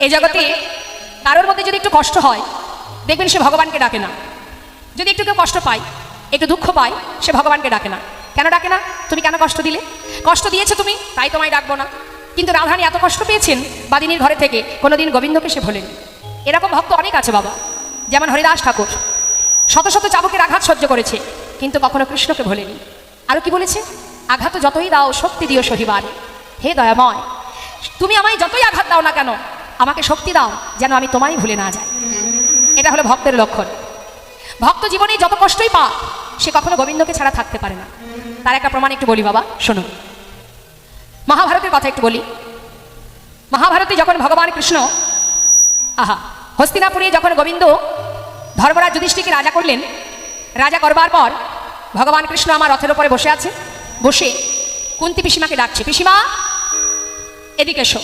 এই জগতে কারোর মধ্যে যদি একটু কষ্ট হয় দেখবেন সে ভগবানকে ডাকে না। যদি একটু কেউ কষ্ট পায়, একটু দুঃখ পায়, সে ভগবানকে ডাকে না। কেন ডাকে না? তুমি কেন কষ্ট দিলে? কষ্ট দিয়েছো তুমি, তাই তোমায় ডাকবো না। কিন্তু রাধারানী এত কষ্ট পেয়েছেন বাদিনীর ঘরে থেকে, কোনোদিন গোবিন্দকে সে ভোলেনি। এরকম ভক্ত অনেক আছে বাবা, যেমন হরিদাস ঠাকুর শত শত চাবুকের আঘাত সহ্য করেছে, কিন্তু কখনো কৃষ্ণকে ভোলেনি। আরও কি বলেছে? আঘাত যতই দাও শক্তি দিও সহিবার। হে দয়াময়, তুমি আমায় যতই আঘাত দাও না কেন, আমাকে শক্তি দাও যেন আমি তোমায় ভুলে না যাই। এটা হলো ভক্তের লক্ষণ। ভক্ত জীবনে যত কষ্টই পাক, সে কখনো গোবিন্দকে ছাড়া থাকতে পারে না। তার একটা প্রমাণ একটু বলি বাবা, শুনুন। মহাভারতের কথা একটু বলি। মহাভারতে যখন ভগবান কৃষ্ণ হস্তিনাপুরে যখন গোবিন্দ ধর্মরাজ যুধিষ্ঠিরকে রাজা করলেন, রাজা করবার পর ভগবান কৃষ্ণ আমার রথের উপরে বসে আছে, বসে কুন্তি পিসিমাকে ডাকছে, পিসিমা এদিকে এসো।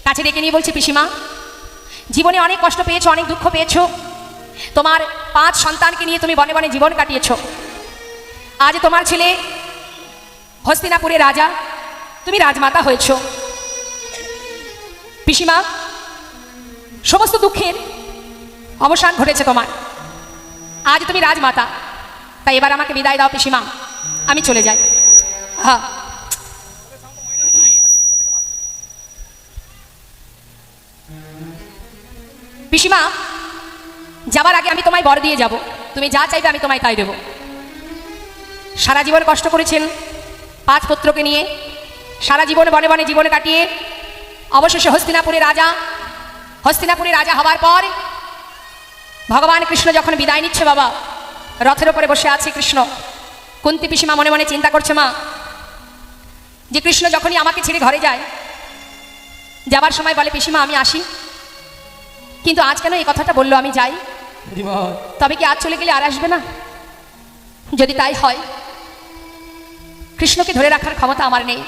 কাছে ডেকে নিয়ে বলছে, পিসিমা জীবনে অনেক কষ্ট পেয়েছো, অনেক দুঃখ পেয়েছো, তোমার 5 সন্তানকে নিয়ে তুমি বনে বনে জীবন কাটিয়েছো। আজ তোমার ছেলে হস্তিনাপুরে রাজা, তুমি রাজমাতা হয়েছ। পিসিমা সমস্ত দুঃখের অবসান ঘটেছে তোমার, আজ তুমি রাজমাতা, তাই এবার আমাকে বিদায় দাও পিসিমা, আমি চলে যাই। হ্যাঁ, পিসিমা যাবার আগে আমি তোমায় বর দিয়ে যাব, তুমি যা চাইবে আমি তোমায় তাই দেব। সারা জীবন কষ্ট করেছেন 5 পুত্রকে নিয়ে, সারা জীবন বনে বনে জীবন কাটিয়ে অবশেষে হস্তিনাপুরে রাজা হওয়ার পর ভগবান কৃষ্ণ যখন বিদায় নিচ্ছে বাবা, রথের ওপরে বসে আছে কৃষ্ণ। কুন্তি পিসিমা মনে মনে চিন্তা করছে, মা যে কৃষ্ণ যখনই আমাকে ছেড়ে ঘরে যায়, যাবার সময় বলে পিসিমা আমি আসি, কিন্তু আজ কেন এই কথাটা বললো আমি যাই? তবে কি আজ চলে গেলে আর আসবে না? যদি তাই হয়, কৃষ্ণকে ধরে রাখার ক্ষমতা আমার নেই।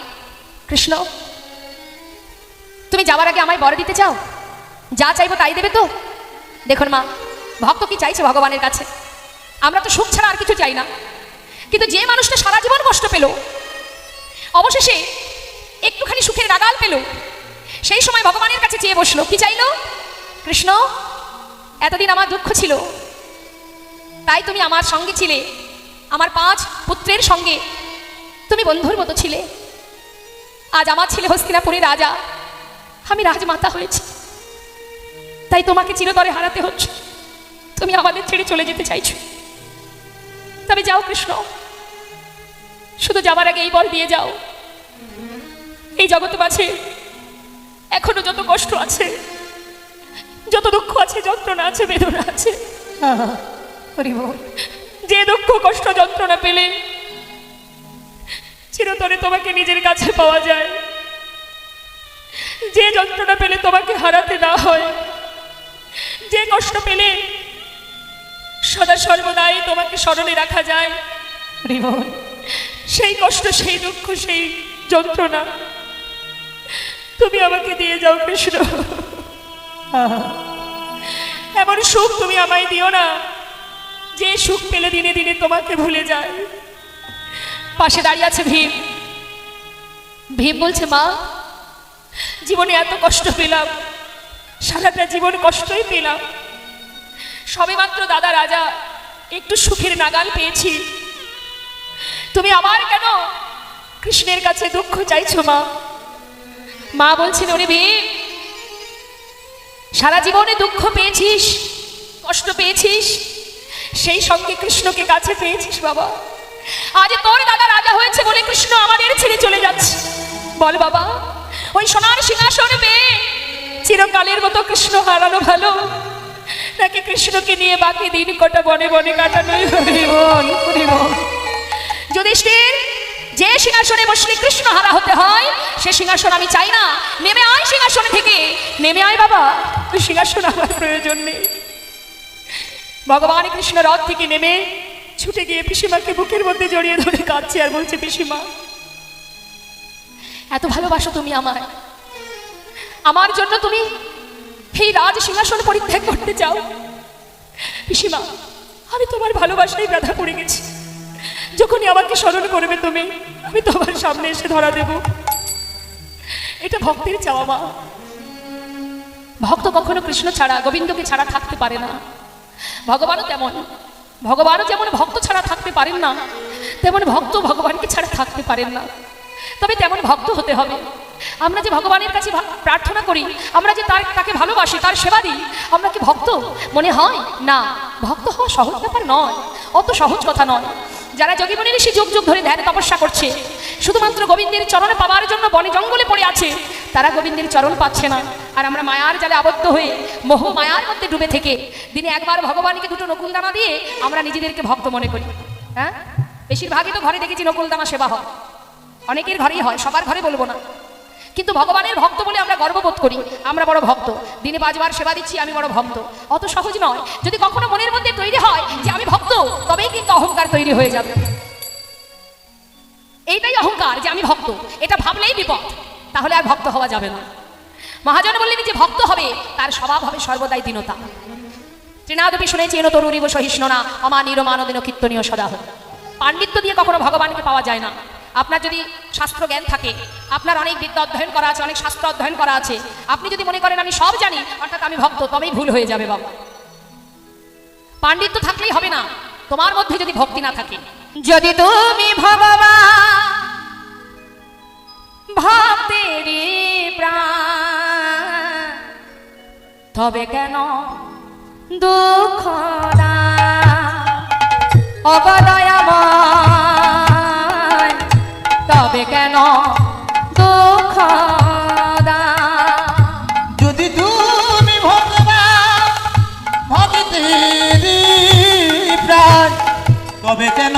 কৃষ্ণ তুমি যাওয়ার আগে আমায় বর দিতে চাও, যা চাইবো তাই দেবে তো? দেখুন মা, ভক্ত কি চাইছে ভগবানের কাছে? আমরা তো সুখ ছাড়া আর কিছু চাই না। কিন্তু যে মানুষটা সারা জীবন কষ্ট পেল, অবশেষে একটুখানি সুখের নাগাল পেল, সেই সময় ভগবানের কাছে চেয়ে বসলো, কি চাইলো? কৃষ্ণ এতদিন আমার দুঃখ ছিল, তাই তুমি আমার সঙ্গে ছিলে, আমার 5 পুত্রের সঙ্গে তুমি বন্ধুর মতো ছিলে। আজ আমার ছেলে হস্তিনাপুরে রাজা, আমি রাজমাতা হয়েছি, তাই তোমাকে চিরতরে হারাতে হচ্ছে। তুমি আমাদের ছেড়ে চলে যেতে চাইছো, তবে যাও কৃষ্ণ, শুধু যাবার আগে এই বল দিয়ে যাও, এই জগতে মাঝে এখনো যত কষ্ট আছে, যত দুঃখ আছে, যন্ত্রণা আছে, বেদনা আছে, যে দুঃখ কষ্ট যন্ত্রণা পেলে চিরতরে তোমাকে নিজের কাছে পাওয়া যায়, যে যন্ত্রণা পেলে তোমাকে হারাতে না হয়, যে কষ্ট পেলে সদা সর্বদাই তোমাকে স্মরণে রাখা যায়, সেই কষ্ট, সেই দুঃখ, সেই যন্ত্রণা তুমি আমাকে দিয়ে যাও কৃষ্ণ। এমন সুখ তুমি আমায় দিও না যে সুখ পেলে দিনে দিনে তোমাকে ভুলে যায়। পাশে দাঁড়িয়ে আছে ভীম। ভীম বলছে, মা জীবনে এত কষ্ট পেলাম, সারাটা জীবন কষ্টই পেলাম, সবেমাত্র দাদা রাজা একটু সুখের নাগাল পেয়েছি, তুমি আবার কেন কৃষ্ণের কাছে দুঃখ চাইছো মা? মা বলছেন, ওরে ভীম, সারা জীবনে দুঃখ পেয়েছিস, কষ্ট পেয়েছিস, সেই সঙ্গে কৃষ্ণকে কাছে পেয়েছিস বাবা। আজ তোর দাদা রাজা হয়েছে বলে কৃষ্ণ আমাদের ছেড়ে চলে যাচ্ছে। বল বাবা, ওই সোনার সিংহাসন পেয়ে চিরকালের মতো কৃষ্ণ হারানো ভালো, নাকি কৃষ্ণকে নিয়ে বাকি দিন কটা বনে বনে কাটানোই ভালো? যুধিষ্ঠির, যে সিংহাসনে বসলে কৃষ্ণ হারা হতে হয়, সে সিংহাসন আমি চাই না। নেমে আয় সিংহাসন থেকে, নেমে আয় বাবা, ওই সিংহাসন আমার প্রয়োজন নেই। ভগবান কৃষ্ণ রথ থেকে নেমে ছুটে গিয়ে পিসিমাকে বুকের মধ্যে জড়িয়ে ধরে কাঁদছে আর বলছে, পিসিমা এত ভালোবাসো তুমি আমায়, আমার জন্য তুমি এই রাজ সিংহাসন পরিত্যাগ করতে চাও? পিসিমা আমি তোমার ভালোবাসায় বাধা পড়ে গেছি, যখনই আমাকে স্মরণ করবে তুমি, আমি তোমার সামনে এসে ধরা দেব। এটা ভক্তের চাওয়া মা। ভক্ত কখনো কৃষ্ণ ছাড়া, গোবিন্দকে ছাড়া থাকতে পারে না। ভগবানও তেমন, ভগবানও যেমন ভক্ত ছাড়া থাকতে পারেন না, তেমন ভক্ত ভগবানকে ছাড়া থাকতে পারেন না। তবে তেমন ভক্ত হতে হবে। আমরা যে ভগবানের কাছে প্রার্থনা করি, আমরা যে তাকে ভালোবাসি, তার সেবা দিই, আমরা কি ভক্ত মনে হয়? না, ভক্ত হওয়া সহজ ব্যাপার নয়, অত সহজ কথা নয়। যারা যোগীমণি ঋষি যুগ যুগ ধরে ধ্যান তপস্যা করছে, শুধুমাত্র গোবিন্দের চরণ পাওয়ার জন্য বনে জঙ্গলে পড়ে আছে, তারা গোবিন্দের চরণ পাচ্ছে না। আর আমরা মায়ার জালে আবদ্ধ হয়ে মোহ মায়ার মধ্যে ডুবে থেকে দিনে একবার ভগবানকে দুটো নকুলদানা দিয়ে আমরা নিজেদেরকে ভক্ত মনে করি। হ্যাঁ, বেশিরভাগই তো ঘরে দেখেছি নকুলদানা সেবা হয়, অনেকের ঘরেই হয়, সবার ঘরে বলবো না, কিন্তু ভগবানের ভক্ত বলে আমরা গর্ববোধ করি, আমরা বড় ভক্ত, দিনে 5 বার সেবা দিচ্ছি, আমি বড় ভক্ত। অত সহজ নয়। যদি কখনো মনের মধ্যে তৈরি হয় যে আমি ভক্ত, তবেই কিন্তু অহংকার তৈরি হয়ে যাবে। এইটাই অহংকার যে আমি ভক্ত, এটা ভাবলেই বিপদ, তাহলে আর ভক্ত হওয়া যাবে না। মহাজন বললেন যে ভক্ত হবে তার স্বভাব হবে সর্বদাই দীনতা। তৃণাদপি শুনেছি এন তরুরিব সহিষ্ণুনা অমানির মানদিন কীর্তনীয় সদাহ। পাণ্ডিত্য দিয়ে কখনো ভগবানকে পাওয়া যায় না। আপনার যদি শাস্ত্র জ্ঞান থাকে, আপনার অনেক বিদ্যা অধ্যয়ন করা আছে, অনেক শাস্ত্র অধ্যয়ন করা আছে, আপনি যদি মনে করেন আমি সব জানি অর্থাৎ আমি ভক্ত, তবেই ভুল হয়ে যাবে বাবা। পাণ্ডিত্য থাকলেই হবে না, তোমার মধ্যে যদি ভক্তি না থাকে। যদি তুমি ভগবান ভক্তেরই প্রাণ, তবে কেন দুঃখ অবদয়াময়, তবে কেন দুঃখ যদি তুমি ভগবান ভক্তেরই প্রাণ, তবে কেন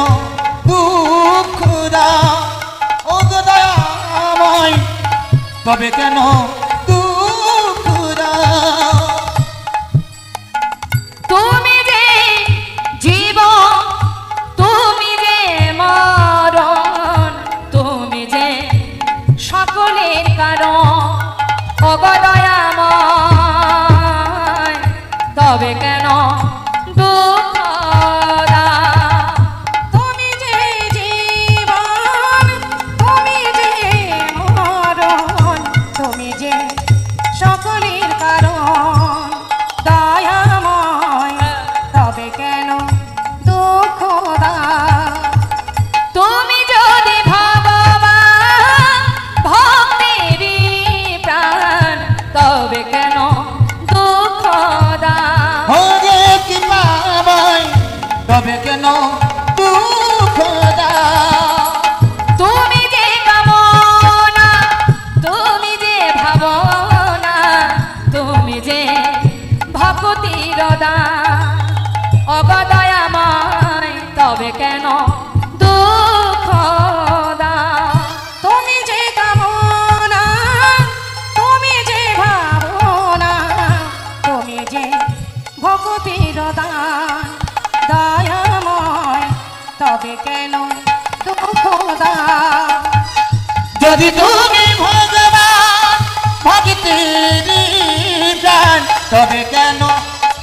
দুঃখ দাও ও গো দয়াময়, তবে কেন দুঃখ দাও। তুমি যে জীবন, তুমি যে মরণ, তুমি যে সকলের কারণ অগদয়াময়, তবে কেন দুঃখ দাও। তুমি যে জীবন, তুমি যে মরণ, তুমি যে সকলের কারণ দয়াময়, তবে কেন দুঃখ দাও। তুমি যদি ভগবান ভক্তেরই প্রাণ, তবে কেন দুঃখ দাও। হরে কি পাবাই, তবে কেন দুঃখ দাও। তুমি যে কামনা, তুমি যে ভাবনা, তুমি যে ভক্তির দান অগদয়াময়, তবে কেন দুঃখ দাও। তুমি যে কামনা, তুমি যে ভাবনা, তুমি যে ভক্তির দান দয়াময়, তবে কেন দুঃখ দাও। যদি তুমি ভগবান ভক্তেরই প্রাণ, তবে কেন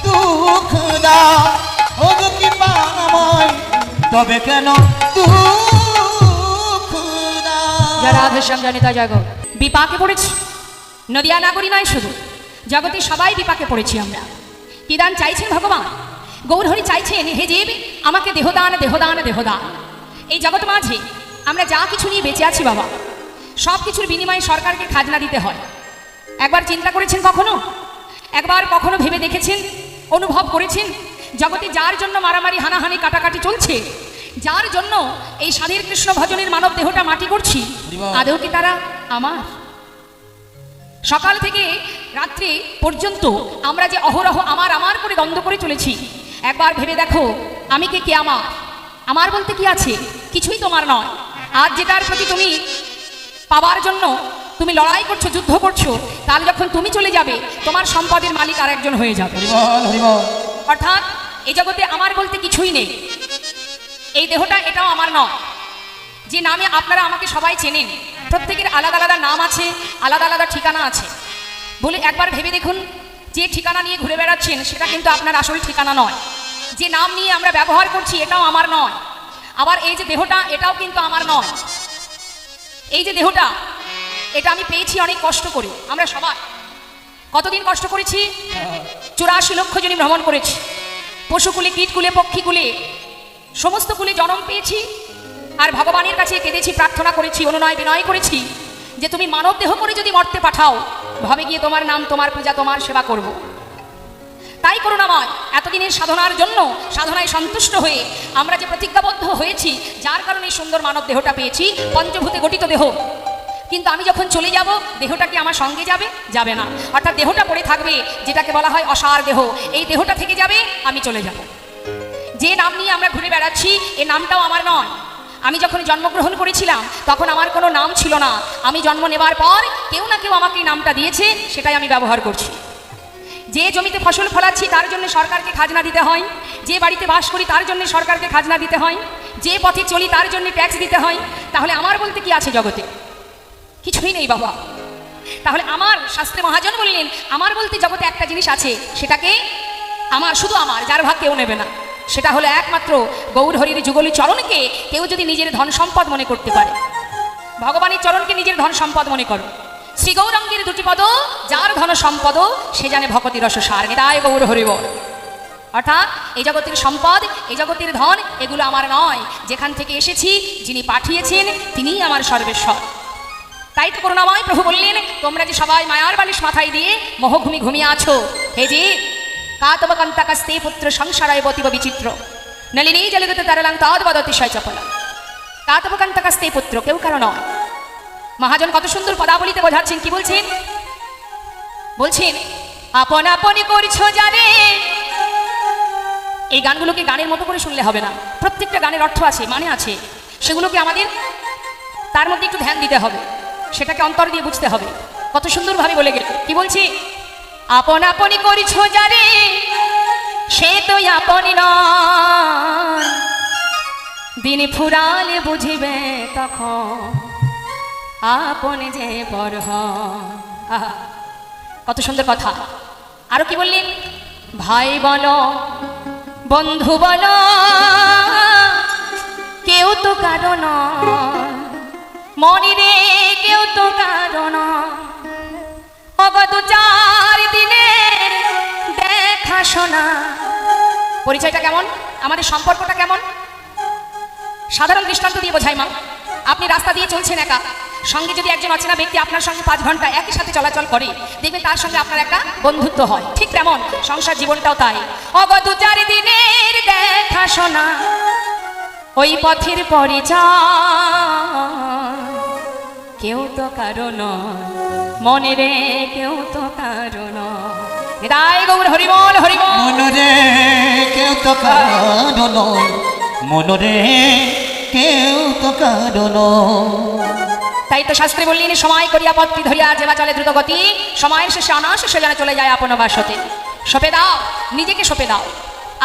দুঃখ দাও ও গো কৃপাময়, তবে কেন দুঃখ দাও। যারা রাধেশ্যাম জানিতা জগৎ বিপাকে পড়েছি, নদিয়া নাগরী নয় শুধু, জগতে সবাই বিপাকে পড়েছি আমরা। কি দান চাইছেন ভগবান? গৌরহরি চাইছেন হে জীব আমাকে দেহদান দেহদান দেহদান। এই জগৎ মাঝে আমরা যা কিছু নিয়ে বেঁচে আছি বাবা, সব কিছুর বিনিময়ে সরকারকে খাজনা দিতে হয়। একবার চিন্তা করেছেন কখনো? একবার কখনো ভেবে দেখেছেন, অনুভব করেছেন জগতে যার জন্য মারামারি হানাহানি কাটাকাটি চলছে, যার জন্য এই স্বাধীন কৃষ্ণ ভজনের মানব দেহটা মাটি করছি, আদৌ কি তারা আমার? সকাল থেকে রাত্রি পর্যন্ত আমরা যে অহরহ আমার আমার করে দ্বন্দ্ব করে চলেছি, একবার ভেবে দেখো আমি কে আমার? আমার বলতে কি আছে? কিছুই তোমার নয়। আজ যেটার প্রতি তুমি পাবার জন্য তুমি লড়াই করছো, যুদ্ধ করছো, তাহলে যখন তুমি চলে যাবে তোমার সম্পদের মালিক আর একজন হয়ে যাবে। অর্থাৎ এই জগতে আমার বলতে কিছুই নেই। এই দেহটা এটাও আমার নয়। যে নামে আপনারা আমাকে সবাই চেনেন, প্রত্যেকের আলাদা আলাদা নাম আছে, আলাদা আলাদা ঠিকানা আছে। বলে একবার ভেবে দেখুন, যে ঠিকানা নিয়ে ঘুরে বেড়াচ্ছেন সেটা কিন্তু আপনার আসল ঠিকানা নয়। যে নাম নিয়ে আমরা ব্যবহার করছি এটাও আমার নয়। আবার এই যে দেহটা এটাও কিন্তু আমার নয়। এই যে দেহটা এটা আমি পেয়েছি অনেক কষ্ট করে, আমরা সবাই। কতদিন কষ্ট করেছি, 84 লক্ষ জনই ভ্রমণ করেছি, পশুকুলে, কীটকুলে, পক্ষীকুলে, সমস্ত কুলে জন্ম পেয়েছি। আর ভগবানের কাছে কেঁদেছি, প্রার্থনা করেছি, অনুনয় বিনয় করেছি যে তুমি মানব দেহ করে যদি মর্তে পাঠাও, ভাবে গিয়ে তোমার নাম, তোমার পূজা, তোমার সেবা করব। তাই করুণাময় এতদিনের সাধনার জন্য, সাধনায় সন্তুষ্ট হয়ে আমরা যে প্রতিজ্ঞাবদ্ধ হয়েছি, যার কারণে সুন্দর মানব দেহটা পেয়েছি, পঞ্চভূতে গঠিত দেহ। কিন্তু আমি যখন চলে যাব, দেহটা কি আমার সঙ্গে যাবে? যাবে না। অর্থাৎ দেহটা পড়ে থাকবে, যেটাকে বলা হয় অসার দেহ। এই দেহটা থেকে যাবে, আমি চলে যাব। যে নাম নিয়ে আমরা ঘুরে বেড়াচ্ছি, এই নামটাও আমার নয়। আমি যখন জন্মগ্রহণ করেছিলাম তখন আমার কোনো নাম ছিল না। আমি জন্ম নেবার পর কেউ না কেউ আমাকে এই নামটা দিয়েছে, সেটাই আমি ব্যবহার করছি। যে জমিতে ফসল ফলাচ্ছি তার জন্য সরকারকে খাজনা দিতে হয়, যে বাড়িতে বাস করি তার জন্য সরকারকে খাজনা দিতে হয়, যে পথে চলি তার জন্য ট্যাক্স দিতে হয়। তাহলে আমার বলতে কি আছে জগতে? কিছুই নেই বাবা। তাহলে আমার শাস্ত্রে মহাজন বললেন, আমার বলতে জগতে একটা জিনিস আছে, সেটাকে আমার, শুধু আমার, যার ভাগ কেউ নেবে না। সেটা হলো একমাত্র গৌর হরির যুগলী চরণকে কেউ যদি নিজের ধন সম্পদ মনে করতে পারে, ভগবানের চরণকে নিজের ধন সম্পদ মনে করো। শ্রী গৌরাঙ্গের দুটি পদ, যার ধন সম্পদ সে জানে ভগতি রস সার। নিতাই গৌর হরিবল। অর্থাৎ এই জগতের সম্পদ, এই জগতের ধন, এগুলো আমার নয়। যেখান থেকে এসেছি, যিনি পাঠিয়েছেন তিনিই আমার সর্বেশ্বর। তাই তো করুণাময় প্রভু বললেন, তোমরা যে সবাই মায়ার বালিশ মাথায় দিয়ে মোহঘুমি ঘুমিয়ে আছো, হে যে কাতব কান্তাকাস্তে পুত্র সংসারায় বতিব বিচিত্র নলিনী জলগত তারলাং তদ্বদ অতিশয় চপলা। কাতব কান্তাকাস্তে পুত্র, কেউ কারো নয়। মহাজন কত সুন্দর পদাবলিতে বোঝাচ্ছেন। কি বলছেন? বলছেন, আপন আপনি করছো যারে। এই গানগুলোকে গানের মতো করে শুনলে হবে না, প্রত্যেকটা গানের অর্থ আছে, মানে আছে। সেগুলোকে আমাদের তার মধ্যে একটু ধ্যান দিতে হবে, সেটাকে অন্তর দিয়ে বুঝতে হবে। কত সুন্দরভাবে বলে গেল। কি বলছি? আপন আপনি করিছো যারে, সে তো আপনি নয়, দিন ফুরালে বুঝিবে তখন আপন যে পর হয়। আহা, কত সুন্দর কথা। আরো কি বললেন? ভাই বলো, বন্ধু বলো, কেউ তো কারো নয়, মনি রে কেউ তো কারো নয়। অগত 4 দিনের দেখাশোনা। পরিচয়টা কেমন? আমাদের সম্পর্কটা কেমন? সাধারণ দৃষ্টান্ত দিয়ে বোঝাই মা। আপনি রাস্তা দিয়ে চলছেন একা, সঙ্গে যদি একজন অচেনা ব্যক্তি আপনার সঙ্গে 5 ঘন্টা একই সাথে চলাচল করে, দেখবেন তার সঙ্গে আপনার একটা বন্ধুত্ব হয়। ঠিক তেমন সংসার জীবনটাও তাই। অগত 4 দিনের দেখাশোনা, ওই পথের পরিচয়, কেউ তো কারো নয়, মনে রে কেউ তো কারো নয়। হৃদয় গৌর হরিবল হরিবল। মনরে কেউ তো কারো নয়, মনরে কেউ তো কারো নয়। তাই তো শাস্ত্রে বললেন, সময় করিয়া পথটি ধরিয়া যেবা চলে দ্রুত গতি, সময়ের শেষে অনাশেষে যেন চলে যায় আপন বাসতে। সপে দাও, নিজেকে সপে দাও।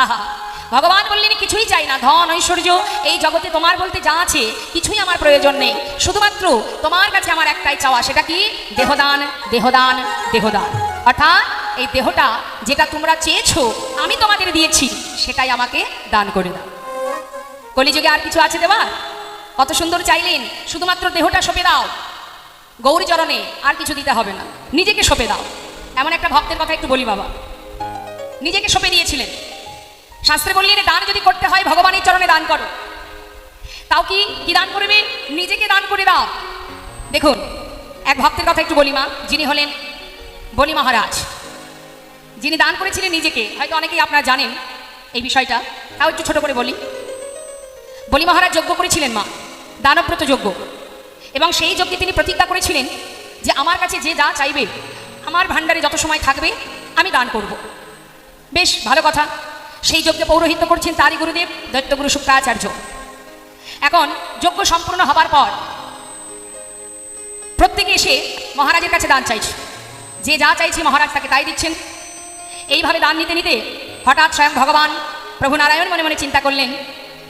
আহা, ভগবান বললেন, কিছুই চাই না, ধন ঐশ্বর্য এই জগতে তোমার বলতে যা আছে কিছুই আমার প্রয়োজন নেই। শুধুমাত্র তোমার কাছে আমার একটাই চাওয়া, সেটা কি? দেহদান, দেহদান, দেহদান। অর্থাৎ এই দেহটা যেটা তোমরা চেয়েছো আমি তোমাদের দিয়েছি, সেটাই আমাকে দান করে দাও। কলিযুগে আর কিছু আছে দেওয়া? কত সুন্দর চাইলেন, শুধুমাত্র দেহটা সঁপে দাও গৌরী চরণে, আর কিছু দিতে হবে না, নিজেকে সঁপে দাও। এমন একটা ভক্তের কথা একটু বলি বাবা, নিজেকে সঁপে দিয়েছিলেন। শাস্ত্রে বললেন, দান যদি করতে হয় ভগবানের চরণে দান করো। তাও কি দান করবে? নিজেকে দান করে দাও। দেখুন, এক ভক্তের কথা একটু বলি মা, যিনি হলেন বলি মহারাজ, যিনি দান করেছিলেন নিজেকে। হয়তো অনেকেই আপনারা জানেন এই বিষয়টা, তাও একটু ছোট করে বলি। বলি মহারাজ যজ্ঞ করেছিলেন মা, দানব্রত যজ্ঞ, এবং সেই যজ্ঞে তিনি প্রতিজ্ঞা করেছিলেন যে আমার কাছে যে যা চাইবে, আমার ভাণ্ডারে যত সময় থাকবে আমি দান করব। বেশ ভালো কথা। সেই যজ্ঞে পৌরোহিত্য করছেন তারই গুরুদেব দৈত্যগুরু শুক্রাচার্য। এখন যজ্ঞ সম্পূর্ণ হবার পর প্রত্যেকে এসে মহারাজের কাছে দান চাইছে, যে যা চাইছে মহারাজ তাকে তাই দিচ্ছেন। এইভাবে দান নিতে নিতে হঠাৎ স্বয়ং ভগবান প্রভু নারায়ণ মনে মনে চিন্তা করলেন,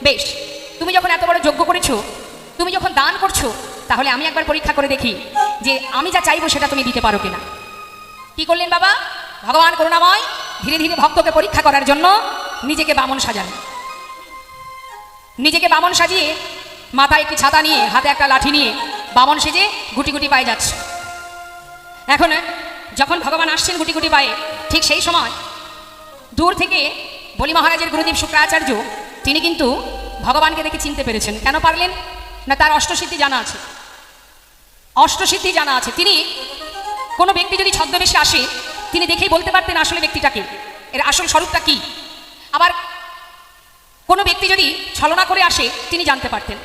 বেশ, তুমি যখন এত বড় যজ্ঞ করেছো, তুমি যখন দান করছো, তাহলে আমি একবার পরীক্ষা করে দেখি যে আমি যা চাইবো সেটা তুমি দিতে পারো কিনা। কি করলেন বাবা? ভগবান করুণাময় ধীরে ধীরে ভক্তকে পরীক্ষা করার জন্য নিজেকে বামন সাজালেন। নিজেকে বামন সাজিয়ে মাথায় একটি ছাতা নিয়ে, হাতে একটা লাঠি নিয়ে বামন সেজে গুটি গুটি পায়ে যাচ্ছে। এখন যখন ভগবান আসছেন গুটি গুটি পায়ে, ঠিক সেই সময় দূর থেকে বলি মহারাজের গুরুদেব শুক্রাচার্য তিনি কিন্তু ভগবানকে দেখে চিনতে পেরেছেন। কেন পারলেন না? তার অষ্টসিদ্ধি জানা আছে। অষ্টসিদ্ধি জানা আছে। তিনি কোনো ব্যক্তি যদি ছদ্মবেশে আসে তিনি দেখেই বলতে পারতেন আসলে ব্যক্তিটাকে, এর আসল স্বরূপটা কি। আবার কোনো ব্যক্তি যদি ছলনা করে আসে তিনি জানতে পারতেন।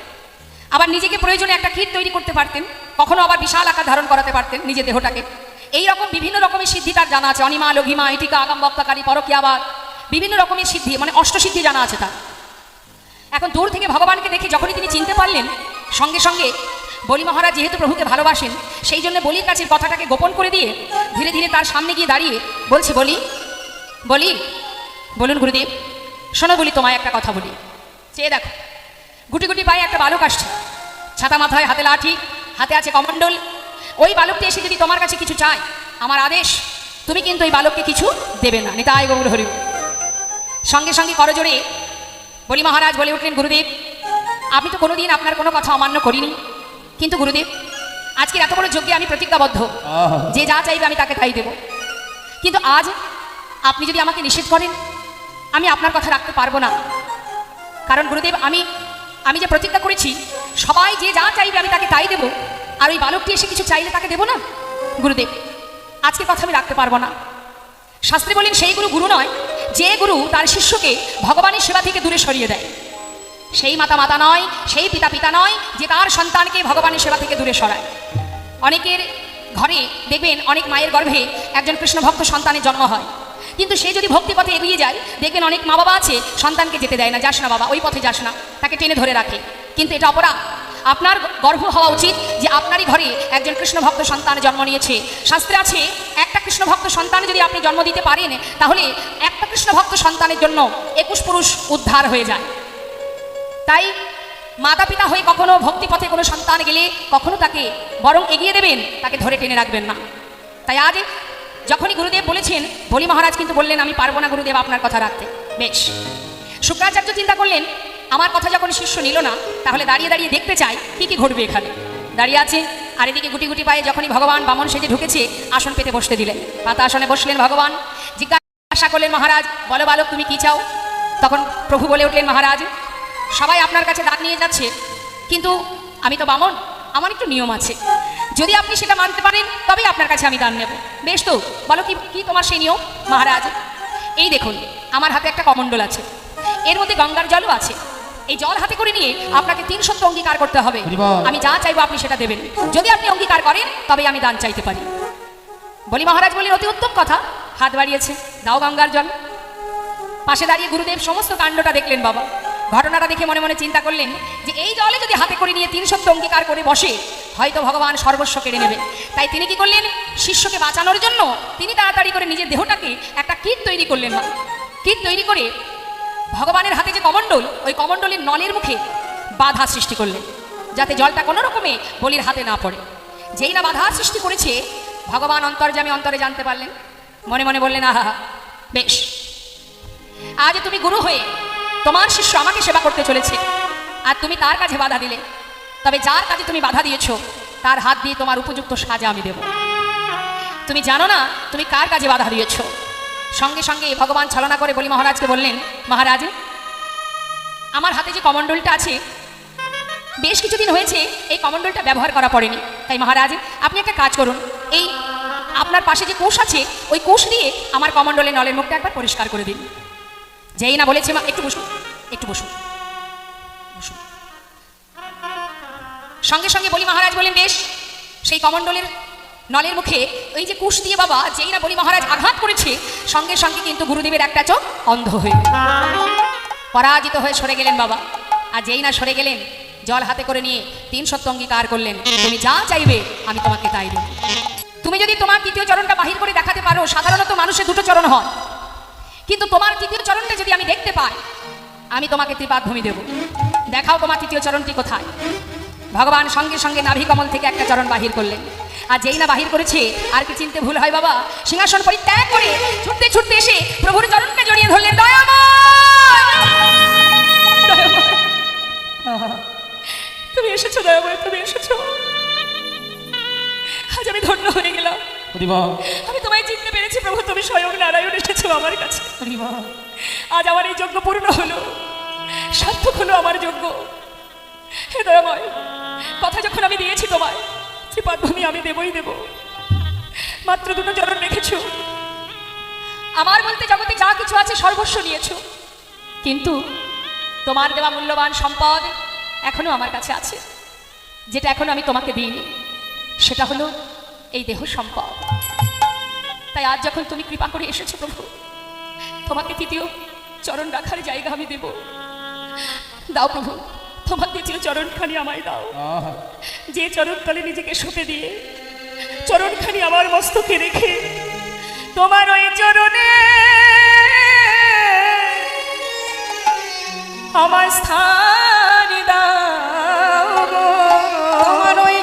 আবার নিজেকে প্রয়োজনে একটা কীট তৈরি করতে পারতেন, কখনো আবার বিশাল আকার ধারণ করাতে পারতেন নিজের দেহটাকে। এই রকম বিভিন্ন রকমের সিদ্ধি তার জানা আছে। অনিমা, লঘিমা, ইটিকা, আগাম বক্তাকারী, পরকীয়াবাদ, বিভিন্ন রকমের সিদ্ধি, মানে অষ্টসিদ্ধি জানা আছে তার। এখন দূর থেকে ভগবানকে দেখে যখনই তিনি চিনতে পারলেন, সঙ্গে সঙ্গে বলি মহারাজ যেহেতু প্রভুকে ভালোবাসেন সেই জন্য বলির কাছে কথাটাকে গোপন করে দিয়ে ধীরে ধীরে তার সামনে গিয়ে দাঁড়িয়ে বলছি, বলি বলি বলুন গুরুদেব। শোনো বলি, তোমায় একটা কথা বলি। চেয়ে দেখো, গুটি গুটি পায়ে একটা বালক আসছে, ছাতা মাথায়, হাতে লাঠি, হাতে আছে কমণ্ডল। ওই বালকটি এসে যদি তোমার কাছে কিছু চায়, আমার আদেশ তুমি কিন্তু ওই বালককে কিছু দেবে না। নিতাই গৌর হরি। সঙ্গে সঙ্গে করজোড়ে বলি মহারাজ বলে উঠলেন, গুরুদেব আমি তো কোনোদিন আপনার কোনো কথা অমান্য করিনি, কিন্তু গুরুদেব আজকের এত বড় যজ্ঞে আমি প্রতিজ্ঞাবদ্ধ যে যা চাইবে আমি তাকে তাই দেব। কিন্তু আজ আপনি যদি আমাকে নিষেধ করেন আমি আপনার কথা রাখতে পারবো না। কারণ গুরুদেব আমি যে প্রতিজ্ঞা করেছি সবাই যে যা চাইবে আমি তাকে তাই দেব, আর ওই বালকটি এসে কিছু চাইলে তাকে দেব না। গুরুদেব আজকের কথা আমি রাখতে পারবো না। শাস্ত্রে বলেন সেই গুরু গুরু নয় যে গুরু তার শিষ্যকে ভগবানের সেবা থেকে দূরে সরিয়ে দেয়। সেই মাতা মাতা নয়, সেই পিতা পিতা নয় যে তার সন্তানকে ভগবানের সেবা থেকে দূরে সরায়। অনেকের ঘরে দেখবেন অনেক মায়ের গর্ভে একজন কৃষ্ণ ভক্ত সন্তানের জন্ম হয়, কিন্তু সে যদি ভক্তিপথে এগিয়ে যায় দেখবেন অনেক মা বাবা আছে সন্তানকে যেতে দেয় না, যাস না বাবা, ওই পথে যাস না, তাকে টেনে ধরে রাখে। কিন্তু এটা অপরাধ। আপনার গর্ব হওয়া উচিত যে আপনারই ঘরে একজন কৃষ্ণ ভক্ত সন্তান জন্ম নিয়েছে। শাস্ত্রে আছে একটা কৃষ্ণ ভক্ত সন্তান যদি আপনি জন্ম দিতে পারেন তাহলে একটা কৃষ্ণ ভক্ত সন্তানের জন্য 21 পুরুষ উদ্ধার হয়ে যায়। তাই মাতা পিতা হয়ে কখনো ভক্তিপথে কোনো সন্তান গেলে কখনো তাকে বরং এগিয়ে দেবেন, তাকে ধরে টেনে রাখবেন না। তাই আজ যখনই গুরুদেব বলেছেন, বলি মহারাজ কিন্তু বললেন আমি পারবো না গুরুদেব আপনার কথা রাখতে। বেশ, শুক্রাচার্য চিন্তা করলেন আমার কথা যখন শিষ্য নিল না তাহলে দাঁড়িয়ে দাঁড়িয়ে দেখতে চাই কি কি ঘটবে এখানে। দাঁড়িয়ে আছে, আর এদিকে গুটি গুটি পায়ে যখনই ভগবান বামন সেজে ঢুকেছে আসন পেতে বসতে দিলেন। পাতা আসনে বসলেন ভগবান। জিজ্ঞাসা করলেন, মহারাজ বলো বালক তুমি কি চাও? তখন প্রভু বলে উঠলেন, মহারাজ সবাই আপনার কাছে দান নিয়ে যাচ্ছে, কিন্তু আমি তো বামন, আমার একটু নিয়ম আছে, যদি আপনি সেটা মানতে পারেন তবেই আপনার কাছে আমি দান নেব। বেশ তো বলো কি কি তোমার সেই নিয়ম? মহারাজ এই দেখুন আমার হাতে একটা কমণ্ডল আছে, এর মধ্যে গঙ্গার জলও আছে। এই জল হাতে করে নিয়ে আপনাকে 3 সত্য অঙ্গীকার করতে হবে, আমি যা চাইবো আপনি সেটা দেবেন। যদি আপনি অঙ্গীকার করেন তবে আমি দান চাইতে পারি। বলি মহারাজ বললেন, অতি উত্তম কথা, হাত বাড়িয়েছে, দাও গঙ্গার জল। পাশে দাঁড়িয়ে গুরুদেব সমস্ত কাণ্ডটা দেখলেন। বাবা ঘটনাটা দেখে মনে মনে চিন্তা করলেন যে এই জলে যদি হাতে করে নিয়ে 3 সত্য অঙ্গীকার করে বসে হয়তো ভগবান সর্বস্ব কেড়ে নেবে। তাই তিনি কি করলেন, শিষ্যকে বাঁচানোর জন্য তিনি তাড়াতাড়ি করে নিজের দেহটাকে একটা কীট তৈরি করলেন। না কীট তৈরি করে ভগবানের হাতে যে কমণ্ডল, ওই কমণ্ডলের নলের মুখে বাধা সৃষ্টি করলেন যাতে জলটা কোনো রকমে বলির হাতে না পড়ে। যেই না বাধার সৃষ্টি করেছে ভগবান অন্তর্যামী অন্তরে জানতে পারলেন। মনে মনে বললেন, আহা বেশ, আজ তুমি গুরু হয়ে তোমার শিষ্য আমাকে সেবা করতে চলেছে আর তুমি তার কাছে বাধা দিলে, তবে যার কাজে তুমি বাধা দিয়েছো তার হাত দিয়ে তোমার উপযুক্ত সাজা আমি দেব। তুমি জানো না তুমি কার কাজে বাধা দিয়েছো। সঙ্গে সঙ্গে ভগবান ছলনা করে বলি মহারাজকে বললেন, মহারাজ আমার হাতে যে কমণ্ডলটা আছে বেশ কিছুদিন হয়েছে এই কমণ্ডলটা ব্যবহার করা পড়েনি। তাই মহারাজ আপনি একটা কাজ করুন, এই আপনার পাশে যে কোষ আছে ওই কোষ দিয়ে আমার কমণ্ডলের নলের মুখটা একবার পরিষ্কার করে দিন। যেই না বলেছে, মা একটু বসুন, একটু বসুন বসুন। সঙ্গে সঙ্গে বলি মহারাজ বলেন, বেশ। সেই কমণ্ডলের নলের মুখে ওই যে কুশ দিয়ে বাবা যেই না বলি মহারাজ আঘাত করেছে সঙ্গে সঙ্গে কিন্তু গুরুদেবের একটা চোখ অন্ধ হয়ে পরাজিত হয়ে সরে গেলেন বাবা। আর যেই না সরে গেলেন জল হাতে করে নিয়ে 3 সত্য অঙ্গীকার করলেন, তুমি যা চাইবে আমি তোমাকে তাই দেব। তুমি যদি তোমার 3য় চরণটা বাহির করে দেখাতে পারো, সাধারণত মানুষের 2টো চরণ হয়, কিন্তু তোমার 3য় চরণটা যদি আমি দেখতে পাই আমি তোমাকে ত্রিপাদভূমি দেব। দেখাও তোমার 3য় চরণটি কোথায়। ভগবান সঙ্গে সঙ্গে নাভি কমল থেকে একটা চরণ বাহির করলেন। আর যেই না বাহির করেছে আর কি চিনতে ভুল হয় বাবা, সিংহাসন পরিত্যাগ করে ছুটতে ছুটতে এসে প্রভুর চরণকে জড়িয়ে ধরলেন। তুমি এসেছো দয়াময়, তুমি এসেছো, আজ আমি ধন্য হয়ে গেলাম। আমি চিনতে পেরেছি প্রভু, তুমি স্বয়ং নারায়ণ এসেছো আমার কাছে। আজ আমার এই যজ্ঞ পূর্ণ হলো, সার্থক হলো আমার যজ্ঞ। হে দয়াময়, কথা যখন আমি দিয়েছি তোমায়, শ্রীপাদভূমি আমি দেবই দেব। মাত্র দুটো চরণ রেখেছো, আমার বলতে জগতে যা কিছু আছে সর্বস্ব নিয়েছো, কিন্তু তোমার দেওয়া মূল্যবান সম্পদ এখনো আমার কাছে আছে, যেটা এখনো আমি তোমাকে দিইনি, সেটা হলো এই দেহ সম্পদ। তাই আজ যখন তুমি কৃপা করে এসেছো প্রভু, তোমাকে তৃতীয় চরণ রাখার জায়গা আমি দেব। দাও প্রভু, তোমার দ্বিতীয় চরণখানি আমায় দাও, যে চরণ তলে নিজেকে সঁপে দিয়ে চরণখানি আমার মস্তকে রেখে তোমার ওই চরণে আমার স্থান দাও গো। তোমার ওই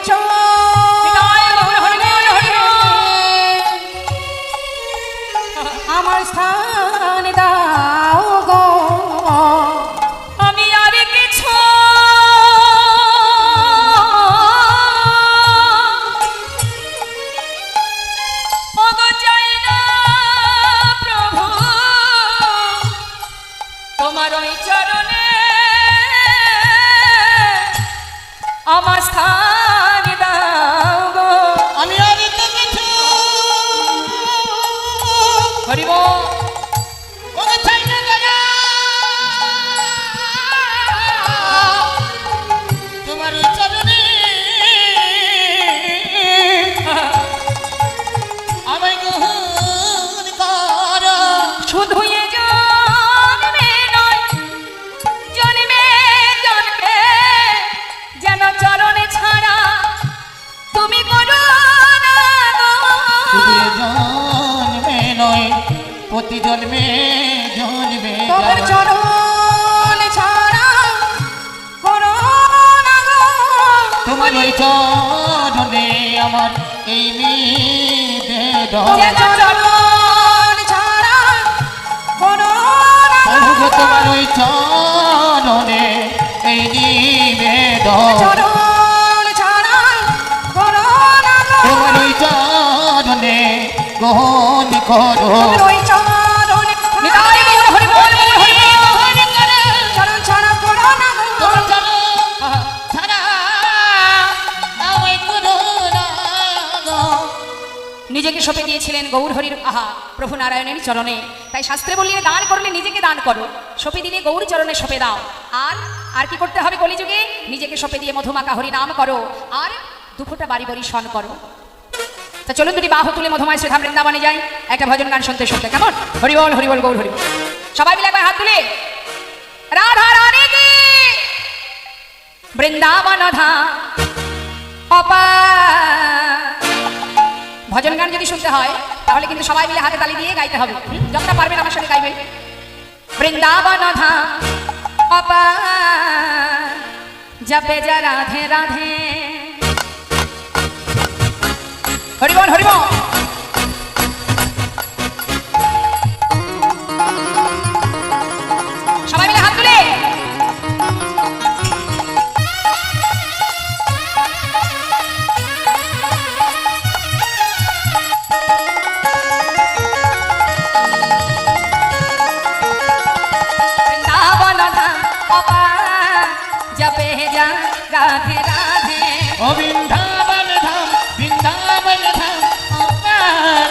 আমার স্থান দাও গো। আমি আর কিছু ওগো চাই না প্রভু, তোমার ওই চরণে আমার স্থান দাও গো। আমি আর কিছু হরিব ওকে চাই না দাদা, তোমার চরণে আমায় গ্রহণ করো। শুধু এ জন্মে নয়, জন্মে জন্মে যেন চরণে ছাড়া তুমি করো না গো। শুধু এ জন্মে নয়, প্রতি জন্মে জন্মে তোমার চরণ ছাড়া করো না গো। তোমার ওই চরণে আমার এই নিবেদন। যেন চরণ ছাড়া করো না গো। প্রভু তোমার ওই চরণে এই নিবেদন। চরণ ছাড়া করো না গো। তোমার ওই চরণে গ্রহণ করো। তোমার ওই চরণ নিতাই গৌর হরি বল, হরি বল। চরণ ছাড়া করো না গো। তোমার চরণ ছাড়া আমায় করো না গো। নিজেকে সঁপে দিয়েছিলেন গৌর হরির প্রভু নারায়ণের চরণে। তাই শাস্ত্রে বললে দান করলে নিজেকে দান করো, সঁপে দিলে গৌর চরণে সঁপে দাও। আর আর কি করতে হবে কলিযুগে? নিজেকে সঁপে দিয়ে মধুমাকা হরি নাম করো, আর দুফোটা বাড়ি বাড়ি শন করো। তা চলুন দুটি বাহু তুলে মধুমায় শ্রীধাম বৃন্দাবনে যাই, একটা ভজন গান শুনতে শুনতে, কেমন? হরি বল গৌর হরি বল। সবাই মিলে একবার হাত তুলে রাধা রানী কি বৃন্দাবন ধাম অপার। ভজন গান যদি শুনতে হয় তাহলে কিন্তু সবাই মিলে হাতে তালি দিয়ে গাইতে হবে। যতটা পারবেন আমার সাথে গাইবেন। বৃন্দাবন ধাম অপার, জপে যা রাধে রাধে। হরি বল হরি বল। সবাই মিলে হাত তুলে বৃন্দাবন ধাম অপার, জপে যা রাধে রাধে। ও বৃন্দাবন ধাম, বৃন্দাবন ধাম অপার,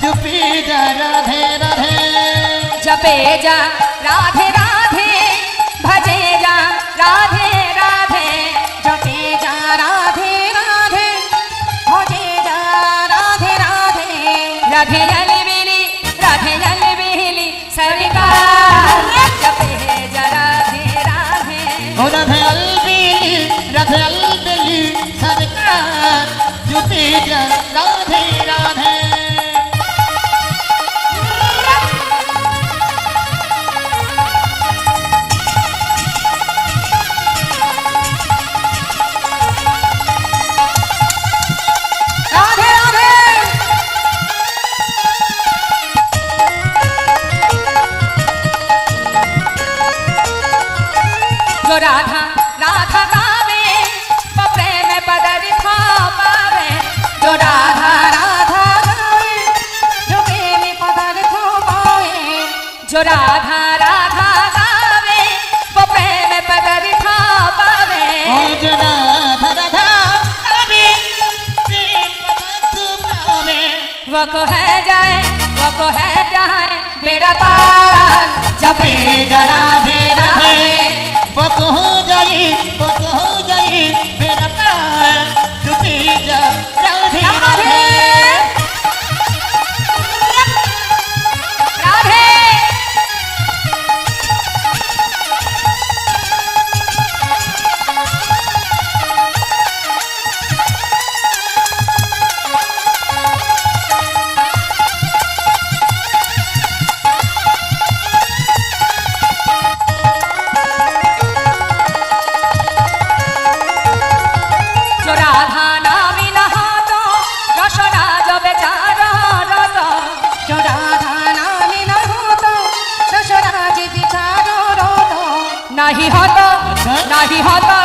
জপে যা রাধে রাধে। जपे जा राधे राधे, भजे जा राधे राधे। जपे जा राधे राधे, भजे जा राधे राधे। राधे अलबेली, राधे अलबेली सरकार, जपे जा राधे राधे। ও রাধে अलबेली, राधे अलबेली सरकार, जपे जा राधे राधे। राधे राधे। जो राधा राधा गावे, वो प्रेम पदर था पावे। जो राधा राधा गावे, जो जो राधा राधा गावे वो प्रेम पदर था पावे ओ जो राधा राधा गावे प्रेम पद पावे वो को है जाए मेरा पार जपे राधे राधे वो हो जाए मेरा पार जपे राधे राधे राधे जो राधा नामी नहातो रसना जब चारा रत जो राधा नामी न होतो दशराज विचारो रोतो नहीं होतो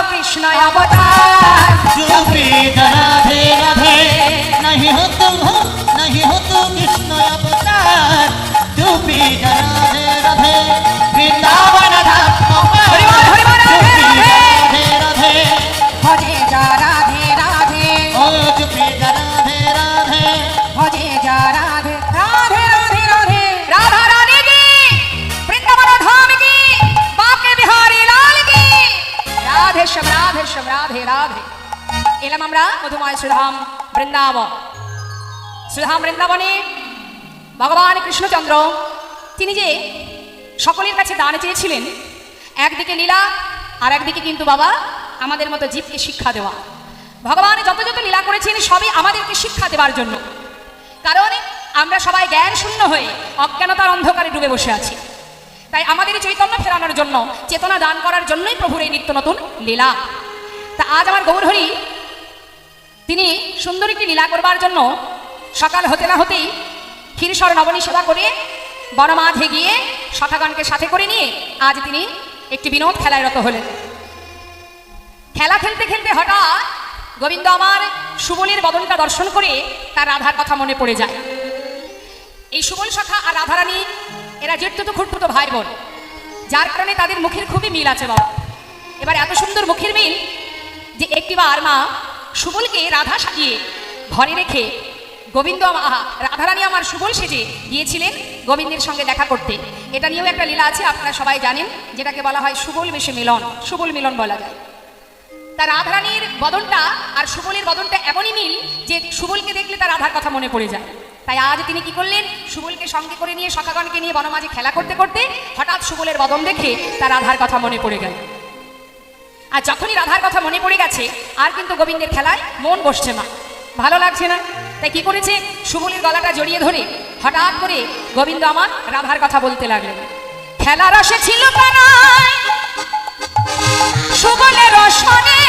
कृष्ण अवतार जपे राधे राधे नहीं हो तो कृष्ण अवतार जपे राधे राधे वृंदावन धाम हरि बोल, राधे, राधे राधे भजे जा राधे राधे ओ जपे राधे राधे भजे जा राधे राधे राधे राधे राधा रानी की वृंदावन धाम की बाके बिहारी लाल की राधे श्याम राधे राधे এলাম আমরা মধুময় সুধাম বৃন্দাবনে ভগবান কৃষ্ণচন্দ্র তিনি যে সকলের কাছে দান চেয়েছিলেন, একদিকে লীলা আর একদিকে কিন্তু বাবা আমাদের মতো জীবকে শিক্ষা দেওয়া। ভগবান যত যত লীলা করেছেন সবই আমাদেরকে শিক্ষা দেওয়ার জন্য, কারণ আমরা সবাই জ্ঞান শূন্য হয়ে অজ্ঞানতার অন্ধকারে ডুবে বসে আছি। তাই আমাদের চৈতন্য ফেরানোর জন্য, চেতনা দান করার জন্যই প্রভুর এই নিত্য নতুন লীলা। তা আজ আমার গৌরহরি তিনি সুন্দর একটি লীলা করবার জন্য সকাল হতে না হতেই ক্ষীরসর নবনী সেবা করে বনমাঝে গিয়ে সখাগণকে সাথে করে নিয়ে আজ তিনি একটি বিনোদ খেলায় রত হলেন। খেলা খেলতে খেলতে হঠাৎ গোবিন্দ আমার সুবলের বদনটা দর্শন করে তার রাধার কথা মনে পড়ে যায়। এই সুবল সখা আর রাধারানী এরা জেঠতুতো খুঁড়তুতো ভাই বোন, যার কারণে তাদের মুখের খুবই মিল আছে বাবা। এবার এত সুন্দর মুখের মিল যে একটিবার মা সুবলকে রাধা সাজিয়ে ঘরে রেখে গোবিন্দ রাধারানী আমার সুবল সেজে গিয়েছিলেন গোবিন্দের সঙ্গে দেখা করতে। এটা নিয়েও একটা লীলা আছে, আপনারা সবাই জানেন, যেটাকে বলা হয় সুবল বেশে মিলন, সুবল মিলন বলা যায়। তা রাধারানীর বদনটা আর সুবলের বদনটা এমনই মিল যে সুবলকে দেখলে তার রাধার কথা মনে পড়ে যায়। তাই আজ তিনি কি করলেন, সুবলকে সঙ্গে করে নিয়ে সখাগণকে নিয়ে বনমাঝে খেলা করতে করতে হঠাৎ সুবলের বদন দেখে তার রাধার কথা মনে পড়ে গেল। আর যখনই রাধার কথা মনে পড়ে গেছে আর কিন্তু গোবিন্দের খেলায় মন বসছে না, ভালো লাগছে না। তাই কি করেছে, সুবলের গলাটা জড়িয়ে ধরে হঠাৎ করে গোবিন্দ আমার রাধার কথা বলতে লাগলেন। খেলা রসে ছিল কানাই সুবলের রসনে,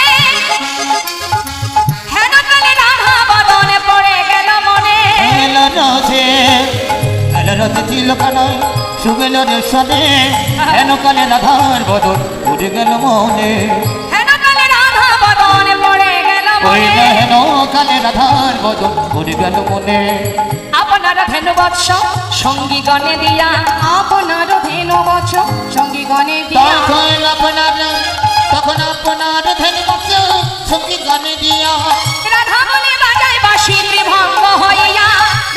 হেন কালে রাধা বদনে পড়ে গেল মনে। রথে ছিল কানাই সুবেলের সনে, হেন কালে রাধার বদন উঠে গেল মনে। হেন কালে রাধা বদনে পড়ে গেল মনে। হেন কালে রাধার বদন উঠে গেল মনে। আপনার ধেনু বৎস সঙ্গী গণে দিয়া, আপনার ধেনু বৎস সঙ্গী গণে দিয়া, তখন আপনার ধেনু বৎস সঙ্গী গণে দিয়া, রাধা বলে বাজায় বাঁশি ত্রিভঙ্গ হইয়া,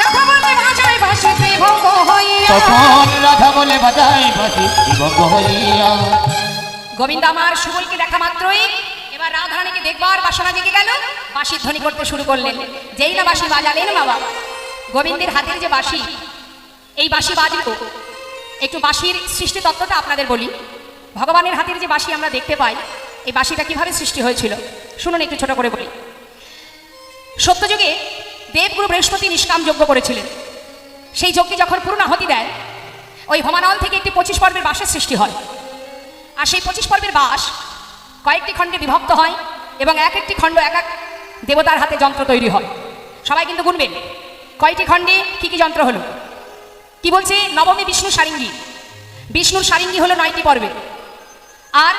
রাধা বলে বাজায় বাঁশি ত্রিভঙ্গ হইয়া, তখন রাধা বলে বাজায় বাঁশি ত্রিভঙ্গ হইয়া। গোবিন্দ আমার সুবলকে দেখা মাত্রই এবার রাধারানীকে দেখবার বাসনা জেগে গেল, বাঁশির ধ্বনি করতে শুরু করলেন। যেই না বাঁশি বাজালেন বাবা, গোবিন্দের হাতের যে বাঁশি, এই বাঁশি বাজলো। একটু বাঁশির সৃষ্টি তত্ত্বটা আপনাদের বলি। ভগবানের হাতের যে বাঁশি আমরা দেখতে পাই, এই বাঁশিটা কিভাবে সৃষ্টি হয়েছিল শুনুন, একটু ছোট করে বলি। সত্যযুগে দেবগুরু বৃহস্পতি নিষ্কাম যজ্ঞ করেছিলেন। সেই যজ্ঞে যখন পূর্ণাহতি দেয়, ওই হোমানল থেকে একটি 25 পর্বের বাঁশের সৃষ্টি হয়। আর সেই 25 পর্বের বাঁশ কয়েকটি খণ্ডে বিভক্ত হয় এবং এক একটি খণ্ড এক এক দেবতার হাতে যন্ত্র তৈরি হয়। সবাই কিন্তু গুনবেন কয়টি খণ্ডে কি কি যন্ত্র হলো। কি বলছে, নবমী বিষ্ণু সারিঙ্গী, বিষ্ণুর সারিঙ্গী হলো 9টি পর্বে। আর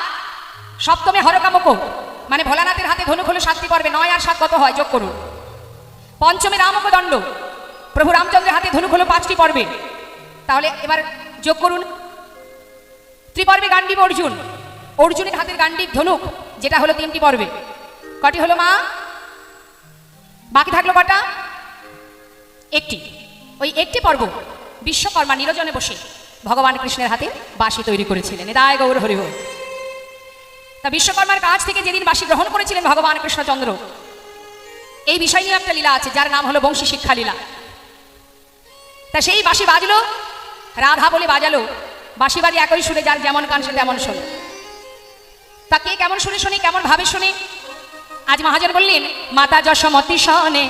সপ্তমে হরকামক মানে ভোলানাথের হাতে ধনুক হলো 7টি পর্বে, 9 আর 7 কত হয় যোগ করুন। পঞ্চমে রামক দণ্ড, প্রভু রামচন্দ্রের হাতে ধনুক হলো 5টি পর্বে। তাহলে এবার যোগ করুন। ত্রিপর্বে গান্ডীব অর্জুন, অর্জুনের হাতের গান্ডীব ধনুক, যেটা হলো 3টি পর্বে। কটি হলো মা? বাকি থাকলো কটা? একটি। ওই একটি পর্ব বিশ্বকর্মা নিরজনে বসে ভগবান কৃষ্ণের হাতে বাঁশি তৈরি করেছিলেন। এদায় গৌর হরিবল। তা বিশ্বকর্মার কাছ থেকে যেদিন বাঁশি গ্রহণ করেছিলেন ভগবান কৃষ্ণচন্দ্র, এই বিষয় নিয়ে একটা লীলা আছে, যার নাম হলো বংশী শিক্ষা লীলা। তা সেই বাঁশি বাজলো, রাধা বলে বাজালো। বাঁশি বাজে একই সুরে, যার যেমন কান সে তেমন শোনে। তা কে কেমন সুরে শোনে, কেমন ভাবে শোনে? আজ মহাজন বললেন মাতা যশোমতী শোনে।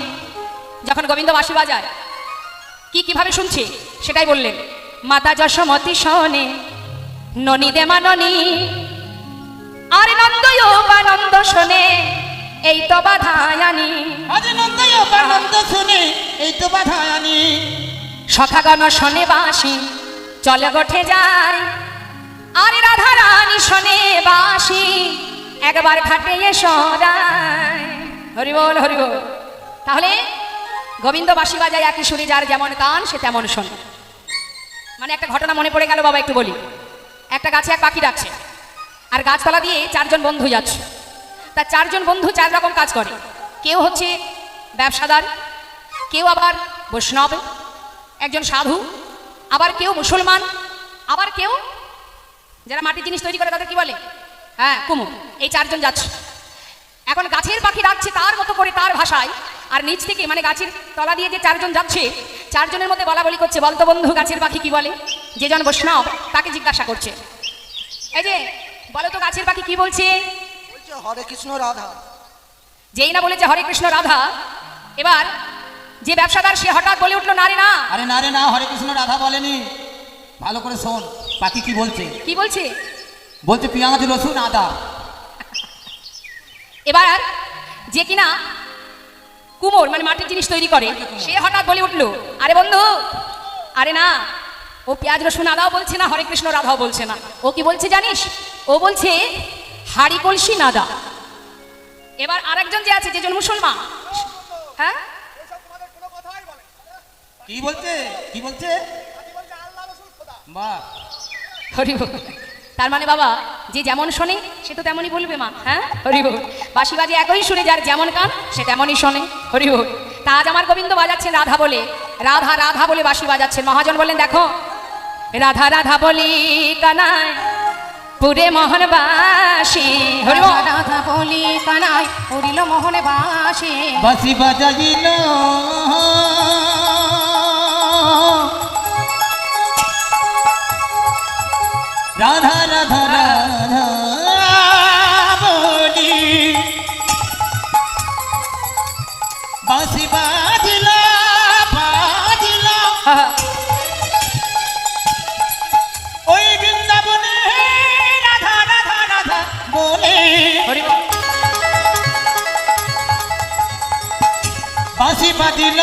যখন গোবিন্দ বাঁশি বাজায় কিভাবে শুনছে সেটাই বললেন। মাতা যশোমতী শোনে, ননী দেমা ননী, আর নন্দয় নন্দ শোনে, এই তো বাধায়ানি। আরে নন্দয় নন্দ শুনে, এই তো বাধায়ানি। সখাগণ শোনে বাঁশি, চলে গোঠে যায়। আর রাধা রানী শোনে বাঁশি, একবার ঘাটে সরায়। হরিবল হরিবল। তাহলে গোবিন্দ বাঁশি বাজায় একই সুরে, যার যেমন কান সে তেমন শোনে। মানে একটা ঘটনা মনে পড়ে গেল বাবা, একটু বলি। একটা গাছে এক পাখি ডাকছে, আর গাছতলা দিয়ে 4 জন বন্ধু যাচ্ছে। তা 4 জন বন্ধু 4 রকম কাজ করে। কেউ হচ্ছে ব্যবসাদার, কেউ আবার বৈষ্ণব, একজন সাধু, আবার কেউ মুসলমান, আবার কেউ যারা মাটির জিনিস তৈরি করে তাদের কি বলে, হ্যাঁ কুমুর। এই 4 জন যাচ্ছে। এখন গাছের পাখি ডাকছে তার মতো করে, তার ভাষায়। আর নিচ থেকে মানে গাছের তলা দিয়ে যে 4 জন যাচ্ছে, 4 জনের মধ্যে বলা বলি করছে, বলতো বন্ধু গাছের পাখি কি বলে। যেজন বৈষ্ণব তাকে জিজ্ঞাসা করছে, এই যে বলো তো গাছের পাখি কি বলছে? বলছে হরে কৃষ্ণ রাধা। যেই না বলেছে হরে কৃষ্ণ রাধা, এবার যে ব্যবসাদার সে হঠাৎ বলে উঠলো, না রে না। আরে না রে না, হরে কৃষ্ণ রাধা বলেনি। ভালো করে শোন পাখি কি বলছে। কি বলছে? বলছে পেঁয়াজ রসুন আদা। এবার যে কিনা কুমোর মানে মাটির জিনিস তৈরি করে, সে হঠাৎ বলে উঠলো, আরে বন্ধু, আরে না, ও পেঁয়াজ রসুন আদাও বলছে না, হরে কৃষ্ণ রাধাও বলছে না। ও কি বলছে জানিস? ও বলছে হাড়ি কলসি নাদা। এবার আরেকজন যে আছে, যেজন মুসলমান, হ্যাঁ কি বলছে? কি বলছে? বাহ, হরি বল। তার মানে বাবা, যে যেমন শোনে সে তো তেমনই বলবে মা। হ্যাঁ হরি বল। বাঁশি বাজে একই সুরে, যার যেমন কান সে তেমনই শোনে। হরি বল। তা আজ আমার গোবিন্দ বাজাচ্ছেন রাধা বলে, রাধা রাধা বলে বাঁশি বাজাচ্ছেন। মহাজন বললেন দেখো, রাধা রাধা বলি কানায় পুরে মোহন বাসি। হরি বল। রাধা বলি কানাই উড়িল মোহনে বাসি। বাঁশি বাজাইল রাধা রাধা রাধা বলি, বাঁশি বাজিল বাজিল ওই বৃন্দাবনে রাধা রাধা রাধা বলে। হরি বল। বাঁশি বাজিল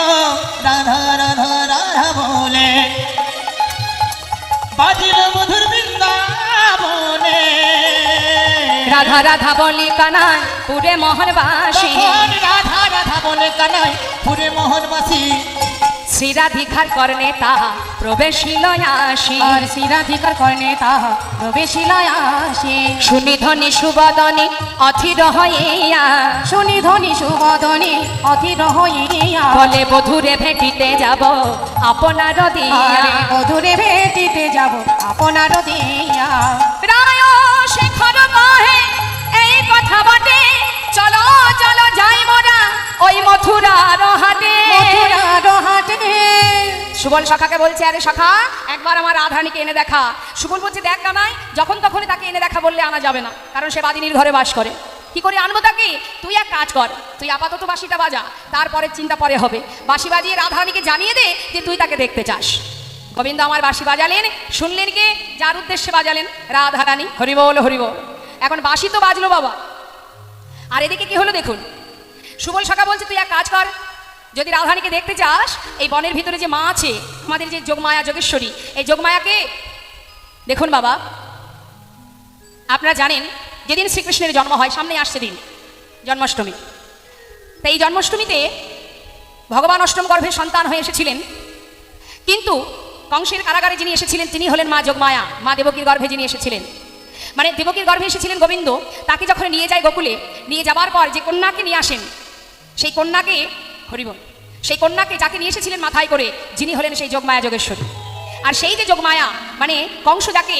রাধা রাধা রাধা বলে, বাজিল মধুর বৃন্দাবনে। রাধা রাধা বলি কানায় পুরে মোহন বাসি। তখন রাধা রাধা বলে কানাই পুরে মোহনবাসী। শ্রীরাধিকার কর্ণে তাহা প্রবেশিল আসি। আর শিরাধিকার কর্ণে তাহা প্রবেশিল আসি। শুনি ধ্বনি সুবদনে অথির হইয়া, শুনি ধ্বনি সুবদনে অধীর হইয়া। বলে বধুরে ভেটিতে যাব আপনার দিয়া। আরে বধুরে ভেটিতে যাব আপনার দিয়া। রায় শেখর কহে এই কথা বটে, চলো চলো যাই মোরা ওই মথুরার হাটে। মথুরার হাটে। সুবল সখাকে বলছে, আরে সখা একবার আমার রাধারানীকে এনে দেখা। সুবল বলছে, দেখ কানাই, যখন তখনই তাকে এনে দেখা বললে আনা যাবে না, কারণ সে বাদিনীর ঘরে বাস করে। কি করে আনবো তাকে? তুই এক কাজ কর, তুই আপাতত বাঁশিটা বাজা, তারপরে চিন্তা পরে হবে। বাঁশি বাজিয়ে রাধারানীকে জানিয়ে দে যে তুই তাকে দেখতে চাস। গোবিন্দ আমার বাঁশি বাজালেন, শুনলেন কে? যার উদ্দেশ্যে বাজালেন, রাধারানী। হরিবল হরিবল। এখন বাঁশি তো বাজলো বাবা, আর এদিকে কি হলো দেখুন। সুবল সখা বলছে, তুই এক কাজ কর, যদি রাধারানীকে দেখতে চাস, এই বনের ভিতরে যে মা আছে আমাদের, যে যোগমায়া যোগেশ্বরী, এই যোগমায়াকে দেখুন বাবা। আপনারা জানেন যেদিন শ্রীকৃষ্ণের জন্ম হয়, সামনে আসছে দিন জন্মাষ্টমী। তাই এই জন্মাষ্টমীতে ভগবান অষ্টম গর্ভে সন্তান হয়ে এসেছিলেন, কিন্তু কংসের কারাগারে যিনি এসেছিলেন তিনি হলেন মা যোগমায়া, মা দেবকীর গর্ভে যিনি এসেছিলেন। মানে দেবকীর গর্ভে এসেছিলেন গোবিন্দ, তাকে যখন নিয়ে যায় গোকুলে, নিয়ে যাবার পর যে কন্যাকে নিয়ে আসেন, সেই কন্যাকে হরিবল, সেই কন্যাকে যাকে নিয়ে এসেছিলেন মাথায় করে, যিনি হলেন সেই যোগমায়া যোগেশ্বরী। আর সেই যে যোগমায়া মানে কংস যাকে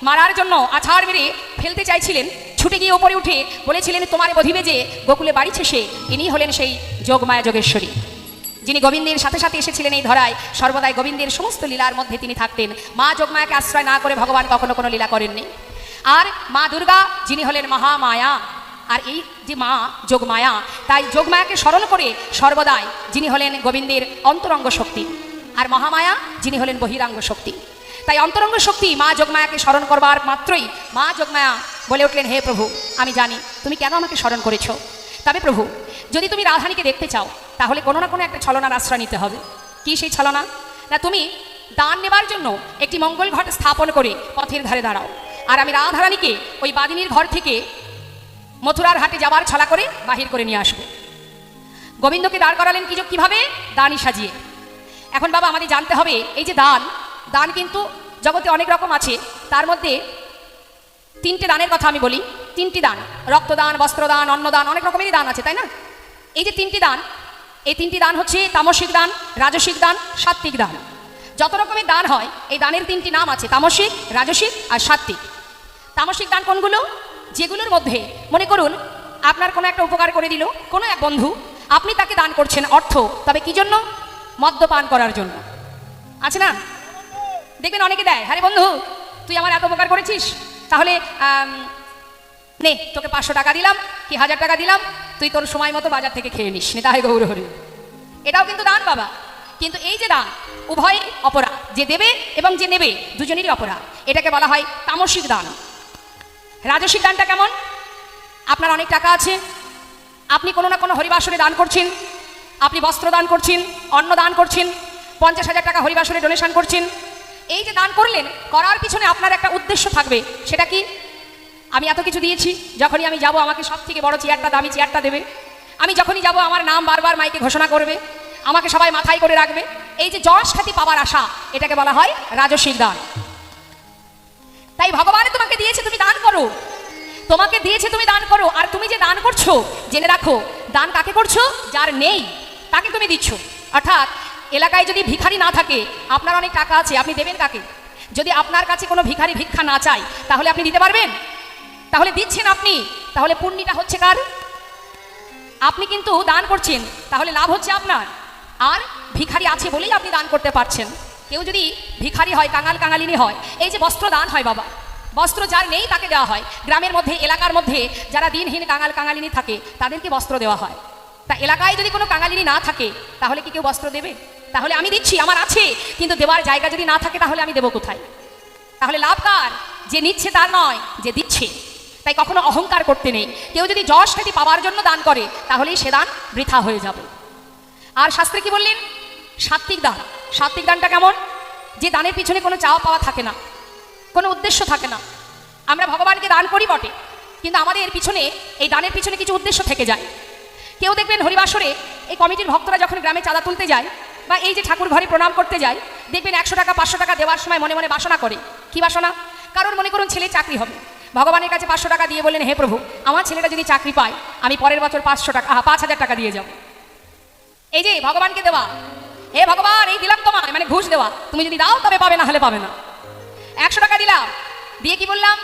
মারার জন্য আছাড় মেরে ফেলতে চাইছিলেন, ছুটে গিয়ে ওপরে উঠে বলেছিলেন তোমার বধিবে যে গোকুলে বাড়িছে সে, ইনি হলেন সেই যোগমায়া যোগেশ্বরী, যিনি গোবিন্দের সাথে সাথে এসেছিলেন এই ধরায়। সর্বদাই গোবিন্দের সমস্ত লীলার মধ্যে তিনি থাকতেন। মা যোগমায়াকে আশ্রয় না করে ভগবান কখনো কোনো লীলা করেননি। আর মা দুর্গা যিনি হলেন মহামায়া, আর এই যে মা যোগমায়া, তাই যোগমায়াকে স্মরণ করে সর্বদাই যিনি হলেন গোবিন্দের অন্তরঙ্গ শক্তি, আর মহামায়া যিনি হলেন বহিরাঙ্গ শক্তি। তাই অন্তরঙ্গ শক্তি মা যোগমায়াকে স্মরণ করবার মাত্রই মা যোগমায়া বলে উঠলেন, হে প্রভু, আমি জানি তুমি কেন আমাকে স্মরণ করেছো, তবে প্রভু যদি তুমি রাধারানীকে দেখতে চাও তাহলে কোনো না কোনো একটা ছলনার আশ্রয় নিতে হবে। কি সেই ছলনা? না তুমি দান নেবার জন্য একটি মঙ্গল ঘট স্থাপন করে পথের ধারে দাঁড়াও, আর আমি রাধারানীকে ওই বাদিনীর ঘর থেকে মথুরার হাটে যাবার ছলা করে বাহির করে নিয়ে আসবো। গোবিন্দকে দাঁড় করালেন কিভাবে? দানই সাজিয়ে। এখন বাবা আমাদের জানতে হবে, এই যে দান, দান কিন্তু জগতে অনেক রকম আছে। তার মধ্যে তিনটে দানের কথা আমি বলি। তিনটি দান, রক্তদান, বস্ত্রদান, অন্নদান, অনেক রকমেরই দান আছে, তাই না? এই যে তিনটি দান, এই তিনটি দান হচ্ছে তামসিক দান, রাজসিক দান, সাত্ত্বিক দান। যত রকমের দান হয় এই দানের তিনটি নাম আছে, তামসিক, রাজসিক আর সাত্ত্বিক। তামসিক দান কোনগুলো? যেগুলোর মধ্যে মনে করুন আপনার কোনো একটা উপকার করে দিল কোনো এক বন্ধু, আপনি তাকে দান করছেন অর্থ, তবে কি জন্য? মদ্যপান করার জন্য। আছে না? দেখবেন অনেকে দেয়, আরে বন্ধু তুই আমার এত উপকার করেছিস, তাহলে নে তোকে 500 টাকা দিলাম কি 1000 টাকা দিলাম, তুই তোর সময় মতো বাজার থেকে খেয়ে নিস, নিতাই গৌর হরি। এটাও কিন্তু দান বাবা। কিন্তু এই যে দান, উভয় অপরাধ, যে দেবে এবং যে নেবে দুজনেরই অপরাধ। এটাকে বলা হয় তামসিক দান। রাজসিক দানটা কেমন? আপনার অনেক টাকা আছে, আপনি কোনো না কোনো হরিবাসরে দান করছেন, আপনি বস্ত্র দান করছেন, অন্ন দান করছেন, 50,000 টাকা হরিবাসরে ডোনেশন করছেন। এই যে দান করলেন, করার পিছনে আপনার একটা উদ্দেশ্য থাকবে। সেটা কি? আমি এত কিছু দিয়েছি, যখনই আমি যাব আমাকে সব থেকে বড় চেয়ারটা, দামি চেয়ারটা দেবে। আমি যখনই যাব আমার নাম বারবার মাইকে ঘোষণা করবে, আমাকে সবাই মাথায় করে রাখবে। এই যে যশ খ্যাতি পাবার আশা, এটাকে বলা হয় রাজসিক দান। তাই ভগবান তোমাকে দিয়েছে, তুমি দান করো। তোমাকে দিয়েছে, তুমি দান করো। আর তুমি যে দান করছো, জেনে রাখো দান কাকে করছো? যার নেই তাকে তুমি দিচ্ছ। অর্থাৎ এলাকায় যদি ভিখারি না থাকে, আপনার অনেক টাকা আছে, আপনি দেবেন কাকে? যদি আপনার কাছে কোনো ভিখারি ভিক্ষা না চায়, তাহলে আপনি দিতে পারবেন? তাহলে দিচ্ছেন আপনি, তাহলে পুণ্যটা হচ্ছে কার? আপনি কিন্তু দান করছেন, তাহলে লাভ হচ্ছে আপনার। আর ভিখারি আছে বলেই আপনি দান করতে পারছেন। কেউ যদি ভিখারি হয়, কাঙাল কাঙালিনী হয়, এই যে বস্ত্র দান হয় বাবা, বস্ত্র যার নেই তাকে দেওয়া হয়। গ্রামের মধ্যে, এলাকার মধ্যে যারা দিনহীন কাঙাল কাঙালিনী থাকে তাদেরকে বস্ত্র দেওয়া হয়। তা এলাকায় যদি কোনো কাঙালিনী না থাকে, তাহলে কি কেউ বস্ত্র দেবে? তাহলে আমি দিচ্ছি, আমার আছে, কিন্তু দেওয়ার জায়গা যদি না থাকে তাহলে আমি দেবো কোথায়? তাহলে লাভ কার? যে নিচ্ছে তার নয়, যে দিচ্ছে। তাই কখনো অহংকার করতে নেই। কেউ যদি যশ খ্যাতি পাওয়ার জন্য দান করে, তাহলেই সে দান বৃথা হয়ে যাবে। আর শাস্ত্রে কি বললেন? সাত্ত্বিক দান। সাত্ত্বিক দানটা কেমন? যে দানের পিছনে কোনো চাওয়া পাওয়া থাকে না, কোনো উদ্দেশ্য থাকে না। আমরা ভগবানকে দান করি বটে, কিন্তু আমাদের এর পিছনে, এই দানের পিছনে কিছু উদ্দেশ্য থেকে যায়। কেউ দেখবেন হরিবাসরে এই কমিটির ভক্তরা যখন গ্রামে চাঁদা তুলতে যায়, বা এই যে ঠাকুর ঘরে প্রণাম করতে যায়, দেখবেন 100 টাকা 500 টাকা দেওয়ার সময় মনে মনে বাসনা করে। কি বাসনা? কারণ মনে করুন ছেলে চাকরি হবে, ভগবানের কাছে 500 টাকা দিয়ে বললেন, হে প্রভু আমার ছেলেটা যদি চাকরি পায়, আমি পরের বছর 500 টাকা 5000 টাকা দিয়ে যাব। এই যে ভগবানকে দেওয়া, হে ভগবান এই দিলাম তোমায়, মানে ঘুষ দেওয়া, তুমি যদি দাও তবে পাবে, না হলে পাবে না। 100 টাকা দিলাম, দিয়ে কি বললাম?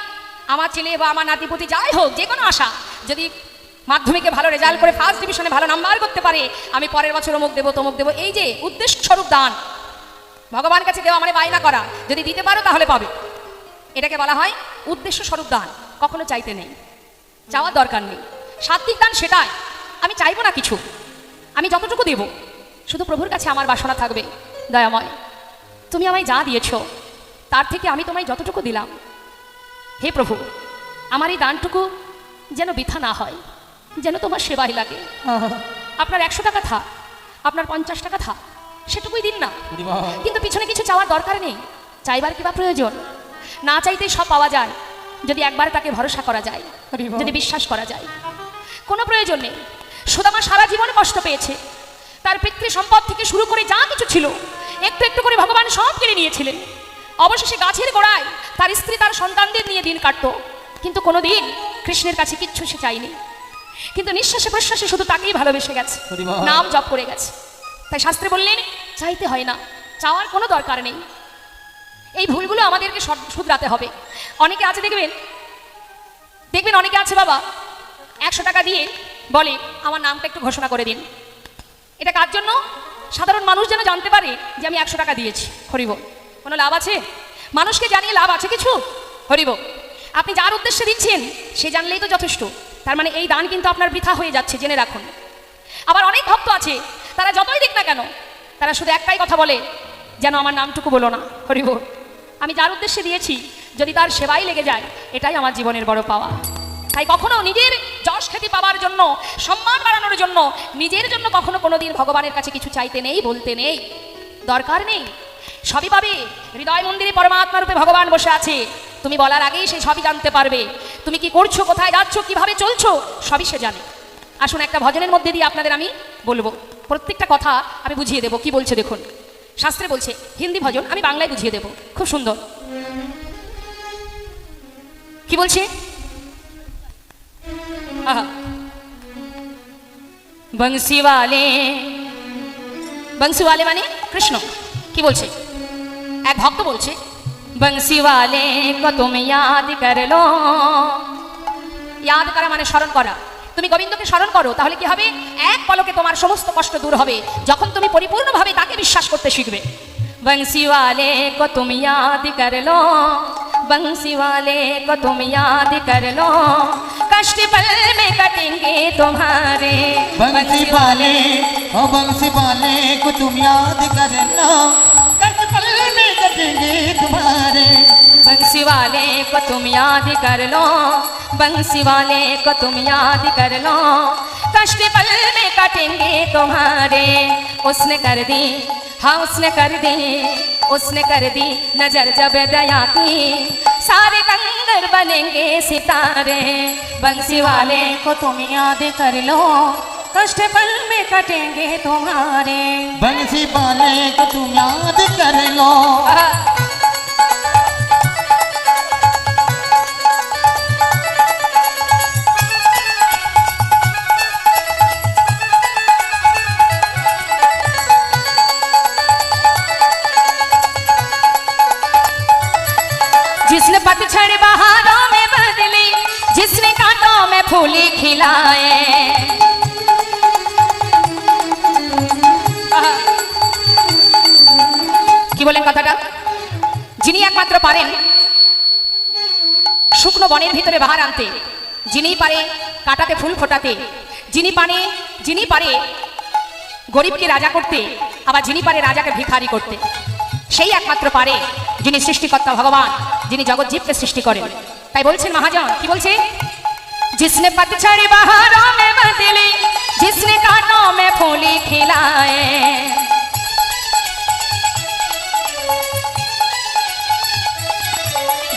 আমার ছেলে বা আমার নাতিপুতি যাই হোক, যে কোনো আশা, যদি মাধ্যমিকে ভালো রেজাল্ট করে ফার্স্ট ডিভিশনে ভালো নাম্বার করতে পারে, আমি পরের বছর অমুক দেবো তমুক দেবো। এই যে উদ্দেশ্য স্বরূপ দান, ভগবান কাছে দেওয়া মানে বায়না করা, যদি দিতে পারো তাহলে পাবে। এটাকে বলা হয় উদ্দেশ্য স্বরূপ দান। কখনো চাইতে নেই, চাওয়ার দরকার নেই। সাত্ত্বিক দান সেটাই, আমি চাইবো না কিছু, আমি যতটুকু দেব শুধু প্রভুর কাছে আমার বাসনা থাকবে, দয়াময় তুমি আমায় যা দিয়েছ তার থেকে আমি তোমায় যতটুকু দিলাম, হে প্রভু আমার এই দানটুকু যেন বৃথা না হয়, যেন তোমার সেবাই লাগে। আপনার 100 টাকা থাক, আপনার 50 টাকা থাক, সেটুকুই দিন না, কিন্তু পিছনে কিছু চাওয়ার দরকার নেই। চাইবার কি বা প্রয়োজন? না চাইতেই সব পাওয়া যায়, যদি একবার তাকে ভরসা করা যায়, যদি বিশ্বাস করা যায়। কোনো প্রয়োজন নেই। সুদামা সারা জীবনে কষ্ট পেয়েছে, তার পিতৃ সম্পদ থেকে শুরু করে যা কিছু ছিল একটু একটু করে ভগবান সব কেড়ে নিয়েছিলেন। অবশেষে গাছের গোড়ায় তার স্ত্রী তার সন্তানদের নিয়ে দিন কাটতো, কিন্তু কোনোদিন কৃষ্ণের কাছে কিচ্ছু সে চায়নি। কিন্তু নিঃশ্বাসে প্রশ্বাসে শুধু তাকেই ভালোবেসে গেছে, হরিবল। নাম জপ করে গেছে। তাই শাস্ত্রে বললেন চাইতে হয় না, চাওয়ার কোনো দরকার নেই। এই ভুলগুলো আমাদেরকে শুধরাতে হবে। অনেকে আছে দেখবেন অনেকে আছে বাবা 100 টাকা দিয়ে বলে আমার নামটা একটু ঘোষণা করে দিন। এটা কার জন্য? সাধারণ মানুষ যেন জানতে পারে যে আমি 100 টাকা দিয়েছি। হরিব, কোনো লাভ আছে? মানুষকে জানিয়ে লাভ আছে কিছু? হরিব, আপনি যার উদ্দেশ্যে দিচ্ছেন সে জানলেই তো যথেষ্ট। তার মানে এই দান কিন্তু আপনার বৃথা হয়ে যাচ্ছে, জেনে রাখুন। আবার অনেক ভক্ত আছে, তারা যতই দিক না কেন তারা শুধু একটাই কথা বলে, যেন আমার নামটুকু বলো না। হরিব, আমি যার উদ্দেশ্যে দিয়েছি যদি তার সেবাই লেগে যায়, এটাই আমার জীবনের বড় পাওয়া। তাই কখনো নিজের যশ খ্যাতি পাওয়ার জন্য, সম্মান বাড়ানোর জন্য, নিজের জন্য কখনো কোনোদিন ভগবানের কাছে কিছু চাইতে নেই, বলতে নেই, দরকার নেই। সবই পাবে। হৃদয় মন্দিরে পরমাত্মা রূপে ভগবান বসে আছে, তুমি বলার আগেই সে সবই জানতে পারবে। তুমি কি করছো, কোথায় যাচ্ছ, কিভাবে চলছো, সবই সে জানে। আসুন একটা ভজনের মধ্যে দিয়ে আপনাদের আমি বলবো, প্রত্যেকটা কথা আমি বুঝিয়ে দেবো কি বলছে দেখুন। শাস্ত্রে বলছে, হিন্দি ভজন, আমি বাংলায় বুঝিয়ে দেবো, খুব সুন্দর। কি বলছে? বংশীওয়ালে মানে কৃষ্ণ। কি বলছে? এক ভক্ত বলছে, বংশীওয়ালে কো তুমি ইয়াদ কর লো। ইয়াদ করা মানে স্মরণ করা। তুমি গোবিন্দকে স্মরণ করো, তাহলে কি হবে? এক পলকে তোমার সমস্ত কষ্ট দূর হবে, যখন তুমি পরিপূর্ণভাবে তাকে বিশ্বাস করতে শিখবে। বংশীওয়ালে কো তুমি ইয়াদ কর লো, বংশীওয়ালে কো তুমি ইয়াদ কর লো, कष्ट पल में कटेंगे तुम्हारे। बंसी वाले ओ बंसी वाले को तुम याद करना, कष्ट पल में कटेंगे तुम्हारे। बंसी वाले को तुम याद कर लो, बंसी वाले को तुम याद कर लो, कष्ट पल में कटेंगे तुम्हारे। उसने कर दी, हाँ उसने कर दी, उसने कर दी नजर जब दया की, सारे कंगर बनेंगे सितारे। बंसी वाले को तुम याद कर लो, कष्ट पल में कटेंगे तुम्हारे। बंसी वाले को तुम याद कर लो। जिसने पतझड़ बहारों में बदली, जिसने कांटों में फूली खिलाए। কি বলেন কথাটা? যিনি একমাত্র পারেন শুকনো বনের ভিতরে বাহার আনতে, যিনি পারে কাটাতে ফুল ফোটাতে, যিনি পারে গরিবকে রাজা করতে, আবার যিনি পারে রাজাকে ভিখারি করতে, সেই একমাত্র পারে যিনি সৃষ্টিকর্তা ভগবান, যিনি জগৎজীবকে সৃষ্টি করেন। তাই বলছেন মহাজন, কি বলছে? जिसने पतझड़ बहारों में बदली, जिसने कांटों में फूली खिलाए।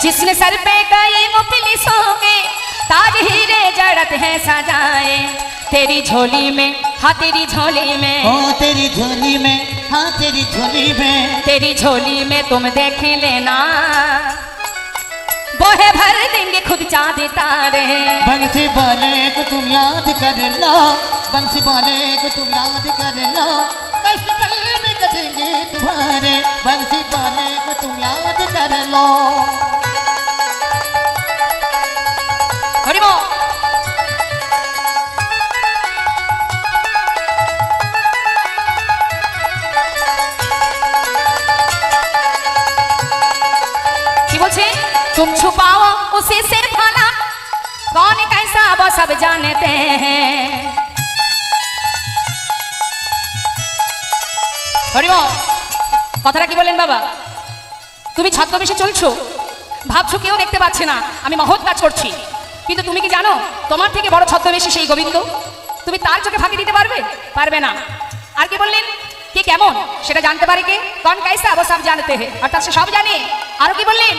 जिसने सर पे गई मुफलिसों के ताज हीरे जड़त है सजाए। तेरी झोली में, हाँ तेरी झोली में, ओ तेरी झोली में, हाँ तेरी झोली में, तेरी झोली में तुम देख लेना, बोहे भर देंगे खुद चाँद तारे। बंसी वाले को तुम याद कर लो, बंसी वाले को तुम याद कर लो, कष्ट पल में कटेंगे तुम्हारे। बंसी वाले को तुम याद कर लो। हरि बोल। तुम छुपाओ उसी से भला, कौन कैसा वो सब जानते हैं। হরিবল, কথাটা কি বলেন বাবা? তুমি ছদ্মবেশে চলছো, ভাবছো কেউ দেখতে পাচ্ছে না আমি মহৎ কাজ করছি, কিন্তু তুমি কি জানো তোমার থেকে বড় ছদ্মবেশী সেই গোবিন্দ? তুমি তার চোখে ফাঁকি দিতে পারবে? পারবে না। আর কি বললেন? কে কেমন সেটা জানতে পারে কে? কौन कैसा वो सब जानते हैं, অর্থাৎ সে সব জানে। আর কি বললেন?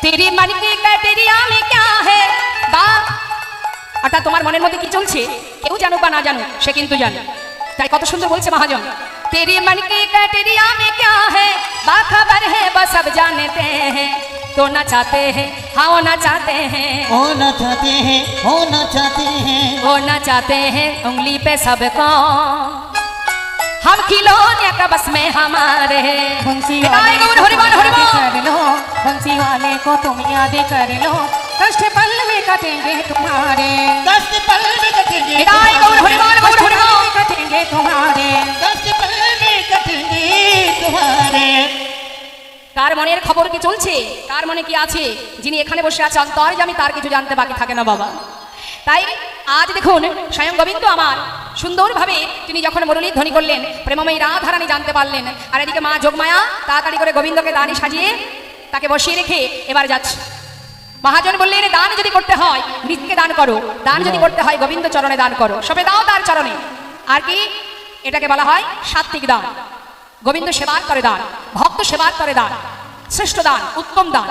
तेरी मन की क्राइटेरिया में क्या है बा, অর্থাৎ তোমার মনের মধ্যে কি চলছে কেউ জানুক বা না জানুক সে কিন্তু জানে। তাই কত সুন্দর বলছে মহাজন, तेरी मन की क्राइटेरिया में क्या है बाखबर है बस सब जानते हैं तो ना चाहते हैं हाँ होना चाहते हैं होना चाहते हैं होना चाहते हैं होना चाहते हैं उंगली पे सबको हम खिलौने का बस में हमारे बंसी विदाई गौर हरिवान याद हरिवान कर लो बंसी वाले को तुम याद कर लो कष्ट पल में कटेंगे तुम्हारे दस पल में कटेंगे विदाई गौर हरिवान गौर हरिवान कटेंगे तुम्हारे दस पल में कटेंगे तुम्हारे কার মনের খবর কি চলছে কার মনে কি আছে যিনি এখানে বসে আছে অন্তরে আমি তার কিছু জানতে বাকি থাকে না বাবা তাই আজ দেখুন স্বয়ং গোবিন্দ আমার সুন্দরভাবে তিনি যখন মুরলীর ধ্বনি করলেন প্রেমময়ী রাধারানী জানতে পারলেন আর এদিকে মা যোগমায়া তাড়াতাড়ি করে গোবিন্দকে দানি সাজিয়ে তাকে বসিয়ে রেখে এবার যাচ্ছে মহাজন বললেন দান যদি করতে হয় নিজকে দান করো দান যদি করতে হয় গোবিন্দ চরণে দান করো সবে দাও তার চরণে আর কি এটাকে বলা হয় সাত্বিক দান গোবিন্দ সেবার করে দান ভক্ত সেবার করে দান শ্রেষ্ঠ দান উত্তম দান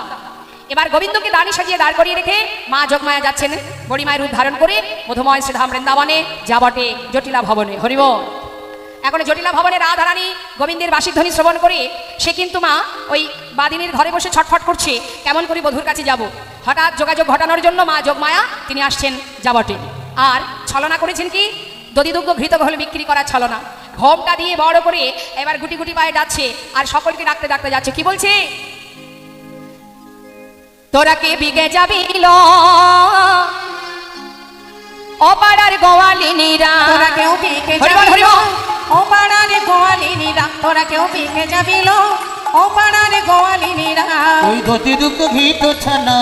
এবার গোবিন্দকে দানি সাজিয়ে দাঁড় করিয়ে রেখে মা যোগমায়া যাচ্ছেন বড়ি মায়ের রূপ ধারণ করে মধুময় শ্রীধাম বৃন্দাবনে যা বটে জটিলা ভবনে হরিবল এখন জটিলা ভবনে রাধারানী গোবিন্দের বাঁশির ধ্বনি শ্রবণ করে সে কিন্তু মা ওই বাদিনীর ঘরে বসে ছটফট করছে কেমন করে বধূর কাছে যাব হঠাৎ যোগাযোগ ঘটানোর জন্য মা যোগমায়া তিনি আসছেন যাবটে আর ছলনা করেছেন কি দধিদুগ্ধ ঘৃত ঘোল বিক্রি করার ছলনা ঘোমটা দিয়ে বড় করে এবার গুটি গুটি পায়ে যাচ্ছে আর সকলকে ডাকতে ডাকতে যাচ্ছে কি বলছে তোরা কে বিগে যাবি লো ও পাড়ার গোয়ালিনীরা তোরা কেউ বিকে হরিবল, যাবি হরিবল। ও পাড়ার গোয়ালিনীরা তোরা কেউ বিকে যাবি ও পাড়ার গোয়ালিনীরা ওই ধতি দুঃখ ঘিত ছানা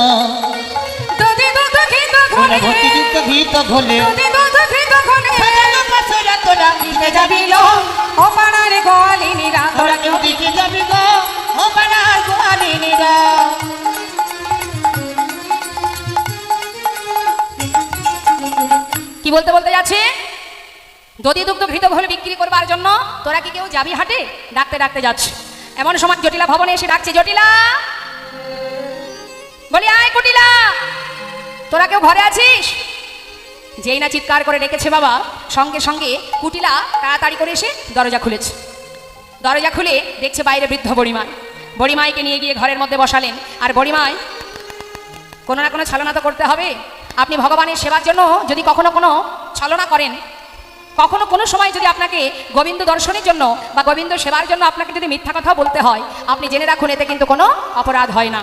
দুধে দুধ ঘিত তোরা ঘোলে ধতি দুঃখ ঘিত ঘোলে দুধে দুধ ঘিত ঘোলে সাজানো পাশরা তোরা বিকে যাবি ও পাড়ার গোয়ালিনীরা তোরা তোরা কেউ কেউ দিকে যাবি গো ও পাড়ার গোয়ালিনীরা কি বলতে বলতে যাচ্ছে দধি দুগ্ধ ঘৃত ঘোল বিক্রি করবার জন্য তোরা কি কেউ যাবি হাটে ডাকতে ডাকতে যাচ্ছে এমন সময় জটিলা ভবনে এসে ডাকছে জটিলা বলি আয় কুটিলা তোরা কেউ ঘরে আছিস যেই না চিৎকার করে ডেকেছে বাবা সঙ্গে সঙ্গে কুটিলা তাড়াতাড়ি করে এসে দরজা খুলেছে দরজা খুলে দেখছে বাইরে বৃদ্ধ বড়িমাই বড়িমাইকে নিয়ে গিয়ে ঘরের মধ্যে বসালেন আর বড়িমাই কোনো না কোনো ছলনা তো করতে হবে আপনি ভগবানের সেবার জন্য যদি কখনো কোনো ছলনা করেন কখনো কোনো সময় যদি আপনাকে গোবিন্দ দর্শনের জন্য বা গোবিন্দ সেবার জন্য আপনাকে যদি মিথ্যা কথা বলতে হয় আপনি জেনে রাখুন এতে কিন্তু কোনো অপরাধ হয় না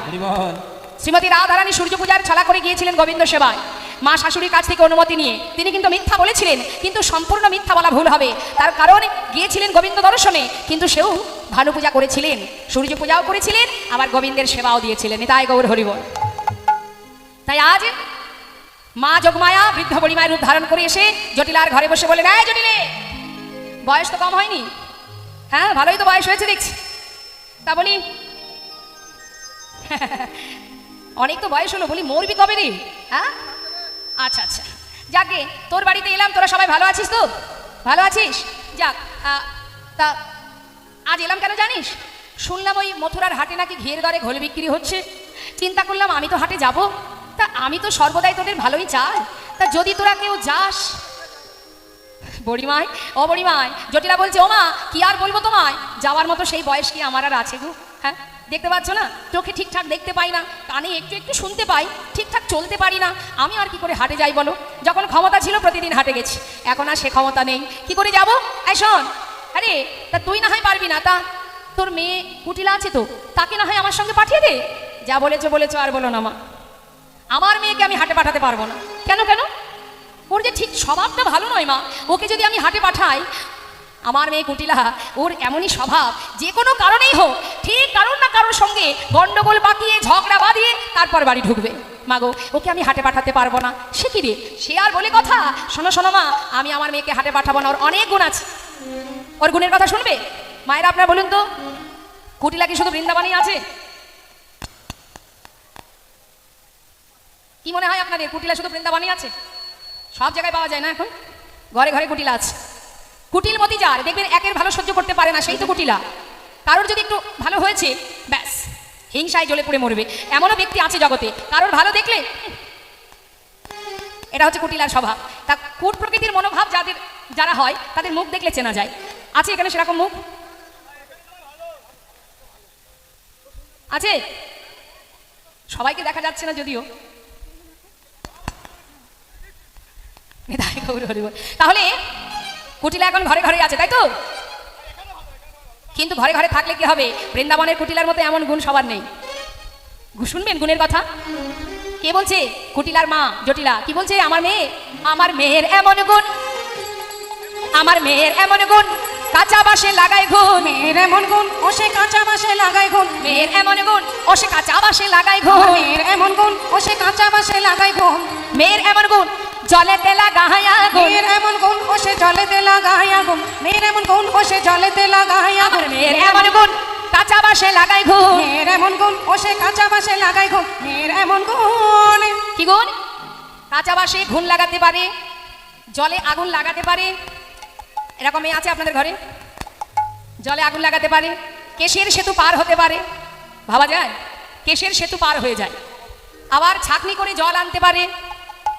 শ্রীমতী রাধারানী সূর্য পূজার ছলা করে গিয়েছিলেন গোবিন্দ সেবায় মা শাশুড়ির কাছ থেকে অনুমতি নিয়ে তিনি কিন্তু মিথ্যা বলেছিলেন কিন্তু সম্পূর্ণ মিথ্যা বলা ভুল হবে তার কারণ গিয়েছিলেন গোবিন্দ দর্শনে কিন্তু সেও ভানু পূজা করেছিলেন সূর্য পূজাও করেছিলেন আবার গোবিন্দের সেবাও দিয়েছিলেন তাই গৌর হরিবল তাই আজ মা যোগমায়া বৃদ্ধ বড়িমায়ের রূপ ধারণ করে এসে জটিলার ঘরে বসে বলে এই জটিলে বয়স তো কম হয়নি হ্যাঁ ভালোই তো বয়স হয়েছে দেখছি তা বলি অনেক তো বয়স হলো বলি মরবি কবে রে হ্যাঁ আচ্ছা আচ্ছা যাকে তোর বাড়িতে এলাম তোরা সবাই ভালো আছিস তো ভালো আছিস যাক তা আজ এলাম কেন জানিস শুনলাম ওই মথুরার হাটে নাকি ঘিয়ের দরে ঘোল বিক্রি হচ্ছে চিন্তা করলাম আমি তো হাটে যাব তা আমি তো সর্বদাই তোদের ভালোই চাই তা যদি তোরা কেউ যাস বড়িমাই ও বড়িমাই জটিলা বলছে ও মা কি আর বলবো তোমায় যাওয়ার মতো সেই বয়স কি আমার আর আছে গো হ্যাঁ দেখতে পাচ্ছ না চোখে ঠিকঠাক দেখতে পাই না কানে একটু একটু শুনতে পাই ঠিকঠাক চলতে পারি না আমি আর কি করে হাটে যাই বলো যখন ক্ষমতা ছিল প্রতিদিন হাটে গেছি এখন আর সে ক্ষমতা নেই কি করে যাবো এই শোন আরে তা তুই না হয় পারবি না তা তোর মেয়ে কুটিলা আছে তো তাকে না হয় আমার সঙ্গে পাঠিয়ে দে যা বলেছো বলেছো আর বলো না মা আমার মেয়েকে আমি হাটে পাঠাতে পারবো না কেন কেন ওর যে ঠিক স্বভাবটা ভালো নয় মা ওকে যদি আমি হাটে পাঠাই আমার মেয়ে কুটিলা ওর এমনই স্বভাব যে কোনো কারণেই হোক ঠিক কারোর না কারোর সঙ্গে গন্ডগোল পাকিয়ে ঝগড়া বাঁধিয়ে তারপর বাড়ি ঢুকবে মাগো ওকে আমি হাটে পাঠাতে পারবো না সে কি রে সে আর বলে কথা শোনো শোনো মা আমি আমার মেয়েকে হাটে পাঠাবো না ওর অনেক গুণ আছে ওর গুণের কথা শুনবে মায়েরা আপনারা বলুন তো কুটিলা কি শুধু বৃন্দাবনই আছে কি মনে হয় আপনাদের কুটিলা শুধু বৃন্দাবনই আছে সব জায়গায় পাওয়া যায় না এখন ঘরে ঘরে কুটিলা আছে কুটিল মতি যার দেখবেন একের ভালো সহ্য করতে পারে না সেই তো কুটিলা কারোর যদি একটু ভালো হয়েছে ব্যাস হিংসায় জ্বলে পড়ে মরবে এমনও ব্যক্তি আছে জগতে কারোর ভালো দেখলে এটা হচ্ছে কুটিলার স্বভাব তা কুট প্রকৃতির মনোভাব যারা হয় তাদের মুখ দেখলে চেনা যায় আছে এখানে সেরকম মুখ? আছে? সবাইকে দেখা যাচ্ছে না যদিও। তাহলে কুটিলা এখন ঘরে ঘরে আছে, তাই তো? কিন্তু ঘরে ঘরে থাকলে কি হবে? বৃন্দাবনের কুটিলার মতো এমন গুণ সবার নেই। শুনবেন গুণের কথা। কে বলছে? কুটিলার মা জটিলা কি বলছে? আমার মেয়ের এমন গুণ, আমার মেয়ের এমন গুণ, কাঁচা বাসে লাগাই ঘুন। মেয়ের এমন গুণ ও সে কাঁচা বাসে লাগাই গুণ। মেয়ের এমন গুণ ও সে কাঁচা বাসে লাগাই ঘুন। মেয়ের এমন গুণ ও সে কাঁচা বাসে লাগাই গুণ। মেয়ের এমন গুণ জলেতে লাগাইয়া গুণ। মেয়ের এমন গুণ ও সে জলেতে লাগাইয়া গুণ। মেয়ের এমন গুণ ও সে জলেতে লাগাইয়া গুণ। মেয়ের এমন গুণ কাঁচা বাসে লাগাই ঘুন। মেয়ের এমন গুণ ও সে কাঁচা বাসে লাগাই গুণ। মেয়ের এমন গুণ। কি গুণ? কাঁচা বাসে ঘুন লাগাতে পারে, জলে আগুন লাগাতে পারে। এরকম মেয়ে আছে আপনাদের ঘরে? জলে আগুন লাগাতে পারে, কেশের সেতু পার হতে পারে। ভাবা যায়? কেশের সেতু পার হয়ে যায়। আবার ছাঁকনি করে জল আনতে পারে।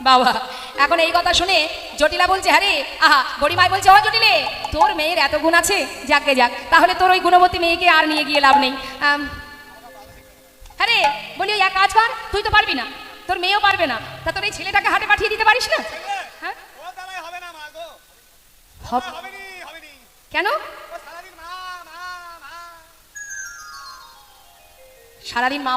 বাবা, এখন এই কথা শুনে জটিলা বলছে, হ্যাঁ রে, আহা, বড়িমাই বলছে, ও জটিলে, তোর মেয়ের এত গুণ আছে, যাকে যাক, তাহলে তোর ওই গুণবতী মেয়েকে আর নিয়ে গিয়ে লাভ নেই। হ্যাঁ রে, বলি ওই এক কাজ কর, তুই তো পারবি না, তোর মেয়েও পারবে না, তা তোর এই ছেলেটাকে হাটে পাঠিয়ে দিতে পারিস না? হ্যাঁ, কেন? সারাদিন মা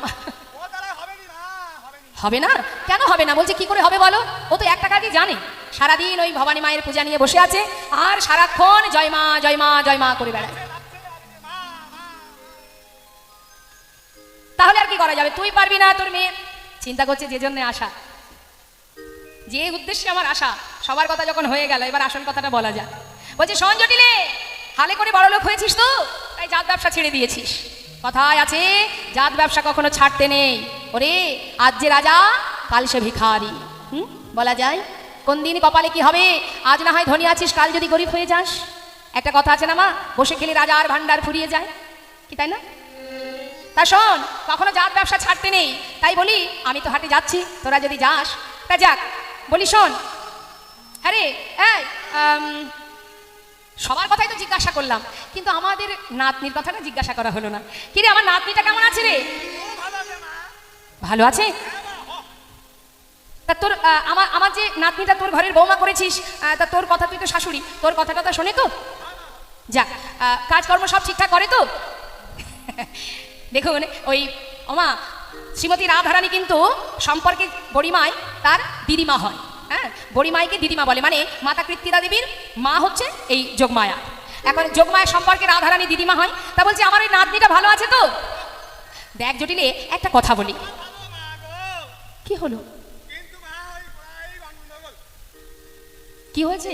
হবে না? কেন হবে না? বলছে কি করে হবে বলো? ও তো একটা কাজই জানে, সারাদিন ওই ভবানী মায়ের পূজা নিয়ে বসে আছে আর সারাক্ষণ জয় মা জয় মা জয় মা করে বেড়ায়। তাহলে আর কি করা যাবে? তুই পারবি না, তোর মেয়ে চিন্তা করছে যে জন্য আসা, যে উদ্দেশ্যে আমার আশা, সবার কথা যখন হয়ে গেল, এবার আসল কথাটা বলা যাক। বলছে, শোন জটিলে, হালে করে বড় লোক হয়েছিস তো, তাই জাত ব্যবসা ছেড়ে দিয়েছিস। কথায় আছে, জাত ব্যবসা কখনো ছাড়তে নেই। ওরে, আজ যে রাজা, কাল সে ভিখারি। বলা যায় কোন দিন কপালে কি হবে? আজ না হয় ধনী আছিস, কাল যদি গরিব হয়ে যাস। একটা কথা আছে না মা, বসে খেলে রাজার ভান্ডার ফুরিয়ে যায়, কি তাই না? তা শোন, কখনো জাত ব্যবসা ছাড়তে নেই। তাই বলি, আমি তো হাটে যাচ্ছি, তোরা যদি যাস তা যাক। বলি শোন, হ্যাঁ রে, সবার কথাই তো জিজ্ঞাসা করলাম, কিন্তু আমাদের নাতনির কথাটা জিজ্ঞাসা করা হলো না। কি রে, আমার নাতনিটা কেমন আছে রে? ভালো আছে? তা তোর আমার যে নাতনিটা তোর ঘরের বৌমা করেছিস, তা তোর কথা, তুই তো শাশুড়ি, তোর কথাটা তো শোনে তো? যাক, কাজকর্ম সব ঠিকঠাক করে তো? দেখুন, ওই ওমা শ্রীমতী রাধারানী কিন্তু সম্পর্কে বড়িমাই তার দিদিমা হয়। হ্যাঁ, বড়িমাইকে দিদিমা বলে, মানে মাতা কৃত্তিদা দেবীর মা হচ্ছে এই যোগমায়া। এখন যোগমায়া সম্পর্কে রাধারানী দিদিমা হয়। তা বলছি, আমার ওই নাতনিটা ভালো আছে তো? দেখ জটিলে, একটা কথা বলি। কি হলো? কি হয়েছে?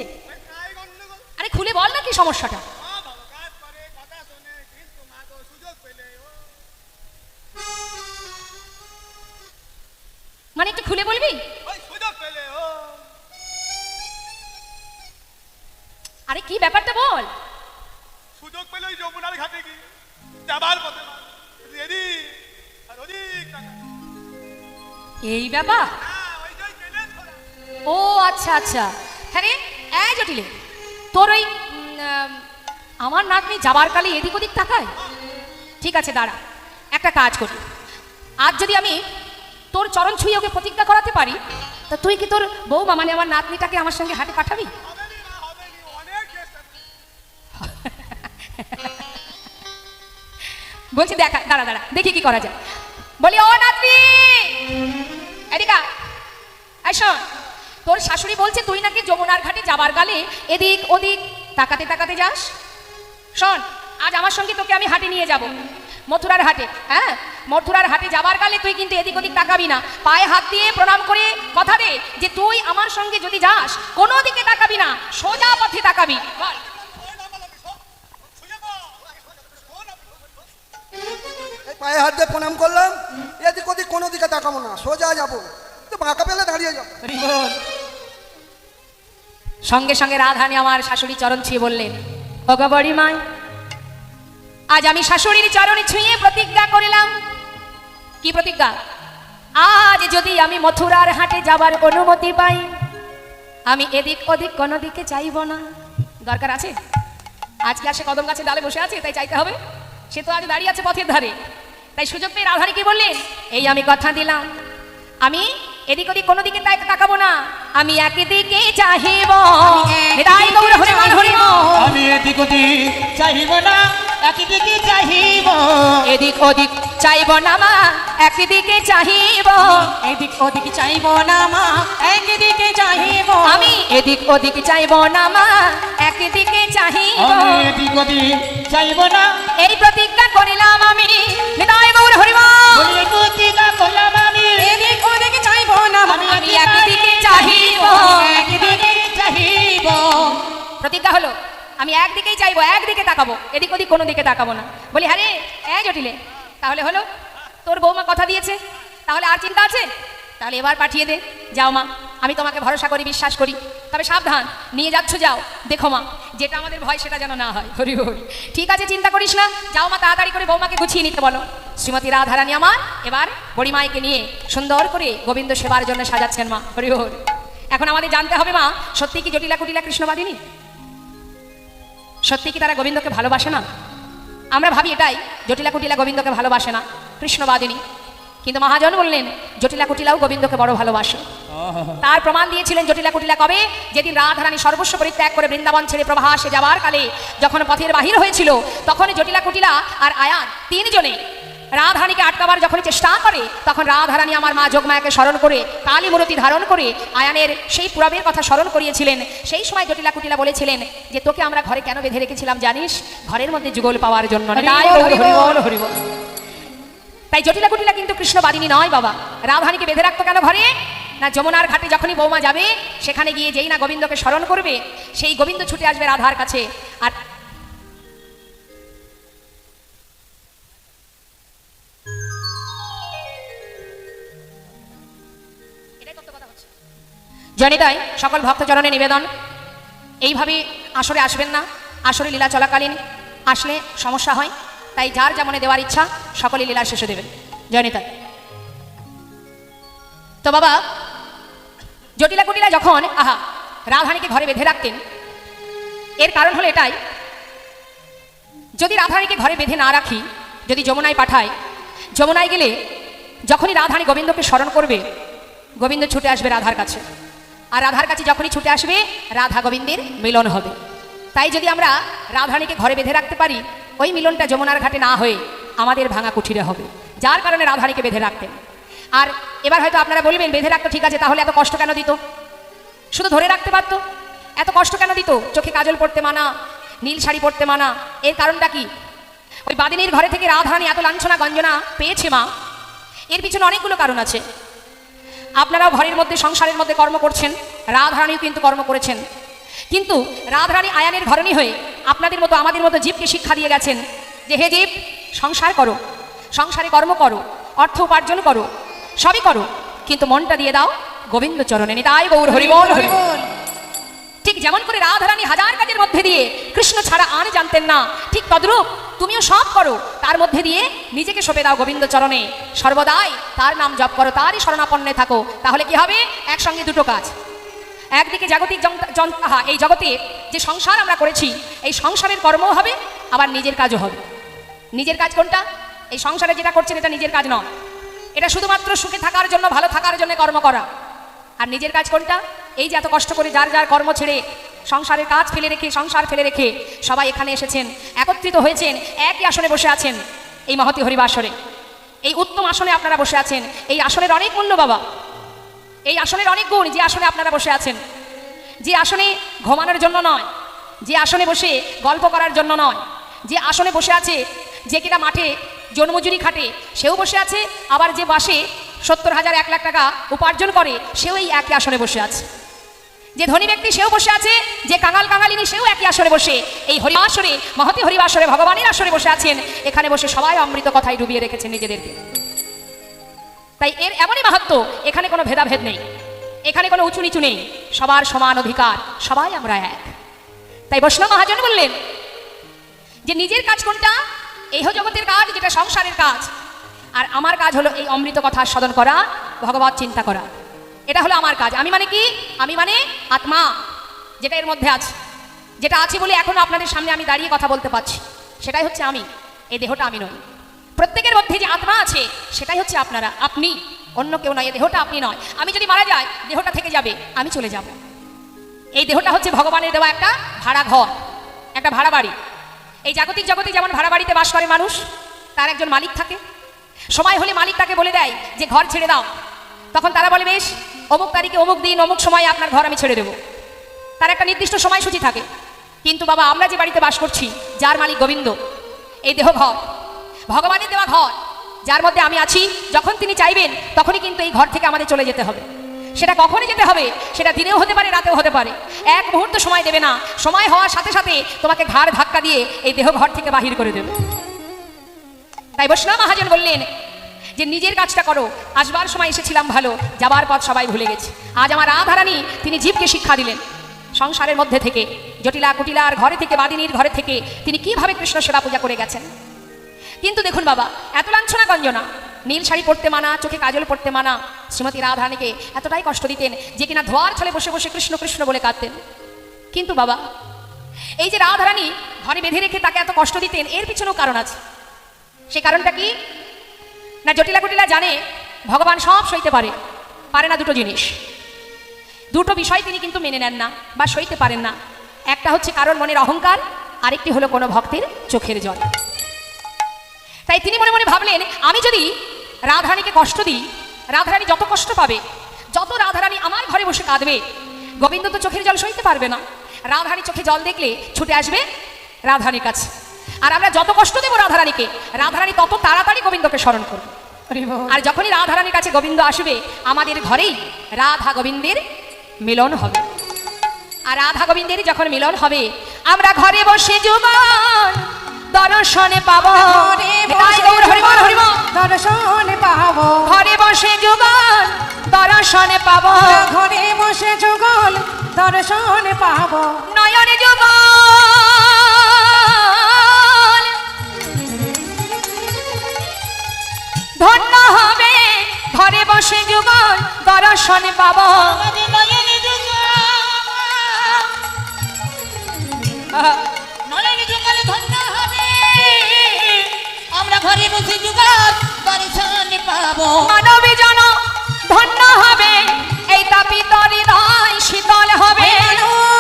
আরে খুলে বল না, কি সমস্যাটা? মানে একটু খুলে বলবি? আরে কি ব্যাপারটা বল। সুযোগ পেলে ওই যমুনার ঘাটে গিয়ে যাবার পথে এই ব্যাপার? ও আচ্ছা আচ্ছা। হ্যাঁ রে, এই জটিলে, তোর ওই আমার নাতনি যাবার কালে এদিক ওদিক তাকায়? ঠিক আছে, দাঁড়া, একটা কাজ করি। আজ যদি আমি তোর চরণ ছুঁয়ে ওকে প্রতিজ্ঞা করাতে পারি, তা তুই কি তোর বৌমা, মানে আমার নাতনিটাকে আমার সঙ্গে হাটে পাঠাবি? বলছি, দেখা, দাঁড়া দাঁড়া, দেখি কি করা যায়। বলি, ও নাতনি, এদিকা শোন, তোর শাশুড়ি বলছে তুই নাকি যমুনার ঘাটে যাবার গালে এদিক ওদিক তাকাতে তাকাতে যাস। শোন, আজ আমার সঙ্গে তোকে আমি হাটে নিয়ে যাব, মথুরার হাটে। হ্যাঁ, মথুরার হাটে যাবার গালে তুই কিন্তু এদিক ওদিক তাকাবি না, পায়ে হাত দিয়ে প্রণাম করে কথা দে যে তুই আমার সঙ্গে যদি যাস কোনো দিকে তাকাবি না, সোজা পথে তাকাবি। বল। পায়ে হাত দিয়ে প্রণাম করলাম, এদিক ওদিক কোনো দিকে তাকাবো না, সোজা যাবো, তো বাঁকা পেলে দাঁড়িয়ে যাবো। সঙ্গে সঙ্গে রাধারানী আমার শাশুড়ি চরণ ছুঁয়ে বললেন, ওগো বড়িমাই, আজ আমি শাশুড়ির চরণ ছুঁয়ে প্রতিজ্ঞা করিলাম। কি প্রতিজ্ঞা? আজ যদি আমি মথুরার হাটে যাবার অনুমতি পাই, আমি এদিক ওদিক কোনো দিকে চাইব না। দরকার আছে? আজকে আর সে কদম গাছের ডালে বসে আছে তাই চাইতে হবে? সে তো আজ দাঁড়িয়ে আছে পথের ধারে। তাই সুযোগ পেয়ে রাধারানী কি বললেন, এই আমি কথা দিলাম, আমি এদিক ওদিক কোনো দিকে তাকাবো না, আমি একদিকে চাহিব। হৃদয় গৌর হরি বল হরি বল। আমি এদিক ওদিক চাহিব না, একদিকে চাহিব। এদিক ওদিক চাইব না মা, একদিকে চাহিব। এদিক ওদিক চাইব না মা, একদিকে চাহিব। আমি এদিক ওদিক চাইব না মা, একদিকে চাহিব। আমি এদিক ওদিক চাইব না, এই প্রতিজ্ঞা করিলাম আমি। হৃদয় গৌর হরি বল। বলিয়ে প্রতিজ্ঞা করলাম আমি। এদিক ওদিক চাইব না মা, আমি একদিকে চাহিব। একদিকে চাহিব। প্রতিজ্ঞা হলো আমি একদিকেই চাইবো, একদিকে তাকাবো, এদিক ওদিক কোনো দিকে তাকাবো না। বলি হ্যাঁ রে, জটিলে তাহলে হলো, তোর বৌমা কথা দিয়েছে, তাহলে আর চিন্তা আছে? তাহলে এবার পাঠিয়ে দে। যাও মা, আমি তোমাকে ভরসা করি, বিশ্বাস করি, তবে সাবধান, নিয়ে যাচ্ছ যাও, দেখো মা যেটা আমাদের ভয় সেটা যেন না হয়। হরি হরি। ঠিক আছে, চিন্তা করিস না, যাও মা, তাড়াতাড়ি করে বৌমাকে গুছিয়ে নিতে বলো। শ্রীমতী রাধারানী আমার এবার বড়িমাইকে নিয়ে সুন্দর করে গোবিন্দ সেবার জন্য সাজাচ্ছেন মা। হরি হরি। এখন আমাদের জানতে হবে মা, সত্যি কি জটিলা কুটিলা কৃষ্ণবাদিনী? সত্যি কি তারা গোবিন্দকে ভালোবাসে না? আমরা ভাবি এটাই, জটিলা কুটিলা গোবিন্দকে ভালোবাসে না, কৃষ্ণবাদিনী। কিন্তু মহাজন বললেন জটিলা কুটিলাও গোবিন্দকে বড় ভালোবাসে। তার প্রমাণ দিয়েছিলেন জটিলা কুটিলা কবে? যেদিন রাধারানী সর্বস্ব পরিত্যাগ করে বৃন্দাবন ছেড়ে প্রভাসে যাবার কালে যখন পথের বাহির হয়েছিল, তখন জটিলা কুটিলা আর আয়ান তিনজনে রাধারানীকে আটকাবার যখন চেষ্টা করে, তখন রাধারানী আমার মা যোগমায়াকে স্মরণ করে কালী মূর্তি ধারণ করে আয়ানের সেই পুরাবের কথা স্মরণ করিয়েছিলেন। সেই সময় জটিলা কুটিলা বলেছিলেন যে তোকে আমরা ঘরে কেন বেঁধে রেখেছিলাম জানিস? ঘরের মধ্যে যুগল পাওয়ার জন্য। তাই জটিলা কুটিলা কিন্তু কৃষ্ণবাদিনী নয় বাবা। রাধারানীকে বেঁধে রাখতো কেন ঘরে? না, যমুনার ঘাটে যখনই বৌমা যাবে, সেখানে গিয়ে যেই না গোবিন্দকে স্মরণ করবে, সেই গোবিন্দ ছুটে আসবে রাধার কাছে। আর জনিতাই সকল ভক্তচরণে নিবেদন, এইভাবে আসরে আসবেন না। আসরে লীলা চলাকালীন আসলে সমস্যা হয়, তাই যার যেমনে দেওয়ার ইচ্ছা সকলে লীলা শেষে দেবেন। জনিতা তো বাবা, জটিলা কুটিলা যখন রাধারানীকে ঘরে বেঁধে রাখতেন, এর কারণ হলো এটাই, যদি রাধারানীকে ঘরে বেঁধে না রাখি, যদি যমুনায় পাঠায়, যমুনায় গেলে যখনই রাধারানী গোবিন্দকে স্মরণ করবে, গোবিন্দ ছুটে আসবে রাধার কাছে। আর রাধার কাছে যখনই ছুটে আসবে, রাধা গোবিন্দের মিলন হবে। তাই যদি আমরা রাধারানীকে ঘরে বেঁধে রাখতে পারি, ওই মিলনটা যমুনার ঘাটে না হয়ে আমাদের ভাঙা কুঠিরে হবে, যার কারণে রাধারানীকে বেঁধে রাখতেন। আর এবার হয়তো আপনারা বলবেন বেঁধে রাখতো ঠিক আছে, তাহলে এত কষ্ট কেন দিত? শুধু ধরে রাখতে পারতো, এত কষ্ট কেন দিত? চোখে কাজল পড়তে মানা, নীল শাড়ি পরতে মানা, এর কারণটা কি? ওই বাদিনীর ঘরে থেকে রাধারানী এত লাঞ্ছনা গঞ্জনা পেয়েছে মা, এর পিছনে অনেকগুলো কারণ আছে। আপনারাও ঘরের মধ্যে সংসারের মধ্যে কর্ম করছেন, রাধারানীও কিন্তু কর্ম করেছেন, কিন্তু রাধারানী আয়ানের ধরনী হয়ে আপনাদের মতো আমাদের মতো জীবকে শিক্ষা দিয়ে গেছেন যে হে জীব, সংসার করো, সংসারে কর্ম করো, অর্থ উপার্জন করো, সবই করো, কিন্তু মনটা দিয়ে দাও গোবিন্দ চরণে। নিতাই গৌর হরি বল হরি বল। ঠিক যেমন করে রাধারানী হাজার কাজের মধ্যে দিয়ে কৃষ্ণ ছাড়া আর জানতেন না, ঠিক তদ্রূপ তুমিও সব করো, তার মধ্যে দিয়ে নিজেকে সঁপে দাও গোবিন্দ চরণে, সর্বদাই তার নাম জপ করো, তারই শরণাপন্নে থাকো। তাহলে কি হবে? একসঙ্গে দুটো কাজ। একদিকে জাগতিক এই জগতে যে সংসার আমরা করেছি, এই সংসারের কর্মও হবে, আবার নিজের কাজও হবে। নিজের কাজ কোনটা? এই সংসারে যেটা করছেন এটা নিজের কাজ নয়, এটা শুধুমাত্র সুখে থাকার জন্য, ভালো থাকার জন্য কর্ম করা। আর নিজের কাজ কোনটা? এই যে এত কষ্ট করে যার যার কর্ম ছেড়ে, সংসারের কাজ ফেলে রেখে, সংসার ফেলে রেখে সবাই এখানে এসেছেন, একত্রিত হয়েছেন, একই আসনে বসে আছেন, এই মহতী হরিবাসরে, এই উত্তম আসনে আপনারা বসে আছেন। এই আসনের অনেক মূল্য বাবা, এই আসনের অনেক গুণ। যে আসনে আপনারা বসে আছেন, যে আসনে ঘুমানোর জন্য নয়, যে আসনে বসে গল্প করার জন্য নয়, যে আসনে বসে আছে, যে কিনা মাঠে জন্মজুরি খাটে সেও বসে আছে, আবার যে বাসে 70,000 1 লাখ টাকা উপার্জন করে সেও এই একই আসনে বসে আছে, যে ধনী ব্যক্তি সেও বসে আছে, যে কাঙাল কাঙালিনী সেও একই আসনে বসে এই হরিবাসরে, মহতী হরিবাসরে ভগবানের আসরে বসে আছেন। এখানে বসে সবাই অমৃত কথায় ডুবিয়ে রেখেছেন নিজেদেরকে। তাই এর এমনই মাহাত্ম্য, এখানে কোনো ভেদাভেদ নেই, এখানে কোনো উঁচু নিচু নেই, সবার সমান অধিকার, সবাই আমরা এক। তাই বৈষ্ণব মহাজন বললেন যে নিজের কাজ কোনটা? এই জগতের কাজ, যেটা সংসারের কাজ, আর আমার কাজ হলো এই অমৃত কথা আস্বাদন করা, ভগবত চিন্তা করা। এটা হলো আমার কাজ। আমি মানে কি? আমি মানে আত্মা, যেটা এর মধ্যে আছে। যেটা আছে বলে এখনো আপনাদের সামনে আমি দাঁড়িয়ে কথা বলতে পারছি, সেটাই হচ্ছে আমি। এই দেহটা আমি নই। প্রত্যেকের মধ্যে যে আত্মা আছে সেটাই হচ্ছে আপনারা, আপনি, অন্য কেউ নয়। এই দেহটা আপনি নয়। আমি যদি মারা যাই দেহটা থেকে যাবে, আমি চলে যাব। এই দেহটা হচ্ছে ভগবানের দেওয়া একটা ভাড়া ঘর, একটা ভাড়া বাড়ি। এই জাগতিক জগতে যেমন ভাড়া বাড়িতে বাস করে মানুষ, তার একজন মালিক থাকে। সময় হলে মালিক তাকে বলে দেয় যে ঘর ছেড়ে দাও, তখন তারা বলে বেশ, অমুক তারিখে অমুক দিন অমুক সময় আপনার ঘর আমি ছেড়ে দেবো। তার একটা নির্দিষ্ট সময়সূচি থাকে। কিন্তু বাবা, আমরা যে বাড়িতে বাস করছি, যার মালিক গোবিন্দ, এই দেহ ঘর ভগবানের দেওয়া ঘর, যার মধ্যে আমি আছি। যখন তিনি চাইবেন তখনই কিন্তু এই ঘর থেকে আমাদের চলে যেতে হবে। সেটা কখনই যেতে হবে, সেটা দিনেও হতে পারে, রাতেও হতে পারে। এক মুহূর্ত সময় দেবে না। সময় হওয়ার সাথে সাথে তোমাকে ঘাড় ধাক্কা দিয়ে এই দেহ ঘর থেকে বাহির করে দেবে। তাই বৈষ্ণব মহাজন বললেন যে নিজের কাজটা করো। আসবার সময় এসেছিলাম ভালো, যাবার পথ সবাই ভুলে গেছে। আজ আমার রাধারানী তিনি জীবকে শিক্ষা দিলেন। সংসারের মধ্যে থেকে, জটিলা কুটিলার ঘরে থেকে, বাদিনীর ঘরে থেকে তিনি কিভাবে কৃষ্ণ সেবা পূজা করে গেছেন। কিন্তু দেখুন বাবা, এত লাঞ্ছনা গঞ্জনা, নীল শাড়ি পরতে মানা, চোখে কাজল পরতে মানা, শ্রীমতী রাধারানীকে এতটাই কষ্ট দিতেন যে কিনা ধোয়ার ছলে বসে বসে কৃষ্ণ কৃষ্ণ বলে কাঁদতেন। কিন্তু বাবা, এই যে রাধারানী ঘরে বেঁধে রেখে তাকে এত কষ্ট দিতেন, এর পিছনেও কারণ আছে। সেই কারণটা কি না, জটিলা কুটিলা জানে ভগবান সব সইতে পারে, পারে না দুটো জিনিস, দুটো বিষয় তিনি কিন্তু মেনে নেন না বা সইতে পারেন না। একটা হচ্ছে কারণ মনের অহংকার, আরেকটি হলো কোনো ভক্তের চোখের জল। তাই তিনি মনে মনে ভাবলেন, আমি যদি রাধারানীকে কষ্ট দিই, রাধারানী যত কষ্ট পাবে, যত রাধারানী আমার ঘরে বসে কাঁদবে, গোবিন্দ তো চোখের জল সইতে পারবে না। রাধারানী চোখে জল দেখলে ছুটে আসবে রাধারানীর কাছে। আর আমরা যত কষ্ট দেবো রাধারানীকে, রাধারানী তত তাড়াতাড়ি গোবিন্দকে স্মরণ করবে। আর যখনই রাধারানীর কাছে গোবিন্দ আসবে, আমাদের ঘরেই রাধা গোবিন্দের মিলন হবে। আর রাধা গোবিন্দের যখন মিলন হবে, আমরা ঘরে বসে যুগল দর্শনে পাবো, দর্শনে পাবো, ঘরে বসে যুগল দর্শনে পাবো, ঘরে বসে যুগল দর্শনে পাবো, নয়নে যুগল ধন্য হবে, ঘরে বসে যুগল দর্শনে পাবো। আমরা ঘরে বসে যুগল দর্শন পাবো। মানবী জন ধন্য হবে, এই তাপিত হৃদয় শীতল হবে।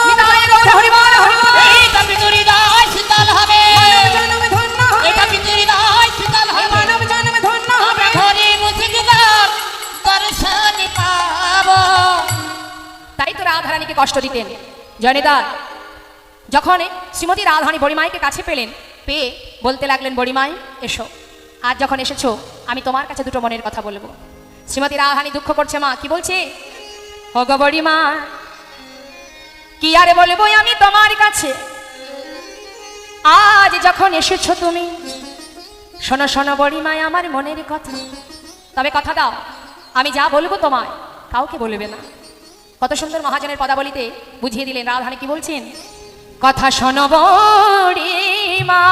হৃদয় হরি বল, হরি বল। এই তাপিত হৃদয় শীতল হবে, জন্ম ধন্য এই হবে, তাপিত হৃদয় শীতল হবে। মানব জন্ম ধন্য হবে, ঘরে বসে যুগল দর্শন পাবো। তাই তো রাধারানীকে কষ্ট দিতেন জয়নিদার। যখন শ্রীমতী রাধারানী বড়িমাইকে কাছে পেলেন, পেয়ে বলতে লাগলেন, বড়িমাই এসো, আজ যখন এসেছো আমি তোমার কাছে দুটো মনের কথা বলবো। শ্রীমতী রাধারানী দুঃখ করছে। মা কি বলছে? ও গো বড়িমা, কি আরে বলবো আমি তোমার কাছে, আজ যখন এসেছো তুমি, শোনো শোনো বড়িমাই আমার মনের কথা। তবে কথা দাও, আমি যা বলবো তোমায় কাউকে বলবে না। কত সুন্দর মহাজনের পদাবলিতে বুঝিয়ে দিলেন রাধারানী কি বলছেন। কথা শোনো বড়িমা,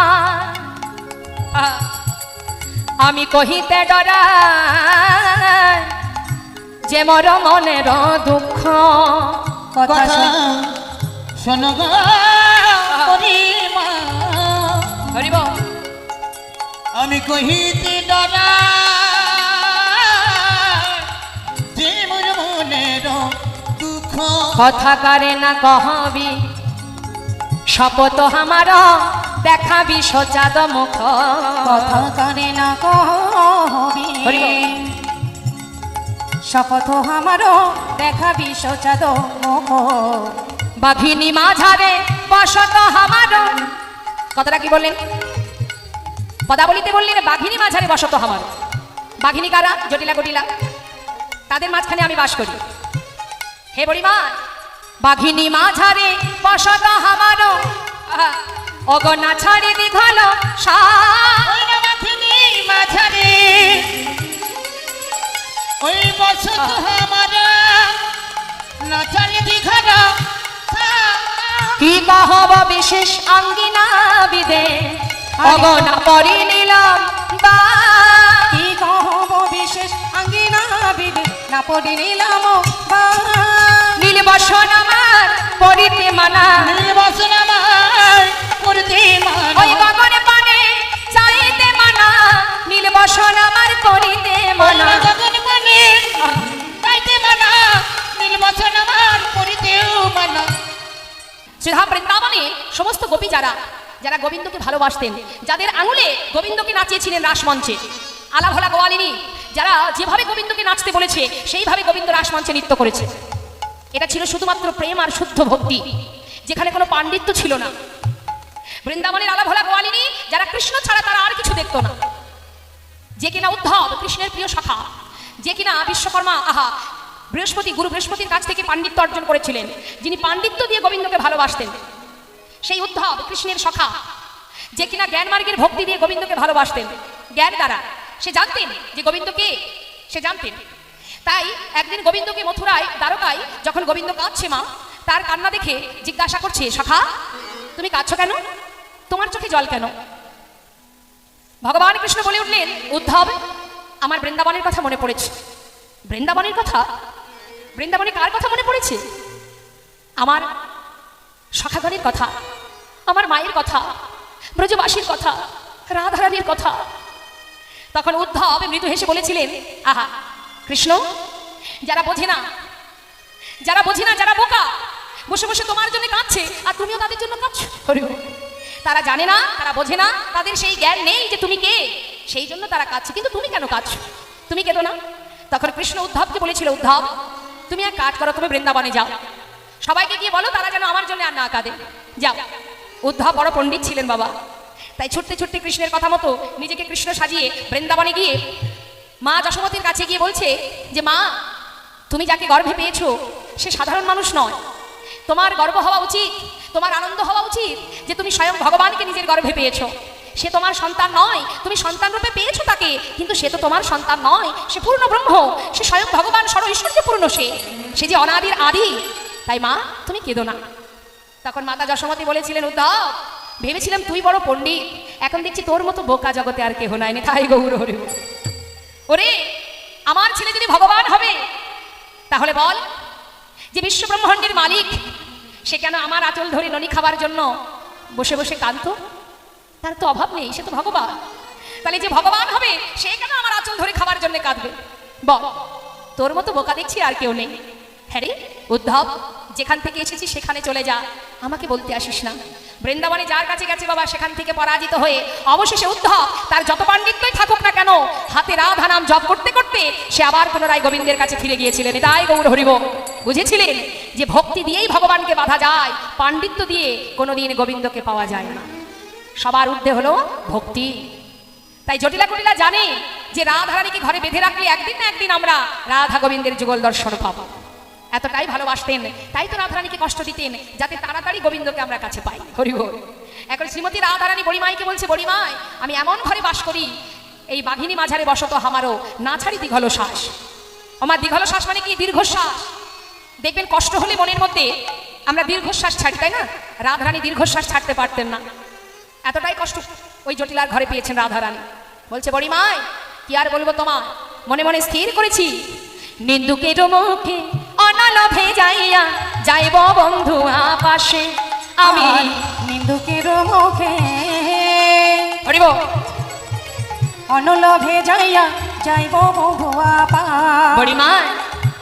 আমি কহিতে ডরাই যে মোর মনের দুঃখ। কথা শোনো গো বড়িমা, হরিব আমি কহিতে ডরা যে মোর মনের দুঃখ। কথা কারে না কহবি, শপথ আমার দেখাবি সচাদ মুখ। কথা কানে না কহবি, হরি বল। শপথ আমারও দেখাবি সচাদ মুখ। বাঘিনী মাঝারে বসত আমার, কথাটা কি বললেন? পদাবলিতে বললেন বাঘিনী মাঝারে বসত আমার। বাঘিনী কারা? জটিলা কুটিলা, তাদের মাঝখানে আমি বাস করি। হে বড়িমা, বাঘিনী মাঝারে বসত আমার, অগনা ছাড়ি দীঘল মাঝারে ওই বসত আমার নাচালে দীঘার। কি কহব বিশেষ অঙ্গিনা বিদে, অগনা পরি নিলাম বা। কি কহব বিশেষ আঙ্গিনা বিদে, না পড়ি নিলাম নীল বসন আমার পরিতে মানা, নীল বসন আমার আমার করতে মানা ওই গগন পানে চাইতে মানা নীল বসন আমার করিতে মানা গগন মানে চাইতে মানা নীল বচন আমার করিতেও মানা শ্রীধাম বৃন্দাবনে সমস্ত গোপী যারা যারা গোবিন্দকে ভালোবাসতেন, যাদের আঙুলে গোবিন্দকে নাচিয়েছিলেন রাসমঞ্চে, আলাভোলা গোয়ালিনী যারা যেভাবে গোবিন্দকে নাচতে বলেছে সেইভাবে গোবিন্দ রাসমঞ্চে নৃত্য করেছে। এটা ছিল শুধুমাত্র প্রেম আর শুদ্ধ ভক্তি, যেখানে কোনো পাণ্ডিত্য ছিল না। বৃন্দাবনের আলাভোলা গোয়ালিনী যারা কৃষ্ণ ছাড়া তারা আর কিছু দেখতো না, যে কিনা উদ্ধব কৃষ্ণের প্রিয় শাখা, যে কিনা বিশ্বকর্মা বৃহস্পতি গুরু বৃহস্পতির কাছ থেকে পাণ্ডিত্য অর্জন করেছিলেন, যিনি পাণ্ডিত্য দিয়ে গোবিন্দকে ভালোবাসতেন, সেই উদ্ধব কৃষ্ণের সখা, যে কিনা জ্ঞান মার্গের ভক্তি দিয়ে গোবিন্দকে ভালোবাসতেন। জ্ঞান দ্বারা সে জানতেন যে গোবিন্দ কে, সে জানতেন। তাই একদিন গোবিন্দকে মথুরায় দ্বারকায় যখন গোবিন্দ কাঁদছে, মা তার কান্না দেখে জিজ্ঞাসা করছে, সখা তুমি কাঁদছো কেন, তোমার চোখে জল কেন? ভগবান কৃষ্ণ বলে উঠলেন, উদ্ধব আমার বৃন্দাবনের কথা মনে পড়েছে। বৃন্দাবনের কথা? বৃন্দাবনে কার কথা মনে পড়েছে? আমার সখাগণের কথা, আমার মায়ের কথা, ব্রজবাসীর কথা, রাধারানীর কথা। তখন উদ্ধব মৃদু হেসে বলেছিলেন, আহা কৃষ্ণ, যারা বোঝে না, যারা বোঝে না, যারা বোকা, বসে বসে তোমার জন্য কাঁদছে আর তুমিও তাদের জন্য কাঁদছো। তারা জানে না, তারা বোঝে না, তাদের সেই জ্ঞান নেই যে তুমি কে, সেই জন্য তারা কাঁদছে। কিন্তু তুমি কেন কাঁদছো? তুমি কেঁদো না। তখন কৃষ্ণ উদ্ধবকে বলেছিল, উদ্ধব তুমি এক কাজ করো, তুমি বৃন্দাবনে যাও, সবাইকে গিয়ে বলো তারা যেন আমার জন্য আর না কাঁদে। যাও। উদ্ধব বড় পণ্ডিত ছিলেন বাবা, তাই ছুটতে ছুটতে কৃষ্ণের কথা মতো নিজেকে কৃষ্ণ সাজিয়ে বৃন্দাবনে গিয়ে মা যশোমতীর কাছে গিয়ে বলছে যে মা, তুমি যাকে গর্ভে পেয়েছো সে সাধারণ মানুষ নয়, তোমার গর্ব হওয়া উচিত, তোমার আনন্দ হওয়া উচিত যে তুমি স্বয়ং ভগবানকে নিজের গর্ভে পেয়েছো। সে তোমার সন্তান নয়, তুমি সন্তান রূপে পেয়েছো তাকে, কিন্তু সে তো তোমার সন্তান নয়, সে পূর্ণ ব্রহ্ম, সে স্বয়ং ভগবান সর্ব ঐশ্বর্যপূর্ণ, সে যে অনাদির আদি। তাই মা তুমি কেঁদো না। তখন মাতা যশোমতী বলেছিলেন, উদ্ধব ভেবেছিলাম তুই বড় পণ্ডিত, এখন দেখছি তোর মতো বোকা জগতে আর কেহ নাই। তাই গৌর হরি। ওরে আমার ছেলে যদি ভগবান হবে তাহলে বল যে বিশ্ব ব্রহ্মাণ্ডের মালিক সে কেন আমার আঁচল ধরে ননি খাবার জন্য বসে বসে কাঁদতো? তার তো অভাব নেই, সে তো ভগবান। তাহলে যে ভগবান হবে সে কেন আমার আঁচল ধরে খাবার জন্য কাঁদবে? বল, তোর মতো বোকা দেখছি আর কেউ নেই। হ্যাঁ রে উদ্ধব, যেখান থেকে এসেছি সেখানে চলে যা, আমাকে বলতে আসিস না। বৃন্দাবনে যার কাছে গেছে বাবা, সেখান থেকে পরাজিত হয়ে অবশেষে উদ্ধব তার যত পাণ্ডিত্যই থাকুক না কেন, হাতে রাধা নাম জপ করতে করতে সে আবার পুনরায় গোবিন্দের কাছে ফিরে গিয়েছিলেন। তাই গৌর হরিব বুঝেছিলেন যে ভক্তি দিয়েই ভগবানকে বাঁধা যায়, পাণ্ডিত্য দিয়ে কোনোদিন গোবিন্দকে পাওয়া যায় না। সবার ঊর্ধ্বে হলো ভক্তি। তাই জটিলা কুটিলা জানে যে রাধারানীকে ঘরে বেঁধে রাখলে একদিন না একদিন আমরা রাধা গোবিন্দের যুগল দর্শন পাবো। এতটাই ভালোবাসতেন, তাই তো রাধারানীকে কষ্ট দিতেন যাতে তাড়াতাড়ি গোবিন্দকে আমরা কাছে পাই। হরি বল। এখন শ্রীমতী রাধারানী বড়িমাইকে বলছে, বড়িমাই আমি এমন ঘরে বাস করি, এই বাঘিনী মাঝারে বসত আমারও না ছাড়ি দীঘল শ্বাস। আমার দীঘল শ্বাস মানে কি? দীর্ঘশ্বাস। দেখবেন কষ্ট হলে মনের মধ্যে আমরা দীর্ঘশ্বাস ছাড়ি, তাই না? রাধারানী দীর্ঘশ্বাস ছাড়তে পারতেন না, এতটাই কষ্ট ওই জটিলার ঘরে পেয়েছেন রাধারানী। বলছে, বড়িমাই কি আর বলবো তোমার, মনে মনে স্থির করেছি নিন্দুকের মুখে অনালোভে যাইয়া যাইব বন্ধু আপাশে আমি। নিন্দুকের মুখে হরিব অনলোভে যাইয়া যাইব বন্ধু আপা। বড়িমাই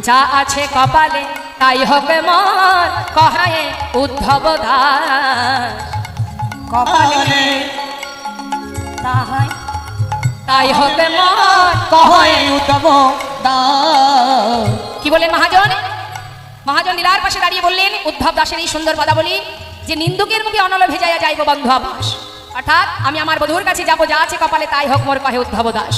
যা আছে কপালে তাই হবে মন, কহায়ে উদ্ধব দাস। কপালে তাহাই তাই হবে মন, কহায়ে উদ্ধব দাস। কি বললেন মহাজন? মহাজন লীলার পাশে দাঁড়িয়ে বললেন উদ্ধব দাসের এই সুন্দর কথা বলি যে নিন্দুকের মুখে অনল ভেজাইয়া যাইব বন্ধু আবাস, অর্থাৎ আমি আমার বধূর কাছে যাবো, যা আছে কপালে তাই হোক মোর, কহে উদ্ধব দাস।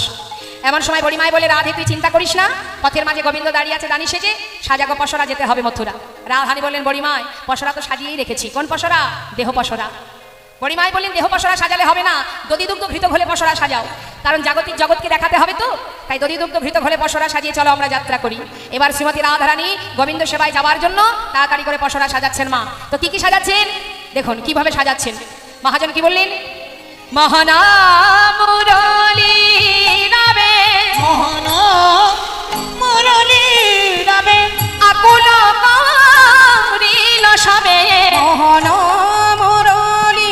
এমন সময় বড়িমাই বলে, রাধে তুই চিন্তা করিস না, পথের মাঝে গোবিন্দ দাঁড়িয়ে আছে দানি সেজে, সাজাগো পসরা যেতে হবে মথুরা। রাধানী বললেন, বড়িমাই পসরা তো সাজিয়েই রেখেছি। কোন পসরা? দেহ পসরা। বড়িমাই বললেন, দেহ পসরা সাজালে হবে না, দধি দুগ্ধ ঘৃত ঘোলে পসরা সাজাও, কারণ জাগতিক জগৎকে দেখাতে হবে তো, তাই দধি দুগ্ধ ঘৃত ঘোলে পসরা সাজিয়ে চলো আমরা যাত্রা করি। এবার শ্রীমতী রাধারানী গোবিন্দ সেবায় যাওয়ার জন্য তাড়াতাড়ি করে পসরা সাজাচ্ছেন মা। তো কি কি সাজাচ্ছেন দেখুন কিভাবে সাজাচ্ছেন। মহাজন কি বললেন? মহানা মুরলী নামে, মোহনা মুরলী নামে আকুল করিল সবে, মোহন মুরলী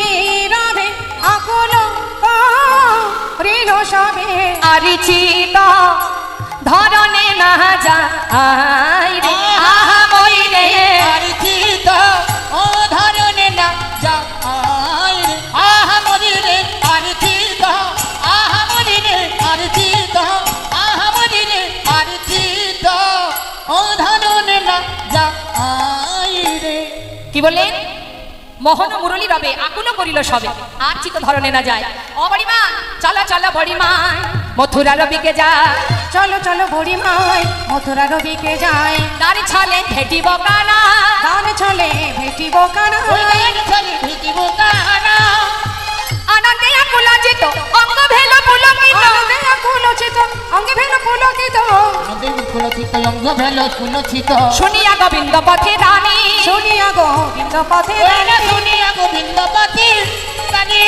পরিচিত ধরনে না যায় রে আহা মই রে পরিচিত ও ধরনে না যায় রে আহা মরি রে পরিচিত আহা মরি রে পরিচিত আহা মরি রে পরিচিত ও ধরনে না যায় রে। কি বললেন? মোহন মুরলী রবে আকুল করিল সবে আর চিত ধরনে না যায়। ও বড়িমা চলো চলো বড়িমা মথুরা রবিকে যায়। চলো চলো বুড়ি মাই মথুরা রবিকে যায়। তার ছলে ভেটিব কানা গান চলে ভেটিব কানা ওই গান চলে ভিটিব কানা আনন্দে আকুল চিত অঙ্গ ভেল পুলকিত আনন্দে আকুল চিত অঙ্গে ভেল পুলকিত নদী কুলচিত অঙ্গ ভেল কুলচিত শুনিয়া গোবিন্দ পথে রানী শুনিয়া গোবিন্দ পথে ওইনা শুনিয়া গোবিন্দ পথে রানী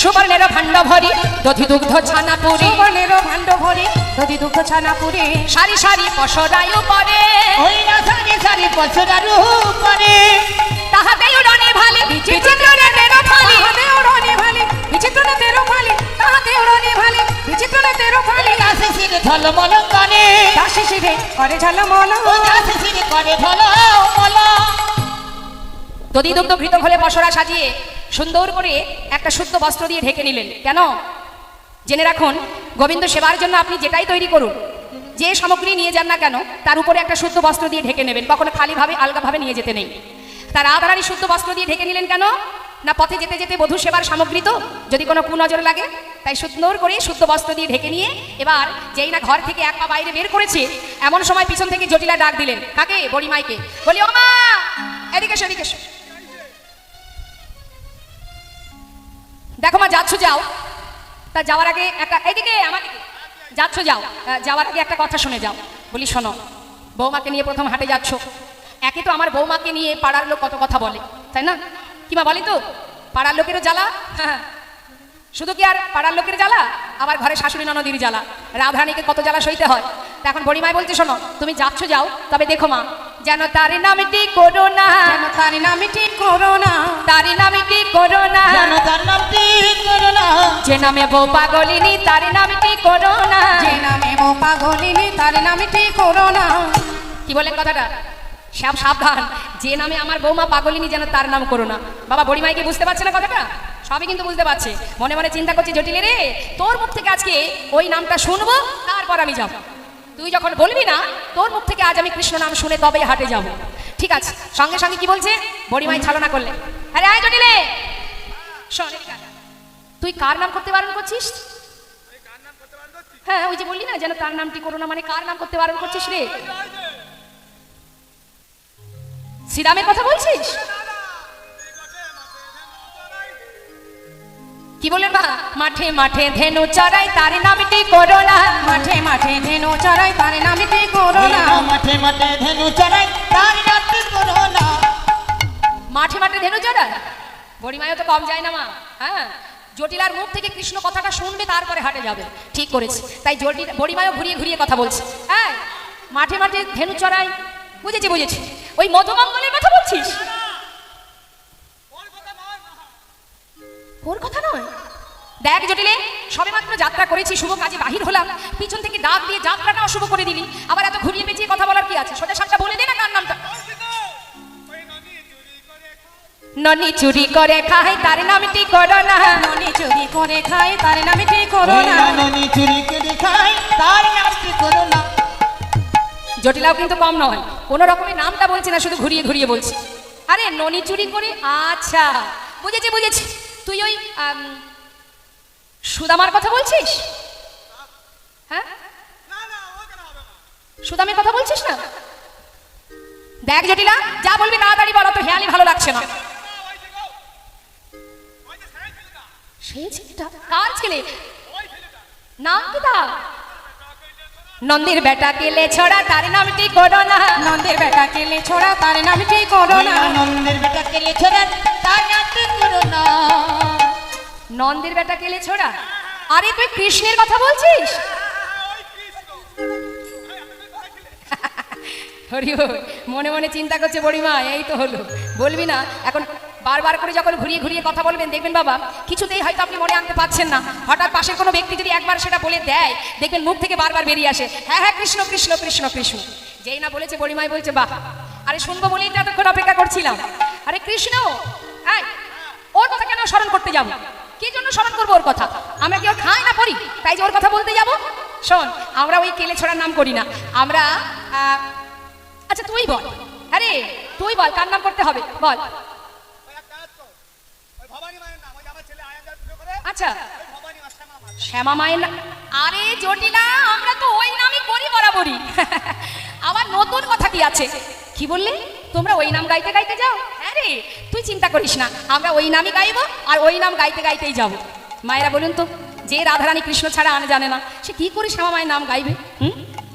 সুবর্ণের ভাণ্ড ভরি দধি দুগ্ধ ছানা পুরি সুবর্ণের ভাণ্ড ভরি দধি দুঃখ ছানা পুরে সারি সারি পশরায় পরে ওইনা সারি সারি পছরার উপরে তাহাতে উড়নে ভালে বিচিত্র নেতের ফালি তাহাতে ওড়নে ভালে বিচিত্র নেতের ফালি তাহাতে ওড়নে ভালে বিচিত্র নেতের ফালি দাসে সিরে ঝলমল করে দাসী শিরে করে ঝলমল ও দাসে সিরে করে ঝলমল দধি দুগ্ধ ঘৃত ঘোলে পশরা সাজিয়ে সুন্দর করে একটা শুদ্ধ বস্ত্র দিয়ে ঢেকে নিলেন। কেন? জেনে রাখুন, গোবিন্দ সেবার জন্য আপনি যেটাই তৈরি করুন, যে সামগ্রী নিয়ে যান না কেন, তার উপরে একটা শুদ্ধ বস্ত্র দিয়ে ঢেকে নেবেন। কখনো খালিভাবে আলগাভাবে নিয়ে যেতে নেই। তার আধারানি শুদ্ধ বস্ত্র দিয়ে ঢেকে নিলেন কেন? না পথে যেতে যেতে বধূ সেবার সামগ্রী তো যদি কোনো কুনজর লাগে, তাই সুন্দর করে শুদ্ধ বস্ত্র দিয়ে ঢেকে নিয়ে এবার যেই না ঘর থেকে এক পা বাইরে বের করেছে, এমন সময় পিছন থেকে জটিলা ডাক দিলেন। কাকে? বড়িমাইকে। বলি, ও মা, এদিকে এসো, এদিকে এসো। দেখো মা, যাচ্ছ যাও, তা যাওয়ার আগে একটা, এদিকে আমার দিকে যাচ্ছ যাও, যাওয়ার আগে একটা কথা শুনে যাও। বলি, শোনো, বৌমাকে নিয়ে প্রথম হাটে যাচ্ছ, একে তো আমার বৌমাকে নিয়ে পাড়ার লোক কত কথা বলে, তাই না? কি মা বলি তো, পাড়ার লোকেরও জ্বালা, হ্যাঁ, শুধু কি আর পাড়ার লোকের জ্বালা, আবার ঘরে শাশুড়ি ননদির জ্বালা, রাধারানীকে কত জ্বালা সইতে হয়। তা এখন বড়িমাই বলছে, শোনো, তুমি যাচ্ছ যাও, তবে দেখো মা, যেন তার নামটি করো না, যেন তার নামটি করো না, তার নামটি করো না, যেন তার নামটি করো না, যে নামে বউ পাগলিনী তার নামটি করো না। যে নামে বউ পাগলিনী তার নামটি করো না। কি বলেন কথাটা? সব সাবধান, যে নামে আমার বৌমা পাগলিনী যেন তার নাম করো না। বাবা বড়িমাইকে বুঝতে পারছে না কথাটা? সবই কিন্তু বুঝতে পারছে। মনে মনে চিন্তা করছি, জটিলে রে, তোর মুখ থেকে আজকে ওই নামটা শুনবো, তারপর আমি যাব। তুই যখন বলবি না, তোর মুখ থেকে আজ আমি কৃষ্ণ নাম শুনে তবেই হাটে যাব। ঠিক আছে? সঙ্গে সঙ্গে কি বলছে বড়িমাই ছলনা করলে, আরে আয় জটিলে, শোন, এদিকে আয়। তুই কার নাম করতে বারণ করছিস? হ্যাঁ, ওই যে বললি না যেন তার নামটি করো না, মানে কার নাম করতে বারণ করছিস রে? শ্রীরামের কথা বলছিস? কি বললেন মা? মাঠে মাঠে ধেনু চড়াই তার নামটি করো না, মাঠে মাঠে ধেনু চড়াই তার নামটি করো না। মাঠে মাঠে ধেনু চড়াই তার নামটি করো না। মাঠে মাঠে ধেনু চড়াই, বড়িমায়ও তো কম যায় না মা। হ্যাঁ, জটিলার মুখ থেকে কৃষ্ণ কথাটা শুনবে, তারপরে হাটে যাবে। ঠিক করেছে, তাই বড়িমায়ও ঘুরিয়ে ঘুরিয়ে কথা বলছে। হ্যাঁ, মাঠে মাঠে ধেনু চড়াই, বুঝেছি বুঝেছি, ওই মধুমঙ্গলের কথা বলছিস? ওর কথা নয়। দেখ জটিলে, সবে মাত্র যাত্রা করেছি, শুভ কাজে বাহির হলাম, পিছন থেকে ডাক দিয়ে যাত্রাটা অশুভ করে দিলি। আবার এত ঘুরিয়ে পেঁচিয়ে কথা বলার কি আছে? সোজা সাপটা বলে দে না কার নামটা। ননি চুরি করে খায় তার নামটি করো না, ননি চুরি করে খায় তার নামটি করো না। ননি চুরি করে খায় তার নামটি করো না। জটিলাও কিন্তু কম নয়, কোনো রকমের নামটা বলছে না, শুধু ঘুরিয়ে ঘুরিয়ে বলছে। আরে ননি চুরি করে, আচ্ছা বুঝেছি বুঝেছি, তুই ওই সুদামার কথা বলছিস? হ্যাঁ, সুদামের কথা বলছিস না? দেখ জটিলা, যা বলবি তাড়াতাড়ি বলো, তো হেয়ালি ভালো লাগছে না। সেই ছেলেটা কার ছেলে? নাম কি তার? নন্দের বেটা কেলে ছড়া তার নামটি করো না, নন্দের বেটা কেলে ছোড়া তার নামটি করো না। নন্দের বেটা কেলে ছড়া তার নামটি করো না। নন্দের বেটা কেলে ছোড়া? আরে তুই কৃষ্ণের কথা বলছিস? হরি হরি, মনে মনে চিন্তা করছে বড়িমা, এই তো হলো, বলবি না এখন বারবার করে যখন ঘুরিয়ে ঘুরিয়ে কথা বলবেন দেখবেন বাবা কিছুতেই হয়তো আপনি মনে আনতে পারছেন না। হঠাৎ পাশের কোনো ব্যক্তি যদি একবার সেটা বলে দেয় দেখবেন মুখ থেকে বারবার বেরিয়ে আসে হ্যাঁ হ্যাঁ কৃষ্ণ কৃষ্ণ কৃষ্ণ কৃষ্ণ। যেই না বলেছে বড়িমাই বলছে বাহ, আরে শুনবো বলেই তো এতক্ষণ অপেক্ষা করছিলাম। আরে কৃষ্ণ ওর কথা কেন স্মরণ করতে যাবো? কি জন্য স্মরণ করবো ওর কথা? আমরা কি ওর খাই না পড়ি তাই যে ওর কথা বলতে যাবো? শোন, আমরা ওই কেলে ছড়ার নাম করি না আমরা। আচ্ছা তুই বল, আরে তুই বল কার নাম করতে হবে বল। ওই এক কাজ কর, ওই ভবানী মায়ের নাম, ওই যে আমার ছেলে আয়ানদার পুজো করে, আচ্ছা ওই ভবানী মা, শ্যামা মা। শ্যামা মায়ের আরে জটিলা, আমরা তো ওই নামই করি বরাবরই। আবার নতুন কথা কি আছে? কি বললি তোমরা ওই নাম গাইতে গাইতে যাও? হ্যাঁ রে, তুই চিন্তা করিস না, আমরা ওই নামই গাইবো আর ওই নাম গাইতে গাইতেই যাব। মায়েরা বলুন তো, যে রাধারানী কৃষ্ণ ছাড়া আনে জানে না সে কি করে শ্যামা মায়ের নাম গাইবে?